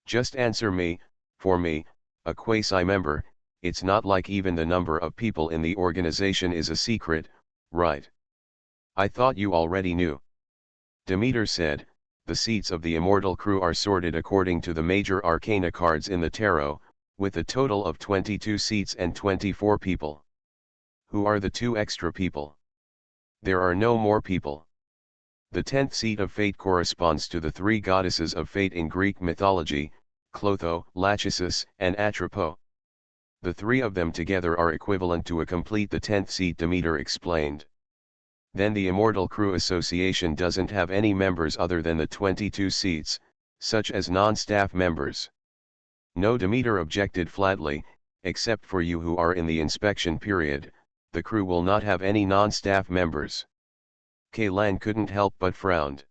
A: "Just answer me. For me, a quasi-member, it's not like even the number of people in the organization is a secret, right? I thought you already knew." Demeter said, "The seats of the immortal crew are sorted according to the major arcana cards in the tarot, with a total of 22 seats and 24 people. Who are the 2 extra people? There are no more people. The 10th seat of fate corresponds to the 3 goddesses of fate in Greek mythology, Clotho, Lachesis, and Atropos. The 3 of them together are equivalent to a complete the 10th seat," Demeter explained. "Then the Immortal Crew Association doesn't have any members other than the 22 seats, such as non-staff members?" "No," Demeter objected flatly, "except for you who are in the inspection period, the crew will not have any non-staff members." Kaylan couldn't help but frowned.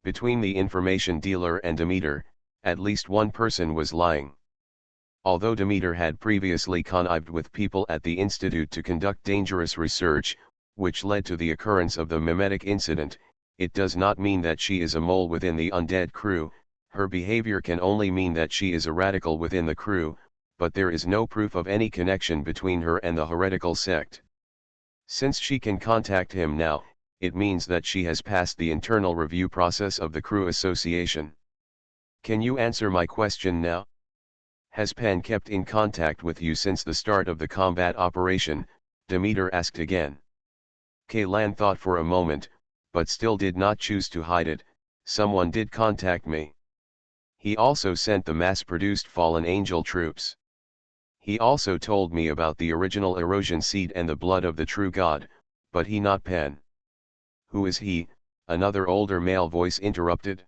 A: Between the information dealer and Demeter, at least one person was lying. Although Demeter had previously connived with people at the Institute to conduct dangerous research, which led to the occurrence of the mimetic incident, it does not mean that she is a mole within the undead crew. Her behavior can only mean that she is a radical within the crew, but there is no proof of any connection between her and the heretical sect. Since she can contact him now, it means that she has passed the internal review process of the Crew Association. Can you answer my question now? Has Pan kept in contact with you since the start of the combat operation? Demeter asked again. Kaylan thought for a moment, but still did not choose to hide it. Someone did contact me. He also sent the mass-produced fallen angel troops. He also told me about the original erosion seed and the blood of the true God, but he not Pan. Who is he? Another older male voice interrupted.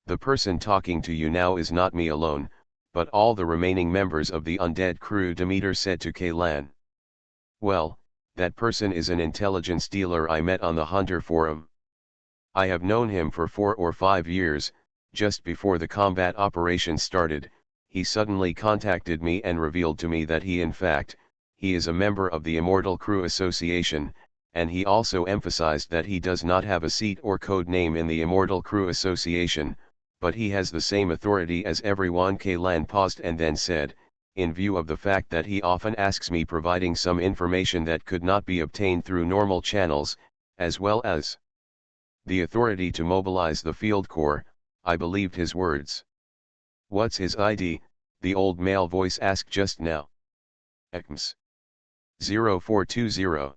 A: The person talking to you now is not me alone, but all the remaining members of the undead crew, Demeter said to Kaylan. Well, that person is an intelligence dealer I met on the Hunter Forum. I have known him for 4 or 5 years. Just before the combat operation started, he suddenly contacted me and revealed to me that he is a member of the Immortal Crew Association, and he also emphasized that he does not have a seat or code name in the Immortal Crew Association, but he has the same authority as everyone. Kaylan paused and then said, in view of the fact that he often asks me providing some information that could not be obtained through normal channels, as well as the authority to mobilize the field corps, I believed his words. What's his ID? The old male voice asked just now. ECMS 0420.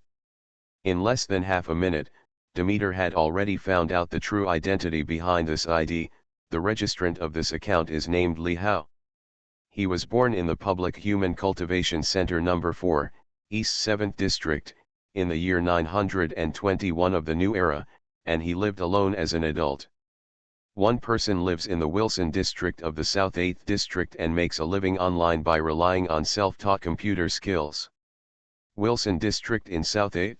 A: In less than half a minute, Demeter had already found out the true identity behind this ID. The registrant of this account is named Li Hao. He was born in the Public Human Cultivation Center No. 4, East 7th District, in the year 921 of the New Era, and he lived alone as an adult. One person lives in the Wilson District of the South 8th District and makes a living online by relying on self-taught computer skills. Wilson District in South 8th?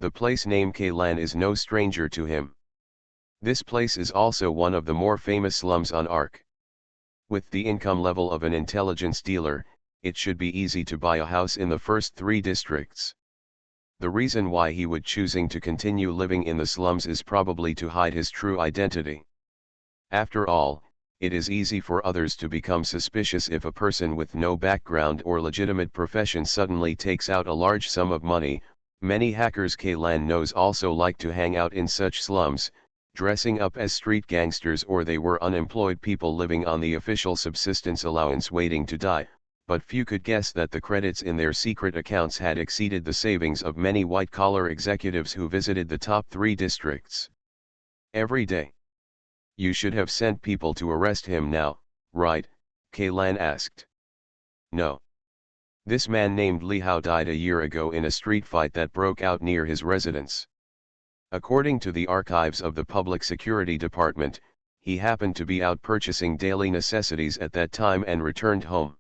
A: The place name Kailan is no stranger to him. This place is also one of the more famous slums on Ark. With the income level of an intelligence dealer, it should be easy to buy a house in the first 3 districts. The reason why he would choosing to continue living in the slums is probably to hide his true identity. After all, it is easy for others to become suspicious if a person with no background or legitimate profession suddenly takes out a large sum of money. Many hackers Kailan knows also like to hang out in such slums, dressing up as street gangsters, or they were unemployed people living on the official subsistence allowance waiting to die, but few could guess that the credits in their secret accounts had exceeded the savings of many white-collar executives who visited the top 3 districts every day. "You should have sent people to arrest him now, right?" Kailan asked. "No. This man named Li Hao died a year ago in a street fight that broke out near his residence. According to the archives of the Public Security Department, he happened to be out purchasing daily necessities at that time and returned home.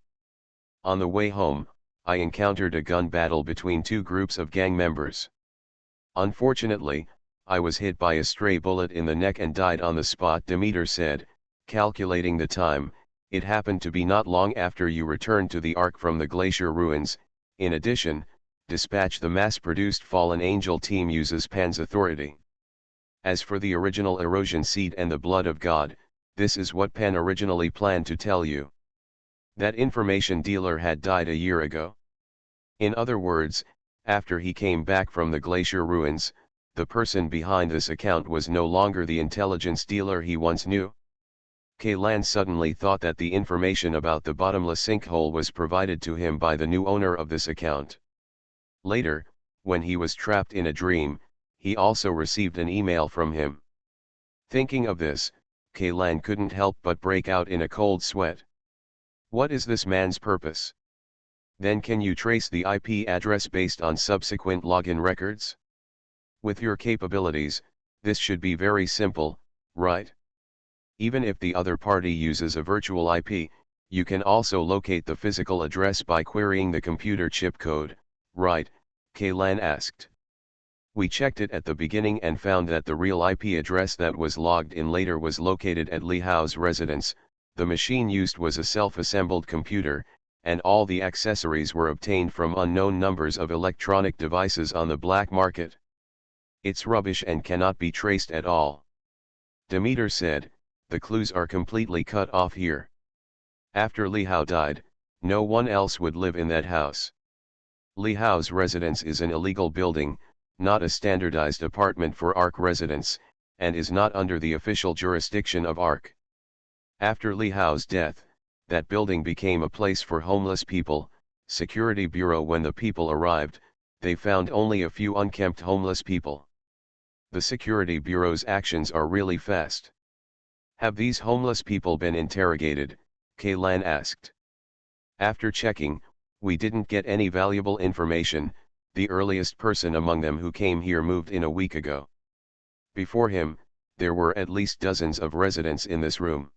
A: On the way home, I encountered a gun battle between 2 groups of gang members. Unfortunately, I was hit by a stray bullet in the neck and died on the spot," Demeter said. Calculating the time, it happened to be not long after you returned to the Ark from the glacier ruins. In addition, dispatch the mass-produced Fallen Angel team uses Pan's authority. As for the original erosion seed and the blood of God, this is what Pan originally planned to tell you. That information dealer had died a year ago. In other words, after he came back from the glacier ruins, the person behind this account was no longer the intelligence dealer he once knew. Kailan suddenly thought that the information about the bottomless sinkhole was provided to him by the new owner of this account. Later, when he was trapped in a dream, he also received an email from him. Thinking of this, Kailan couldn't help but break out in a cold sweat. What is this man's purpose? Then can you trace the IP address based on subsequent login records? With your capabilities, this should be very simple, right? Even if the other party uses a virtual IP, you can also locate the physical address by querying the computer chip code, right? Kailan asked. We checked it at the beginning and found that the real IP address that was logged in later was located at Li Hao's residence. The machine used was a self-assembled computer, and all the accessories were obtained from unknown numbers of electronic devices on the black market. It's rubbish and cannot be traced at all. Demeter said, the clues are completely cut off here. After Li Hao died, no one else would live in that house. Li Hao's residence is an illegal building, not a standardized apartment for Ark residents, and is not under the official jurisdiction of Ark. After Li Hao's death, that building became a place for homeless people. Security Bureau. When the people arrived, they found only a few unkempt homeless people. The Security Bureau's actions are really fast. Have these homeless people been interrogated? Kailan asked. After checking, we didn't get any valuable information. The earliest person among them who came here moved in a week ago. Before him, there were at least dozens of residents in this room.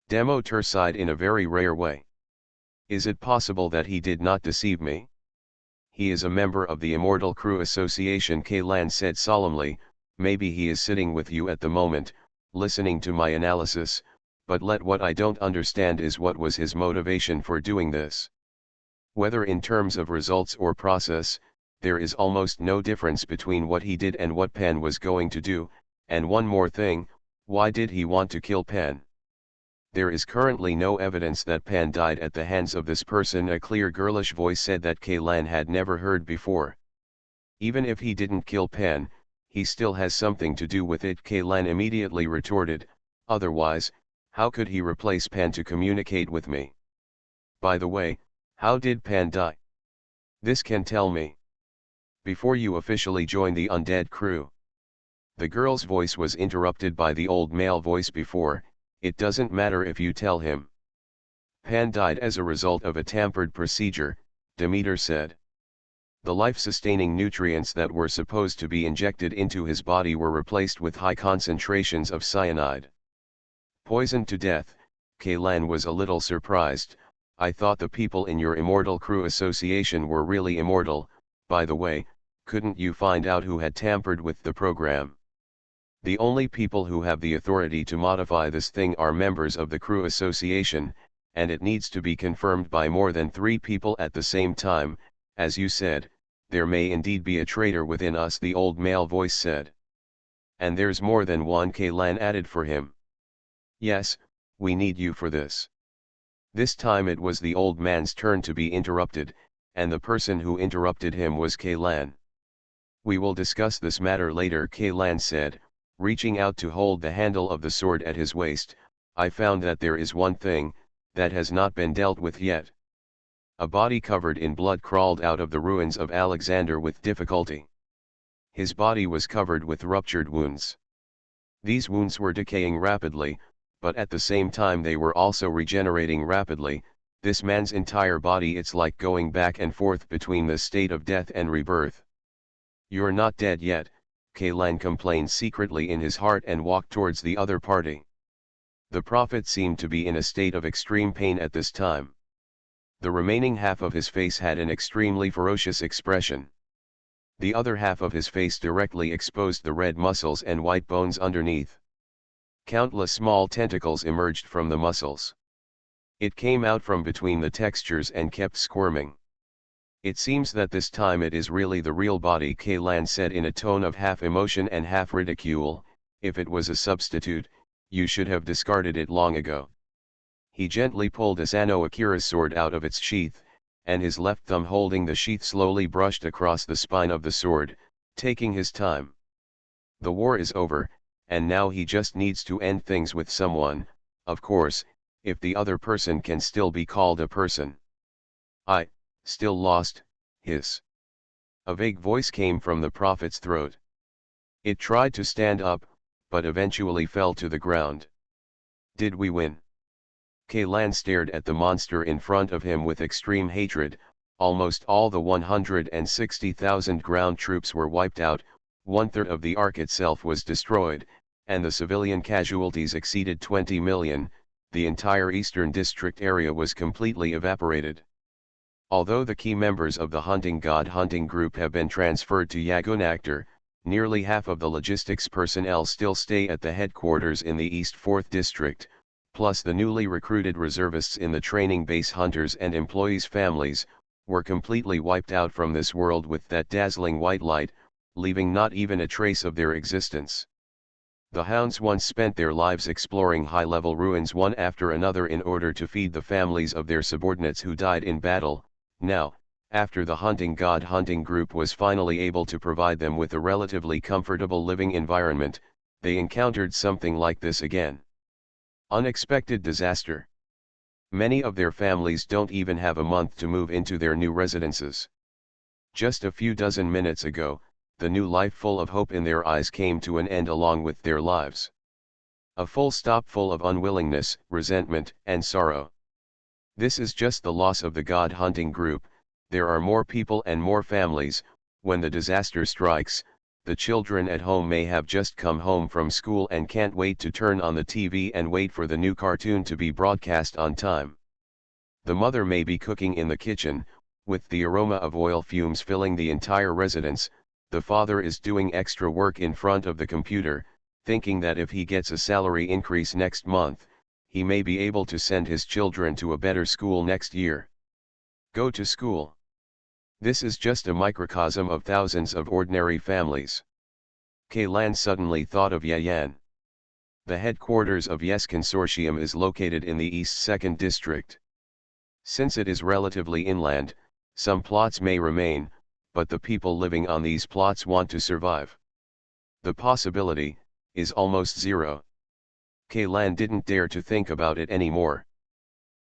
A: Demeter sighed in a very rare way. Is it possible that he did not deceive me? He is a member of the Immortal Crew Association, Kailan said solemnly. Maybe he is sitting with you at the moment, listening to my analysis, but what I don't understand is what was his motivation for doing this. Whether in terms of results or process, there is almost no difference between what he did and what Pan was going to do. And one more thing, why did he want to kill Pan? There is currently no evidence that Pan died at the hands of this person, a clear girlish voice said that Kailan had never heard before. Even if he didn't kill Pan, he still has something to do with it, Kailan immediately retorted. Otherwise, how could he replace Pan to communicate with me? By the way, how did Pan die? This can tell me. Before you officially join the undead crew. The girl's voice was interrupted by the old male voice before. It doesn't matter if you tell him. Pan died as a result of a tampered procedure, Demeter said. The life-sustaining nutrients that were supposed to be injected into his body were replaced with high concentrations of cyanide. Poisoned to death, Kaylan was a little surprised. I thought the people in your Immortal Crew Association were really immortal. By the way, couldn't you find out who had tampered with the program? The only people who have the authority to modify this thing are members of the Crew Association, and it needs to be confirmed by more than 3 people at the same time. As you said, there may indeed be a traitor within us, the old male voice said. And there's more than one, Kaylan added for him. Yes, we need you for this. This time it was the old man's turn to be interrupted, and the person who interrupted him was Kaylan. We will discuss this matter later, Kaylan said, reaching out to hold the handle of the sword at his waist. I found that there is one thing that has not been dealt with yet. A body covered in blood crawled out of the ruins of Alexander with difficulty. His body was covered with ruptured wounds. These wounds were decaying rapidly, but at the same time they were also regenerating rapidly. This man's entire body, it's like going back and forth between the state of death and rebirth. You're not dead yet, Kaylan complained secretly in his heart and walked towards the other party. The prophet seemed to be in a state of extreme pain at this time. The remaining half of his face had an extremely ferocious expression. The other half of his face directly exposed the red muscles and white bones underneath. Countless small tentacles emerged from the muscles. It came out from between the textures and kept squirming. It seems that this time it is really the real body, Kaylan said in a tone of half emotion and half ridicule. If it was a substitute, you should have discarded it long ago. He gently pulled Asano Akira's sword out of its sheath, and his left thumb holding the sheath slowly brushed across the spine of the sword, taking his time. The war is over, and now he just needs to end things with someone, of course, if the other person can still be called a person. Still lost, hiss. A vague voice came from the prophet's throat. It tried to stand up, but eventually fell to the ground. Did we win? Kaylan stared at the monster in front of him with extreme hatred. Almost all the 160,000 ground troops were wiped out, 1/3 of the Ark itself was destroyed, and the civilian casualties exceeded 20 million, the entire Eastern District area was completely evaporated. Although the key members of the Hunting God hunting group have been transferred to Yagunaktar, nearly half of the logistics personnel still stay at the headquarters in the East 4th District, plus the newly recruited reservists in the training base. Hunters and employees' families were completely wiped out from this world with that dazzling white light, leaving not even a trace of their existence. The hounds once spent their lives exploring high-level ruins one after another in order to feed the families of their subordinates who died in battle. Now, after the Hunting God hunting group was finally able to provide them with a relatively comfortable living environment, they encountered something like this again. Unexpected disaster. Many of their families don't even have a month to move into their new residences. Just a few dozen minutes ago, the new life full of hope in their eyes came to an end along with their lives. A full stop full of unwillingness, resentment, and sorrow. This is just the loss of the God hunting group. There are more people and more families. When the disaster strikes, the children at home may have just come home from school and can't wait to turn on the TV and wait for the new cartoon to be broadcast on time. The mother may be cooking in the kitchen, with the aroma of oil fumes filling the entire residence. The father is doing extra work in front of the computer, thinking that if he gets a salary increase next month, he may be able to send his children to a better school next year. Go to school. This is just a microcosm of thousands of ordinary families. Kaylan suddenly thought of Yayan. The headquarters of Yes Consortium is located in the East 2nd District. Since it is relatively inland, some plots may remain, but the people living on these plots want to survive. The possibility is almost zero. Kaylan didn't dare to think about it anymore.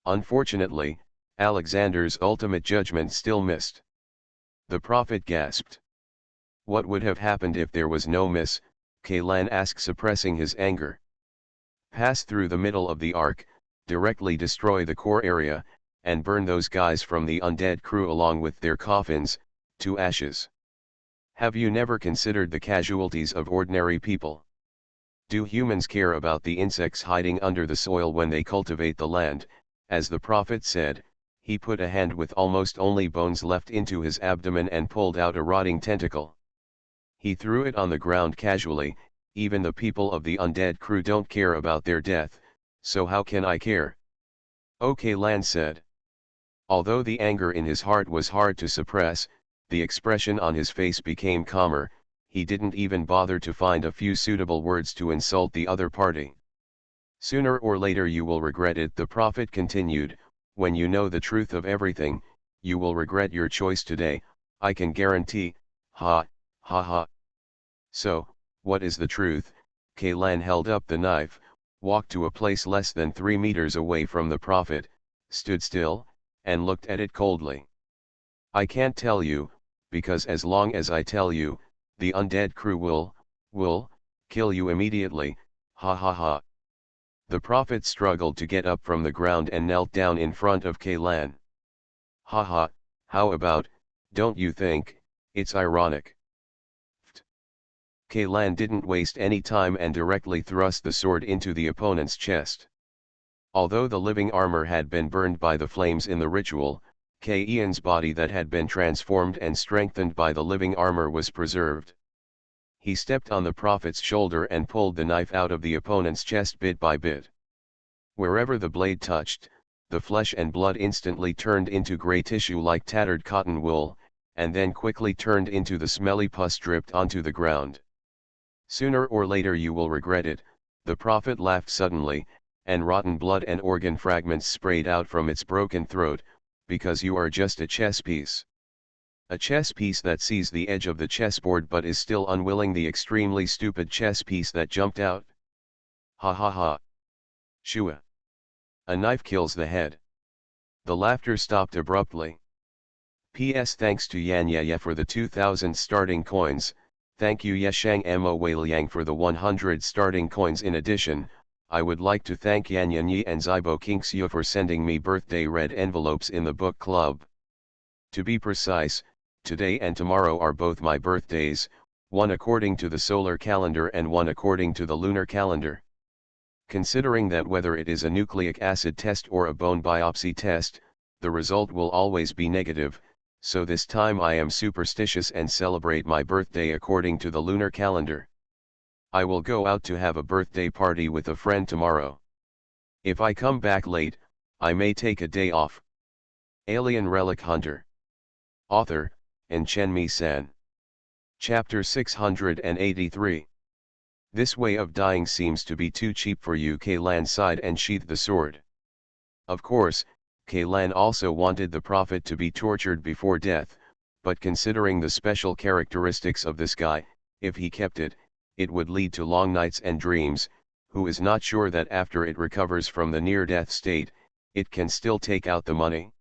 A: Unfortunately, Alexander's ultimate judgment still missed. The prophet gasped. What would have happened if there was no miss? Kaylan asked, suppressing his anger. Pass through the middle of the arc, directly destroy the core area, and burn those guys from the undead crew along with their coffins, to ashes. Have you never considered the casualties of ordinary people? Do humans care about the insects hiding under the soil when they cultivate the land? As the prophet said, he put a hand with almost only bones left into his abdomen and pulled out a rotting tentacle. He threw it on the ground casually. Even the people of the undead crew don't care about their death, so how can I care? Kaylan said. Although the anger in his heart was hard to suppress, the expression on his face became calmer. He didn't even bother to find a few suitable words to insult the other party. Sooner or later you will regret it, the prophet continued. When you know the truth of everything, you will regret your choice today, I can guarantee. Ha, ha ha. So, what is the truth? Kaylan held up the knife, walked to a place less than 3 meters away from the prophet, stood still, and looked at it coldly. I can't tell you, because as long as I tell you, the undead crew will kill you immediately. Ha ha ha. The prophet struggled to get up from the ground and knelt down in front of Kaylan. Ha ha, how about, don't you think, it's ironic? Kaylan didn't waste any time and directly thrust the sword into the opponent's chest. Although the living armor had been burned by the flames in the ritual, Kaylan's body that had been transformed and strengthened by the living armor was preserved. He stepped on the prophet's shoulder and pulled the knife out of the opponent's chest bit by bit. Wherever the blade touched, the flesh and blood instantly turned into gray tissue like tattered cotton wool, and then quickly turned into the smelly pus dripped onto the ground. Sooner or later you will regret it, the prophet laughed suddenly, and rotten blood and organ fragments sprayed out from its broken throat, because you are just a chess piece. A chess piece that sees the edge of the chessboard but is still unwilling, the extremely stupid chess piece that jumped out. Ha ha ha. Shua. A knife kills the head. The laughter stopped abruptly. P.S. Thanks to Yan Ye for the 2000 starting coins. Thank you Yeshang Mo Weiliang for the 100 starting coins. In addition, I would like to thank Yan Yi and Zibo Kinxia for sending me birthday red envelopes in the book club. To be precise, today and tomorrow are both my birthdays, one according to the solar calendar and one according to the lunar calendar. Considering that whether it is a nucleic acid test or a bone biopsy test, the result will always be negative, so this time I am superstitious and celebrate my birthday according to the lunar calendar. I will go out to have a birthday party with a friend tomorrow. If I come back late, I may take a day off. Alien Relic Hunter. Author, Chen-Mi-san. Chapter 683. This way of dying seems to be too cheap for you. Kaylan sighed and sheathed the sword. Of course, Kaylan also wanted the prophet to be tortured before death, but considering the special characteristics of this guy, if he kept it, it would lead to long nights and dreams. Who is not sure that after it recovers from the near-death state, it can still take out the money?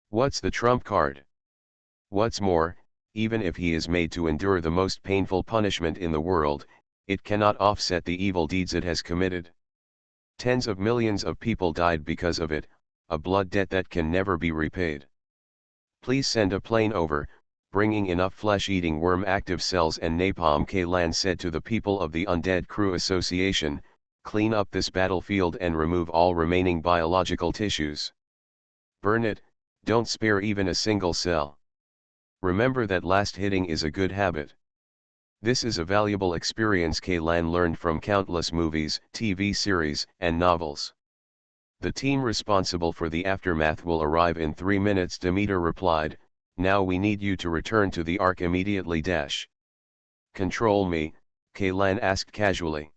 A: What's the trump card? What's more, even if he is made to endure the most painful punishment in the world, it cannot offset the evil deeds it has committed. Tens of millions of people died because of it, a blood debt that can never be repaid. Please send a plane over, bringing enough flesh-eating worm active cells and napalm. Kaylan said to the people of the Undead Crew Association, clean up this battlefield and remove all remaining biological tissues. Burn it, don't spare even a single cell. Remember that last hitting is a good habit. This is a valuable experience Kaylan learned from countless movies, TV series, and novels. The team responsible for the aftermath will arrive in 3 minutes. Demeter replied, now we need you to return to the Ark immediately. Control me, Kaylan asked casually.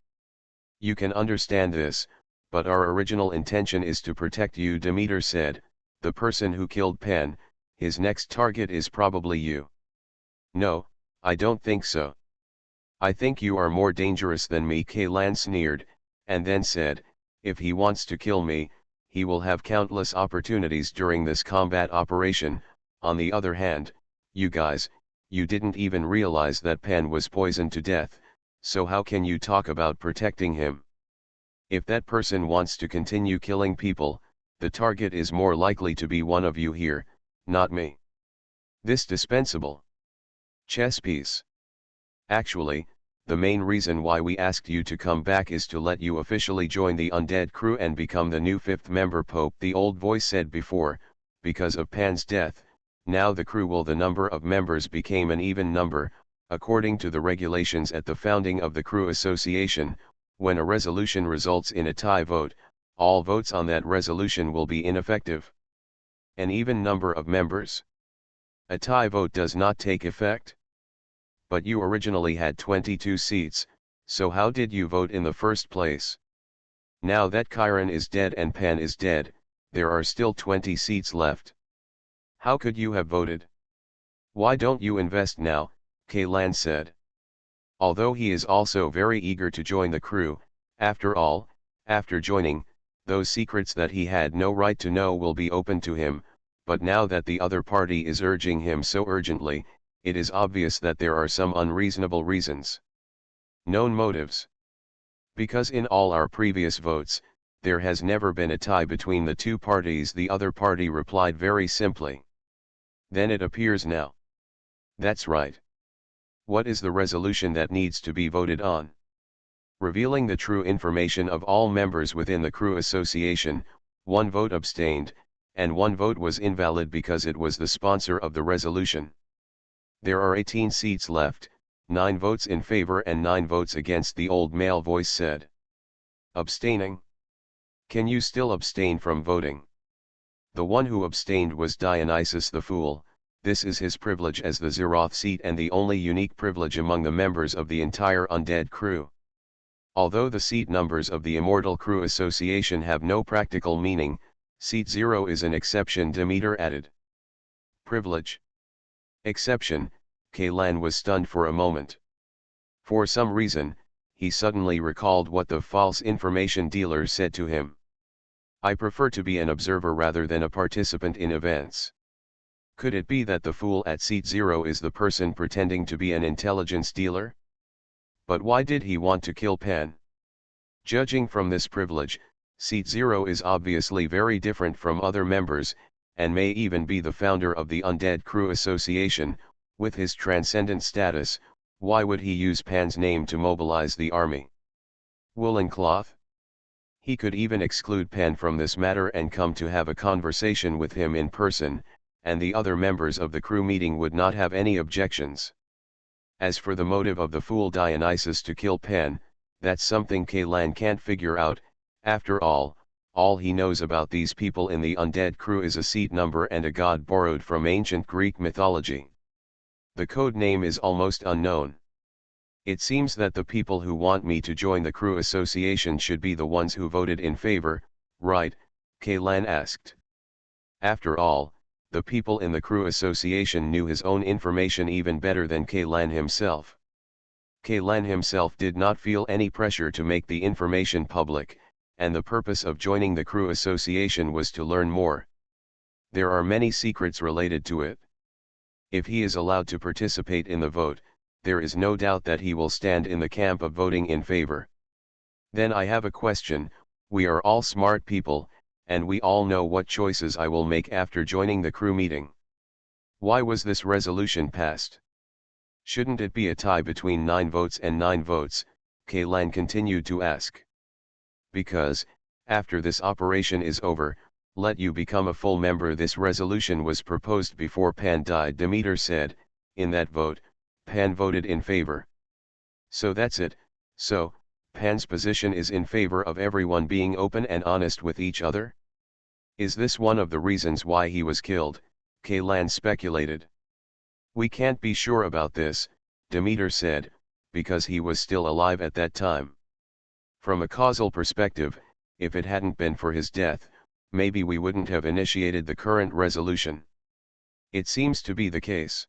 A: You can understand this, but our original intention is to protect you. Demeter said, the person who killed Pen, his next target is probably you. No, I don't think so. I think you are more dangerous than me. Kaylan sneered, and then said, if he wants to kill me, he will have countless opportunities during this combat operation. On the other hand, you guys, you didn't even realize that Pen was poisoned to death, So how can you talk about protecting him? If that person wants to continue killing people, the target is more likely to be one of you here, not me. This dispensable chess piece. Actually, the main reason why we asked you to come back is to let you officially join the undead crew and become the new fifth member, Pope, the old voice said before. Because of Pan's death, now the crew will the number of members became an even number, according to the regulations at the founding of the crew association. When a resolution results in a tie vote, all votes on that resolution will be ineffective. An even number of members. A tie vote does not take effect. But you originally had 22 seats, so how did you vote in the first place? Now that Chiron is dead and Pan is dead, there are still 20 seats left. How could you have voted? Why don't you invest now? Kaylan said. Although he is also very eager to join the crew, after all, after joining, those secrets that he had no right to know will be open to him, but now that the other party is urging him so urgently, it is obvious that there are some unreasonable reasons. Known motives. Because in all our previous votes, there has never been a tie between the two parties, the other party replied very simply. Then it appears now. That's right. What is the resolution that needs to be voted on? Revealing the true information of all members within the crew association, one vote abstained, and one vote was invalid because it was the sponsor of the resolution. There are 18 seats left, 9 votes in favor and 9 votes against, the old male voice said. Abstaining? Can you still abstain from voting? The one who abstained was Dionysus the Fool. This is his privilege as the Zeroth seat and the only unique privilege among the members of the entire undead crew. Although the seat numbers of the Immortal Crew Association have no practical meaning, seat 0 is an exception, Demeter added. Privilege. Exception. Kaylan was stunned for a moment. For some reason, he suddenly recalled what the false information dealer said to him. I prefer to be an observer rather than a participant in events. Could it be that the fool at seat 0 is the person pretending to be an intelligence dealer? But why did he want to kill Pan? Judging from this privilege, seat 0 is obviously very different from other members, and may even be the founder of the Undead Crew Association. With his transcendent status, why would he use Pan's name to mobilize the army? Woolen cloth? He could even exclude Pan from this matter and come to have a conversation with him in person, and the other members of the crew meeting would not have any objections. As for the motive of the fool Dionysus to kill Pan, that's something Kaylan can't figure out. After all he knows about these people in the undead crew is a seat number and a god borrowed from ancient Greek mythology. The code name is almost unknown. It seems that the people who want me to join the crew association should be the ones who voted in favor, right? Kaylan asked. After all, the people in the crew association knew his own information even better than Kaylan himself. Kaylan himself did not feel any pressure to make the information public, and the purpose of joining the crew association was to learn more. There are many secrets related to it. If he is allowed to participate in the vote, there is no doubt that he will stand in the camp of voting in favor. Then I have a question. We are all smart people, and we all know what choices I will make after joining the crew meeting. Why was this resolution passed? Shouldn't it be a tie between 9 votes and 9 votes? Kaylan continued to ask. Because, after this operation is over, let you become a full member. This resolution was proposed before Pan died, Demeter said. In that vote, Pan voted in favor. So that's it. So, Pan's position is in favor of everyone being open and honest with each other? Is this one of the reasons why he was killed? Kaylan speculated. We can't be sure about this, Demeter said, because he was still alive at that time. From a causal perspective, if it hadn't been for his death, maybe we wouldn't have initiated the current resolution. It seems to be the case.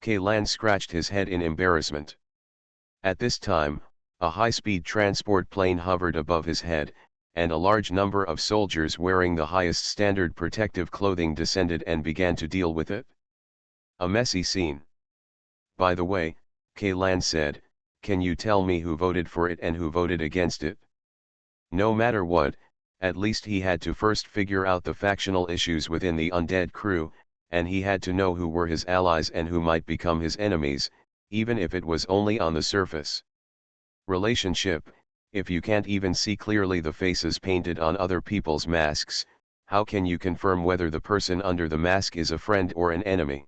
A: Kaylan scratched his head in embarrassment. At this time, a high-speed transport plane hovered above his head, and a large number of soldiers wearing the highest standard protective clothing descended and began to deal with it. A messy scene. By the way, Kaylan said, Can you tell me who voted for it and who voted against it? No matter what, at least he had to first figure out the factional issues within the undead crew, and he had to know who were his allies and who might become his enemies, even if it was only on the surface. Relationship: if you can't even see clearly the faces painted on other people's masks, how can you confirm whether the person under the mask is a friend or an enemy?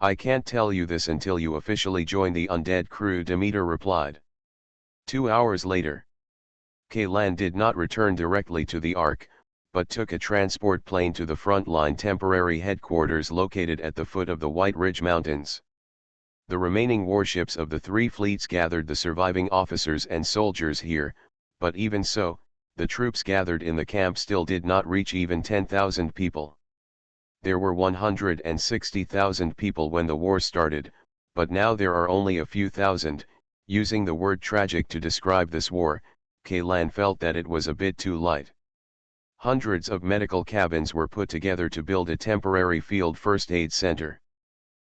A: I can't tell you this until you officially join the undead crew, Demeter replied. 2 hours later. Kaylan did not return directly to the Ark, but took a transport plane to the frontline temporary headquarters located at the foot of the White Ridge Mountains. The remaining warships of the three fleets gathered the surviving officers and soldiers here, but even so, the troops gathered in the camp still did not reach even 10,000 people. There were 160,000 people when the war started, but now there are only a few thousand. Using the word tragic to describe this war, Kaylan felt that it was a bit too light. Hundreds of medical cabins were put together to build a temporary field first aid center.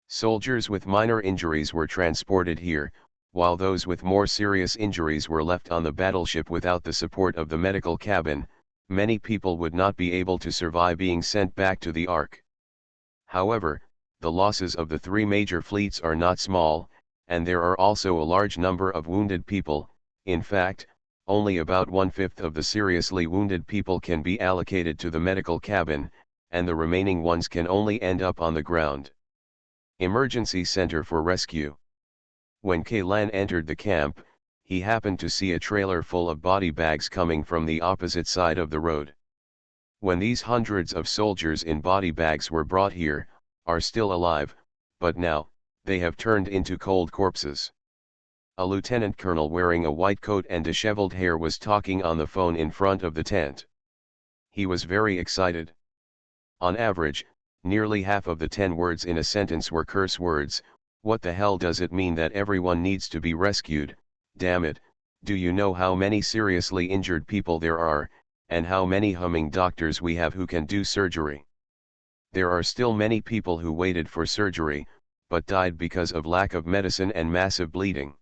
A: Soldiers with minor injuries were transported here, while those with more serious injuries were left on the battleship. Without the support of the medical cabin, many people would not be able to survive being sent back to the Ark. However, the losses of the three major fleets are not small, and there are also a large number of wounded people. In fact, only about 1/5 of the seriously wounded people can be allocated to the medical cabin, and the remaining ones can only end up on the ground. Emergency Center for Rescue. When Kaylan entered the camp, he happened to see a trailer full of body bags coming from the opposite side of the road. When these hundreds of soldiers in body bags were brought here, are still alive, but now, they have turned into cold corpses. A lieutenant colonel wearing a white coat and disheveled hair was talking on the phone in front of the tent. He was very excited. On average, nearly half of the 10 words in a sentence were curse words. What the hell does it mean that everyone needs to be rescued? Damn it, do you know how many seriously injured people there are, and how many humming doctors we have who can do surgery? There are still many people who waited for surgery, but died because of lack of medicine and massive bleeding.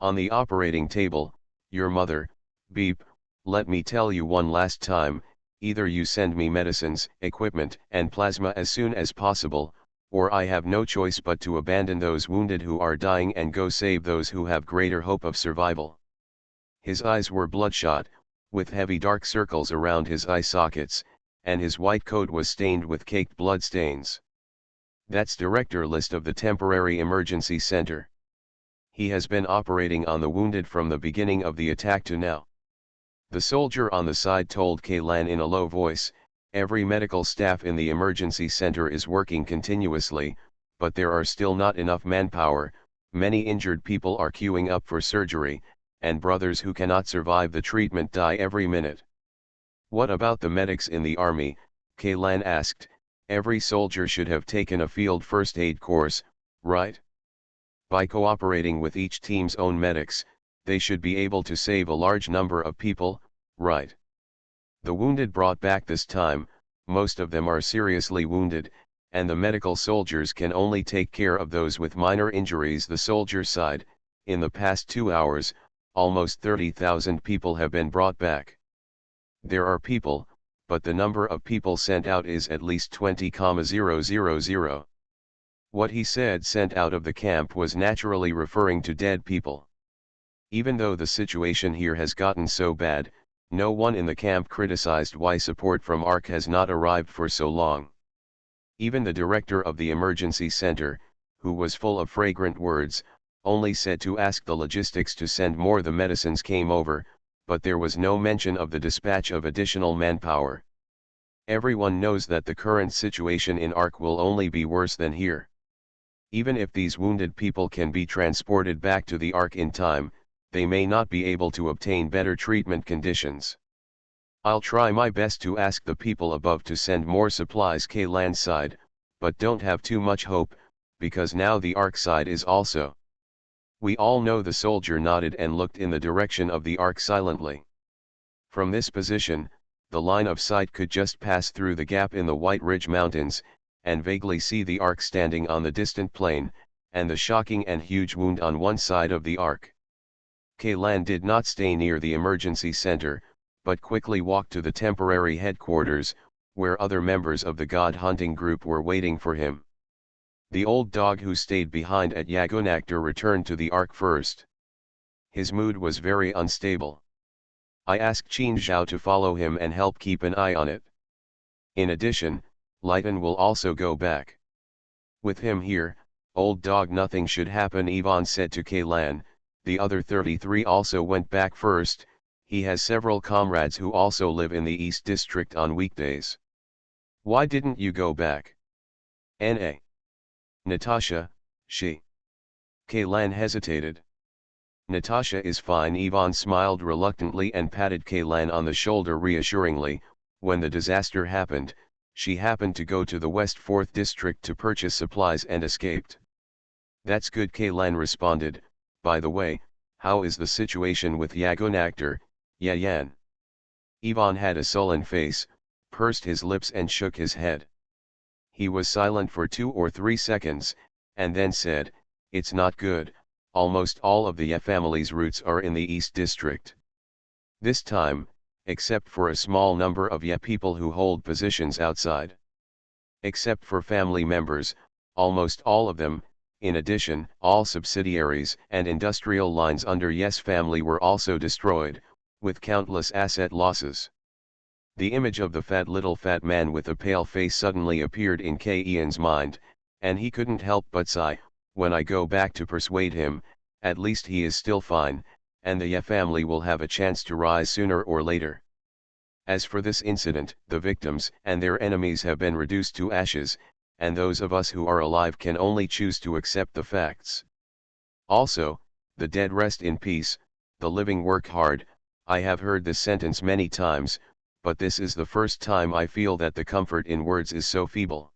A: On the operating table, your mother, beep, let me tell you one last time, either you send me medicines, equipment, and plasma as soon as possible, or I have no choice but to abandon those wounded who are dying and go save those who have greater hope of survival. His eyes were bloodshot, with heavy dark circles around his eye sockets, and his white coat was stained with caked blood stains. That's director list of the temporary emergency center. He has been operating on the wounded from the beginning of the attack to now. The soldier on the side told Kaylan in a low voice, every medical staff in the emergency center is working continuously, but there are still not enough manpower. Many injured people are queuing up for surgery, and brothers who cannot survive the treatment die every minute. What about the medics in the army? Kaylan asked. Every soldier should have taken a field first aid course, right? By cooperating with each team's own medics, they should be able to save a large number of people, right? The wounded brought back this time, most of them are seriously wounded, and the medical soldiers can only take care of those with minor injuries. The soldier sighed. In the past 2 hours, almost 30,000 people have been brought back. There are people, but the number of people sent out is at least 20,000. What he said sent out of the camp was naturally referring to dead people. Even though the situation here has gotten so bad, no one in the camp criticized why support from Ark has not arrived for so long. Even the director of the emergency center, who was full of fragrant words, only said to ask the logistics to send more. The medicines came over, but there was no mention of the dispatch of additional manpower. Everyone knows that the current situation in Ark will only be worse than here. Even if these wounded people can be transported back to the Ark in time, they may not be able to obtain better treatment conditions. I'll try my best to ask the people above to send more supplies, Kaylan sighed, but don't have too much hope, because now the Ark side is also. We all know. The soldier nodded and looked in the direction of the Ark silently. From this position, the line of sight could just pass through the gap in the White Ridge Mountains, and vaguely see the Ark standing on the distant plain, and the shocking and huge wound on one side of the ark. Kaylan did not stay near the emergency center, but quickly walked to the temporary headquarters, where other members of the god-hunting group were waiting for him. The old dog who stayed behind at Yagonactor returned to the ark first. His mood was very unstable. I asked Qin Zhao to follow him and help keep an eye on it. In addition, Lighten will also go back. With him here, old dog, nothing should happen, Yvonne said to Kaylan. The other 33 also went back first. He has several comrades who also live in the East District on weekdays. Why didn't you go back? N.A. Natasha, she. Kaylan hesitated. Natasha is fine. Yvonne smiled reluctantly and patted Kaylan on the shoulder reassuringly. When the disaster happened, she happened to go to the West 4th District to purchase supplies and escaped. That's good, Kaylan responded. By the way, how is the situation with Yagonactor, Yayan? Yvonne had a sullen face, pursed his lips and shook his head. He was silent for 2 or 3 seconds, and then said, "It's not good. Almost all of the Ya family's roots are in the East District. This time, except for a small number of Ya people who hold positions outside. Except for family members, almost all of them. In addition, all subsidiaries and industrial lines under Yes family were also destroyed, with countless asset losses." The image of the little fat man with a pale face suddenly appeared in K. Ian's mind, and he couldn't help but sigh. When I go back to persuade him, at least he is still fine, and the Ya family will have a chance to rise sooner or later. As for this incident, the victims and their enemies have been reduced to ashes, and those of us who are alive can only choose to accept the facts. Also, the dead rest in peace, the living work hard. I have heard this sentence many times, but this is the first time I feel that the comfort in words is so feeble.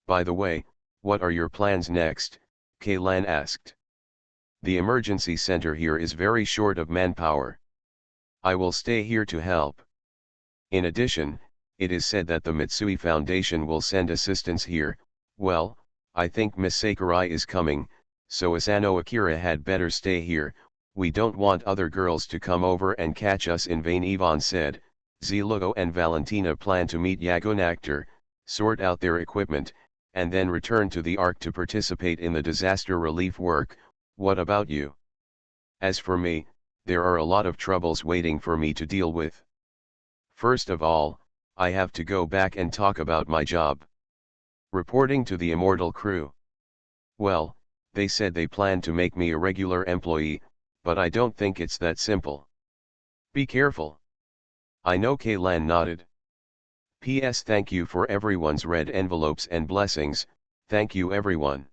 A: By the way, what are your plans next? Kaylan asked. The emergency center here is very short of manpower. I will stay here to help. In addition, it is said that the Mitsui Foundation will send assistance here. Well, I think Miss Sakurai is coming, so Asano Akira had better stay here. We don't want other girls to come over and catch us in vain, Yvonne said. Zilugo and Valentina plan to meet Yagonactor, sort out their equipment, and then return to the Ark to participate in the disaster relief work. What about you? As for me, there are a lot of troubles waiting for me to deal with. First of all, I have to go back and talk about my job. Reporting to the Immortal Crew. Well, they said they plan to make me a regular employee, but I don't think it's that simple. Be careful. I know, Kaylan nodded. P.S. Thank you for everyone's red envelopes and blessings. Thank you everyone.